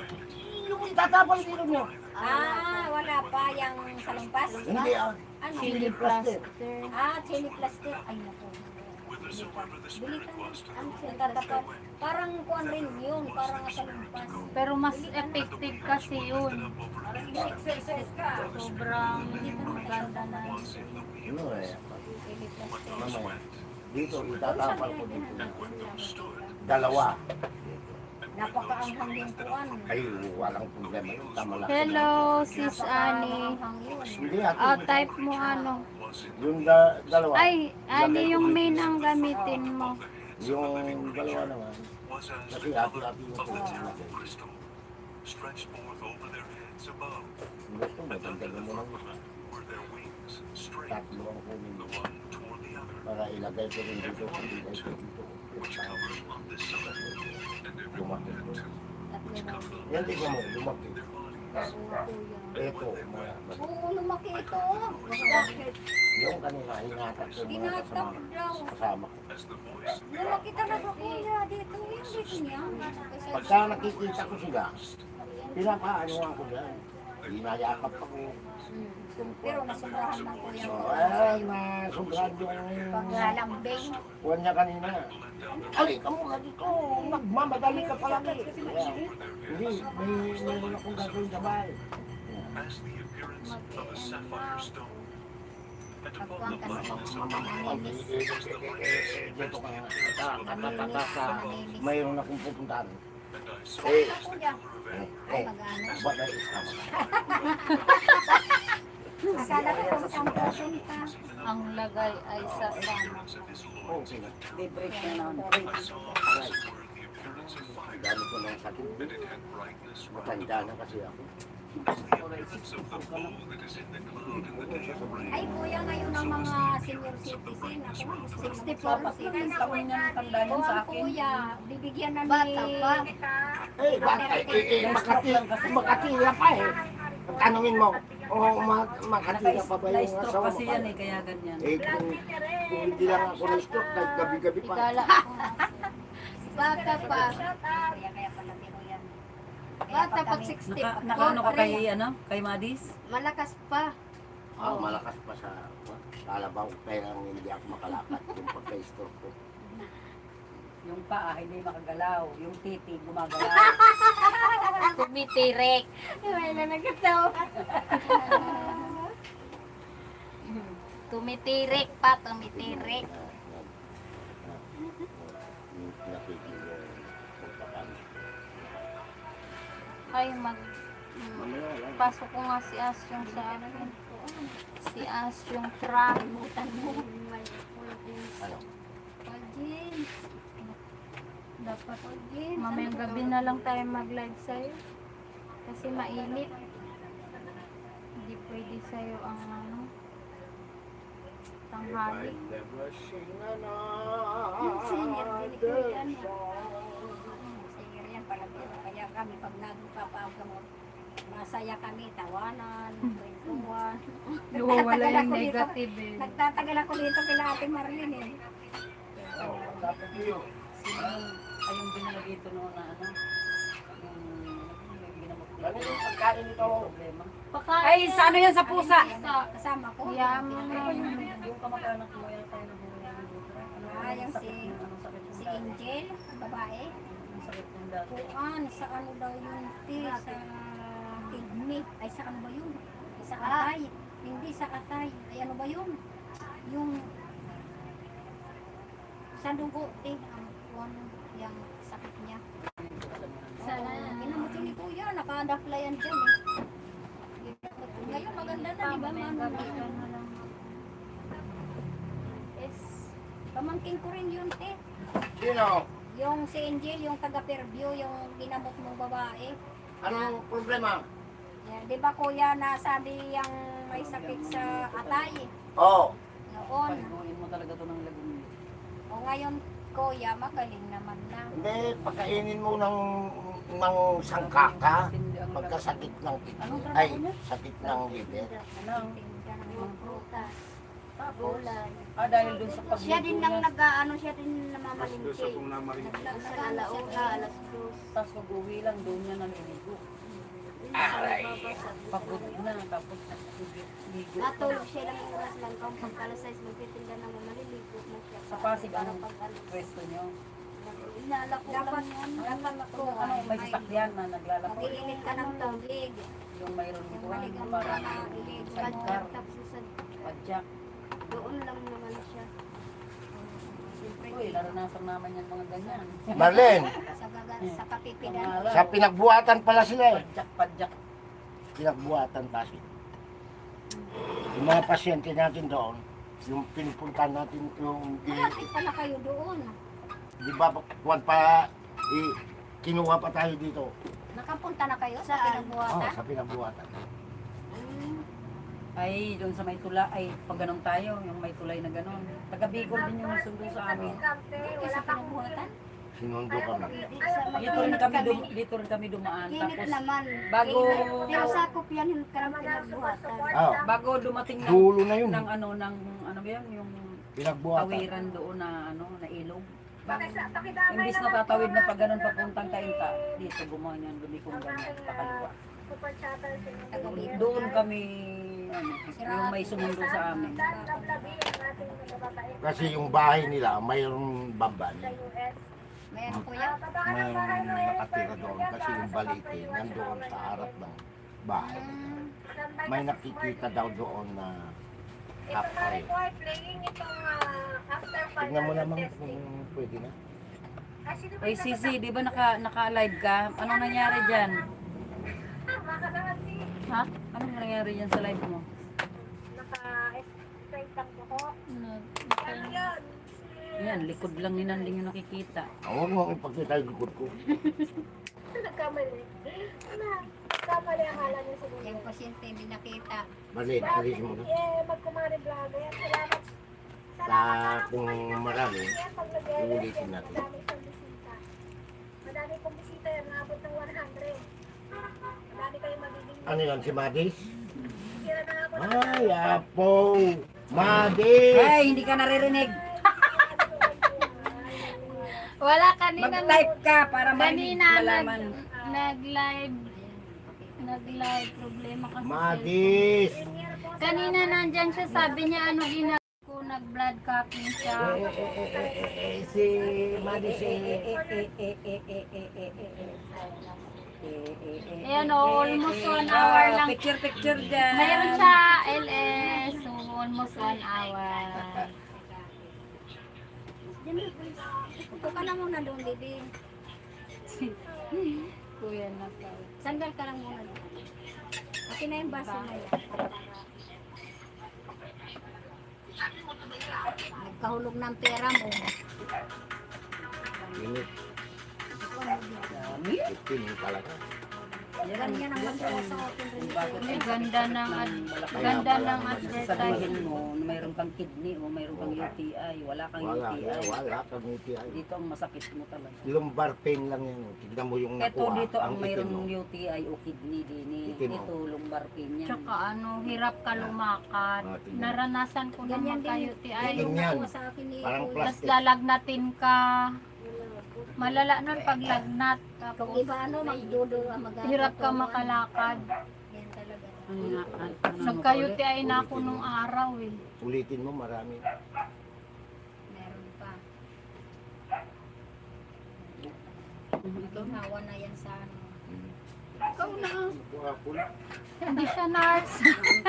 Yung itatapal dito niyo. Wala pa yung sa lumpas? Hindi ah. Ano? Chili plaster. Chili plaster. Ay, naku. Bili ka. Ang sinatapal. Parang kuwan rin yun. Parang sa lumpas. Pero mas effective kasi yun. Exercise ka. Sobrang ganda na. Ano eh? Chili plaster. Mamaya. Dito itatapal ko dito. Dalawa. Napakaanghang yung kuwan. Ay, walang problema yun. Tama lang. Hello, Sis Annie. Napakaanghang yun. Hindi ate. Type mo ano. Yung dalawa. Ay, ano yung main ang gamitin mo? Yung dalawa naman. Kasi ate-ate yung pinagsilagay. Gusto mo, dagdagan mo lang isa. Tatlo ang kunin mo. Para ilagay ko rin dito. Ilagay ko dito. Lumaki. Yan din mo, lumaki. Ito, Oo, lumaki ito. yung kanina, hinatak ko mga Hinatak daw. kasama ko. Lumaki talaga kuya dito. Yung dito niya. Kasi Pagka nakikita ko sila, pinapaano ako dyan. Hinayakap ako. pero nasubrahan ng kuya ko. Ay, nasubrad yung Paglalambing. kuwan niya kanina. Alay ka muna dito, nagmamadali ka palagi. Kaya, hindi, mayroon akong gagawin sa bahay. Pagkuhan kasi Dito ka katataka, mayroon akong pupuntahan. Saan na kuya? Ay, Eh, mag-ano? what that is tama. Akala ko kung saan pupunta. Ang lagay ay sa sama. Okay na. Break na naman. Right. Dami ko ng sakit. Matanda na kasi ako. Ay kuya, ngayon ang mga senior citizen. Ako, 64 sila. Taon niya ng tanda niyan sa akin. Kuya, bibigyan na ni... Bata pa. Makatira pa eh. Tanungin mo, Oo, makatira pa ba yung Na-stroke asawa kasi mo? yan eh, kaya ganyan. Eh, kung hindi lang ako na-stroke, kahit gabi-gabi pa. Igala ako. Bata pa. Kaya pala tino yan. Bata pag 60. Nakaano ka kay, ano, kay Madis? Malakas pa. Malakas pa sa kalabaw, kaya hindi ako makalakad yung pagka-stroke ko. Yung paa, hindi makagalaw. Yung titi, gumagalaw. Tumitirik. May na nagkatawa. Tumitirik pa, tumitirik. Ay, pasok ko nga si Asyong sa akin. Si Asyong truck. Ano? Jeans. Dapat mamayang gabi na lang tayo mag-live sa'yo. Kasi mainit. Hindi pwede sa'yo ang ano, tanghali. Senior din ko yan. Senior yan pala. Kaya kami pag nagpapagamot, masaya kami, tawanan, kwentuhan. Nawawala yung negative eh. Nagtatagal ako dito kila Ate Marlene eh. Ay, yung binala dito noon na ano, yung ginamot dito. Ano yung pagkain ito? Problema. Ay, sa ano yan, sa pusa? Kasama ko. Yaman na yun. Yung kamag-anak mo yan tayo na buhay dito. Yung si Angel, babae. Ang sakit ng dati. Kuan, sa ano daw yun, sa kidney. Ay, sa ano ba yun? Sa katay. Hindi sa katay. Ay, ano ba yun? Yung sa dugo, ang kuan, yung sakit niya. Sana. Ginamot yun ni Kuya, nakadapla yan dyan eh. Ngayon maganda na, di ba, Mamayang Manu? gabi ka na lang. Yes. Pamangking ko rin yun, te. Sino? Yung si Angel, yung taga-Fairview, yung ginamot mong babae. Anong problema? Yeah, di ba kuya, nasabi yung may sakit sa atay? Oo. Noon. Palibuin mo talaga to ng lagun. O ngayon, kuya, magaling naman na. Hindi, pagkainin mo ng sangkaka, pagkasakit ng ay, sakit ng liver. Ano? Tinda ng mga prutas. Gulay. Dahil dun sa pag Siya din nang nag-ano, siya din namamalingki. Doon sa kung namarin. Nag-alaon ka, alas 2. Tapos pag-uwi lang, doon niya naliligo. Pagod na, tapos ligo. Natulog siya lang yung oras lang. Kung pagkalas 6, magtitinda ng maliligo na siya. Sa Pasig, anong pwesto niyo? Inalako lang yan. Inalako. Ano, may sasakyan na naglalako. Mag-iinit ka ng tubig. Yung mayroon Yung dito, maligang parang mga ilig. sidecar, Tapos sa padjak. doon lang naman siya. Siyempre, Uy, naranasan naman yan mga ganyan. Marlene, sa kapipidan. sa pinagbuhatan pala sila eh. Padjak. Pinagbuhatan kasi. Yung mga pasyente natin doon, yung pinupuntahan natin yung Malapit pala kayo doon. di ba kuwan pa kinuha pa tayo dito. Nakapunta na kayo sa pinagbuhatan? Sa pinagbuhatan. Ay, doon sa may tula, ay pag ganun tayo, yung may tulay na ganun. Taga Bicol din yung nasundo sa amin. Dito sa pinagbuhatan? Sinundo kami. Dito rin kami dumaan. Kinit Tapos naman. bago Pero sakop yan yung karang pinagbuhatan. bago dumating ng Dulo na yun. ng ano ba yan, yung Pinagbuhatan. tawiran doon na na ilog. Imbis na tatawid na pag ganun papuntang Kainta, dito gumawa niyan, lumikong ganyan, pakaliwa. Doon kami, yung may sumundo sa amin. Kasi yung bahay nila mayroong bamban. Meron kuya? Mayroong nakatira doon kasi yung balite nandoon sa harap ng bahay. May nakikita daw doon na kapay. Tignan mo naman kung pwede na. Ay Sisi, di ba naka-live ka? Anong nangyari dyan? Ha? Anong nangyari dyan sa live mo? Yan, likod lang ni Nanding yung nakikita. Huwag mo ipagkita yung likod ko. Yung pasyente hindi nakita. Marlene, alisin mo na. Kung marami, uulitin natin. Madami pong bisita yan, naabot ng 100. Madami kayong magiging Ano yan, si Madis? Ay, apo. Madis. Ay, hindi ka naririnig. Wala kanina. Mag-type ka para Kanina malaman. nag-live problema kasi Madis. cellphone. Kanina nandyan siya, sabi niya ano ginagawa ko, nag-blood copying siya. Si Madis Ayan o, almost 1 hour lang. Picture dyan. Mayroon siya LS, so almost 1 hour. Upo ka na muna doon, baby. Kuya na pa. Sandal ka lang muna doon. Okay na yung baso na yan. Nagkahulog ng pera mo. Init. Dami. Itin talaga. Ganyan ang magdala sa akin rin. May ganda ng advertisement. Sasabihin mo na mayroon kang kidney o mayroon kang UTI. Wala kang Wala, UTI. wala kang UTI. Dito ang masakit mo talaga. Lumbar pain lang yan. Tignan mo yung Ito nakuha. dito ang itim mayroong mo. UTI o kidney din. Itim mo. Ito lumbar pain yan. Tsaka ano, hirap ka lumakad. tingnan. Naranasan ko na Ganyan din. magka-UTI. Ganyan. Yung nakuha sa akin ni Parang Kuya. Tapos plastic. lalagnatin ka. Malala nun pag lagnat. Kung Tapos iba ano, magdudo ang mag-agaw. hirap ka makalakad. Yan talaga. Ano nga, ano mo Nagka-UTI na ako nung araw eh. Ulitin mo marami. Meron pa. ulit? Ginawa na yan sa ano. Ikaw na. Apple. Hindi siya nurse.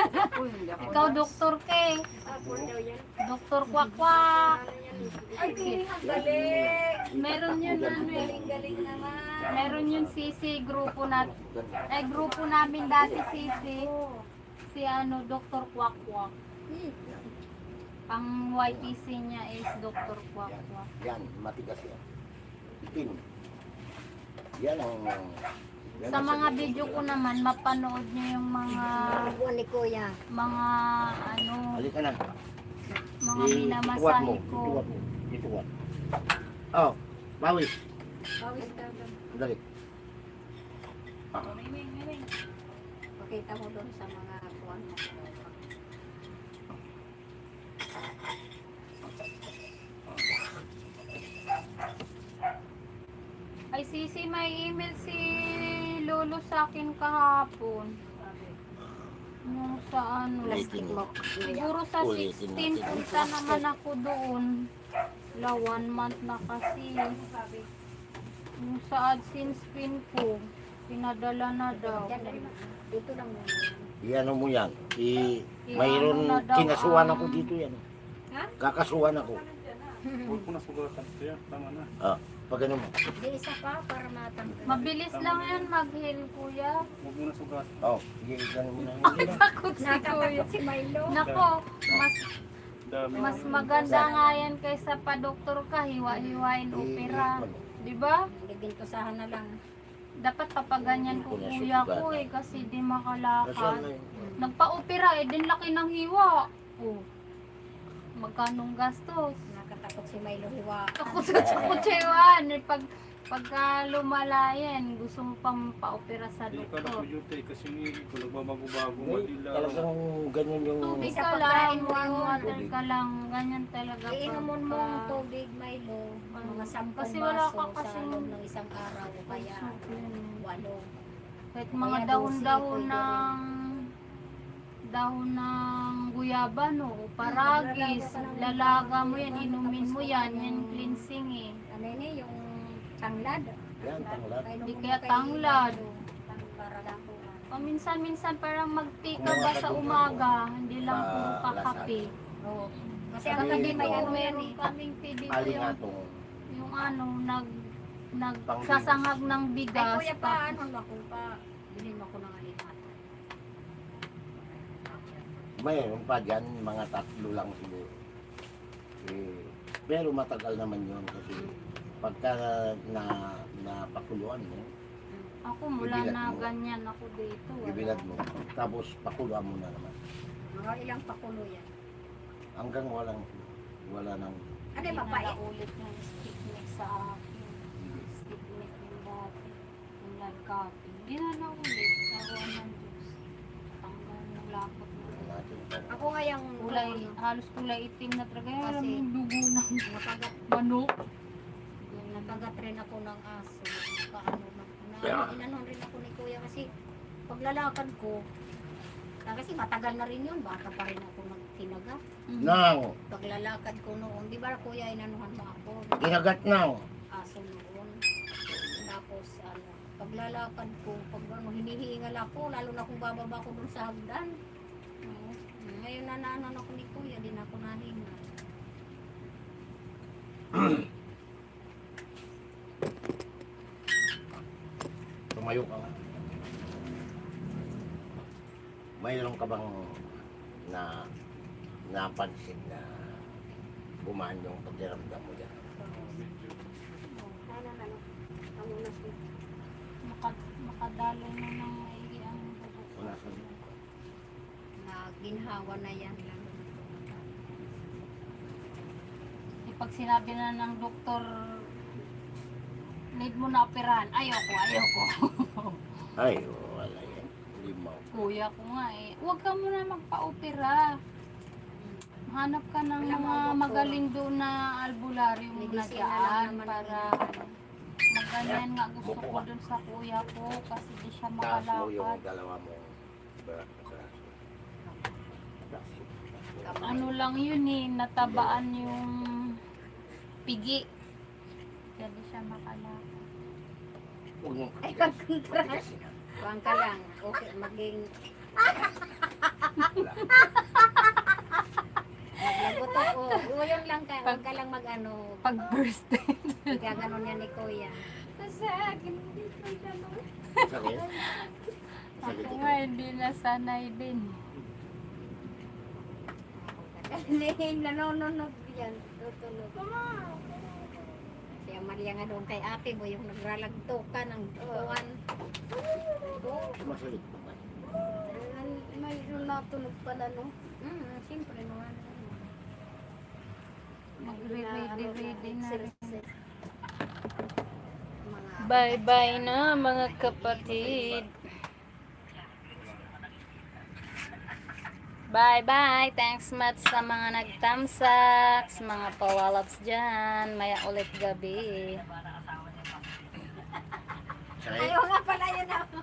Ako, hindi ako. Ikaw doktor ka eh. Apple daw yan. Doktor Kwakwak. Ay, galing. Meron yun ano eh. Galing naman. Meron yun sisi grupo na grupo namin dati sisi. Si ano Doktor Kwakwak. Ang YPC niya is Doktor Kwakwak. Yan, matigas yan. Itim. Yan ang... yan Sa ang mga sabi video ko. ko naman mapanood niyo yung Buwan ni Kuya. mga ano Halika na. mga Ituwad mo. minamasahe ko. Ituwad mo. Ituwad. Oh, bawis. Pawis ka doon. Dali. Ah, Pakita mo doon sa mga kuwan mo. Ay sisi, may email si Lolo sa akin kahapon. Yung sa ano. ulitin mo. Siguro sa Ulitin 16 natin. punta naman ako doon. 1 month na kasi. Yung sa AdSense pin ko, pinadala na daw. Yan, dito lang muna. Iano mo yan. Iano Mayroon, na daw kinasuhan ang- ako dito yan. Ha? Kakasuhan ako. Huwag mo na sugatan. Kaya, tama na. Ah, pag ano mo. Di isa pa para matanggal. Mabilis lang yan mag-heal, kuya. Huwag mo na sugatan. Oh, sige, ganun mo na. Takot si kuya. Nakatakot si Milo. Nako, Dami. mas maganda nga yan kaysa pa doktor ka, hiwa-hiwain opera. Di ba? Gigintusahan na lang. Dapat papaganyan ko kuya ko eh, kasi di Nasaan makalakad. na yun? Nagpa-opera eh, din laki ng hiwa. Oh. Magkanong gastos? Nakatakot si Milo hiwa. Ako sa kutsewan, eh, pagka lumalayan, gusto mo pang pa-opera sa Hindi ka na doktor. kuyute kasi hindi ko nagbabago-bago. Madila. Talagang ganyan yung... Tubig Sa ka pagkain lang, mo warm yun. water ka lang, ganyan talaga. Iinumun mo pagka- ang tubig, Milo. Mga 10 Kasi wala baso ka sa kasing- loob ng isang araw. O kaya 8. Kahit mga Kaya dahon-dahon dosi, ng guyabano o paragis, lalaga mo yan, inumin mo yan, yan cleansing eh. Ano yun eh, yung tanglad. Yan, tanglad. Di kaya tanglad. Para lang po. Paminsan-minsan parang mag-tea ka ba sa umaga, hindi lang puro kakape. Oo. Kasi Sabi ang gabi may ko, ano yan eh. Meron kaming tea dito Alingatong. yung ano, nagsasangag ng Ay bigas. kuya pa, ano ako pa. Bilhin mo ako ng alimat. Mayroon pa dyan, mga 3 lang siguro. Pero matagal naman yun kasi pagka napakuluan mo, Ako mula Bibilad na mo. ganyan ako dito. wala. bibilad mo, tapos pakuluan mo na naman. Mga ilang pakulo yan. Hanggang wala nang Ano yung Hindi mapait? na ulit ng stick neck sa akin. Stick neck yung dati. Yung blood copy. Hindi na naulit. Nakuha ng Diyos. Tanggal ng lakot na. Ako nga yung Kulay, halos kulay itim na talaga. Kasi- Kasi yung dugo ng nakagat, manok. nakagat rin ako ng aso. Paano na, Yeah. inanon rin ako ni kuya kasi paglalakad ko, kasi matagal na rin yun, bata pa rin ako nagtinaga. Nang, Paglalakad ko noon, di ba kuya inanuhan mo ako? ginagat nang. Aso noon. Tapos ano, paglalakad ko, pag ano, hinihingal ako, lalo na kung bababa ko dun sa hagdan. Oo. Ngayon na naanon ako ni kuya, din ako nahingal. Tumayo ka nga. Mayroon ka bang napansin na gumaan yung pagdiramdam mo dyan? Makadaloy na ng maigi ang dugo. Wala ka. Na ginhawa na yan. Pag sinabi na ng doktor, need mo na operahan. Ayoko. Ay, wala yan. Hindi mo. Kuya ko nga eh, huwag ka muna magpa-opera. Hanap ka ng Wala mga mga magaling doon na albularyo mo na Medicine na dyan lang naman para maganyan nga gusto ko doon sa kuya ko kasi di siya Taas mo yung makalakad. dalawa mo. Braso. Ano lang yun eh, natabaan yung pigi. Kaya di siya makalakad. Huwag mong Ay, patigas. pagkontra. Patigasin na. Huwag ka lang. Okay, maging... Maglagot ako. Uyon lang ka. Huwag ka lang mag-ano. Pag birthday. Gaganon yan ni kuya. Sa akin, hindi ko gano'n. Sakit? Sakit Ako ito. nga hindi nasanay din. Hindi, nanonood yan. Tutulog. Si Amalia nga doon kay ate mo yung nagralagto ka ng tuwan. Masakit pa ba? May natunog pala no? Siyempre naman. Magre-ready na rin. Mga Bye-bye na mga kapatid. Bye-bye. Thanks much sa mga nagtamsaks, mga pawalaps dyan. Maya ulit gabi. Sakit? ayaw nga pala yun ako.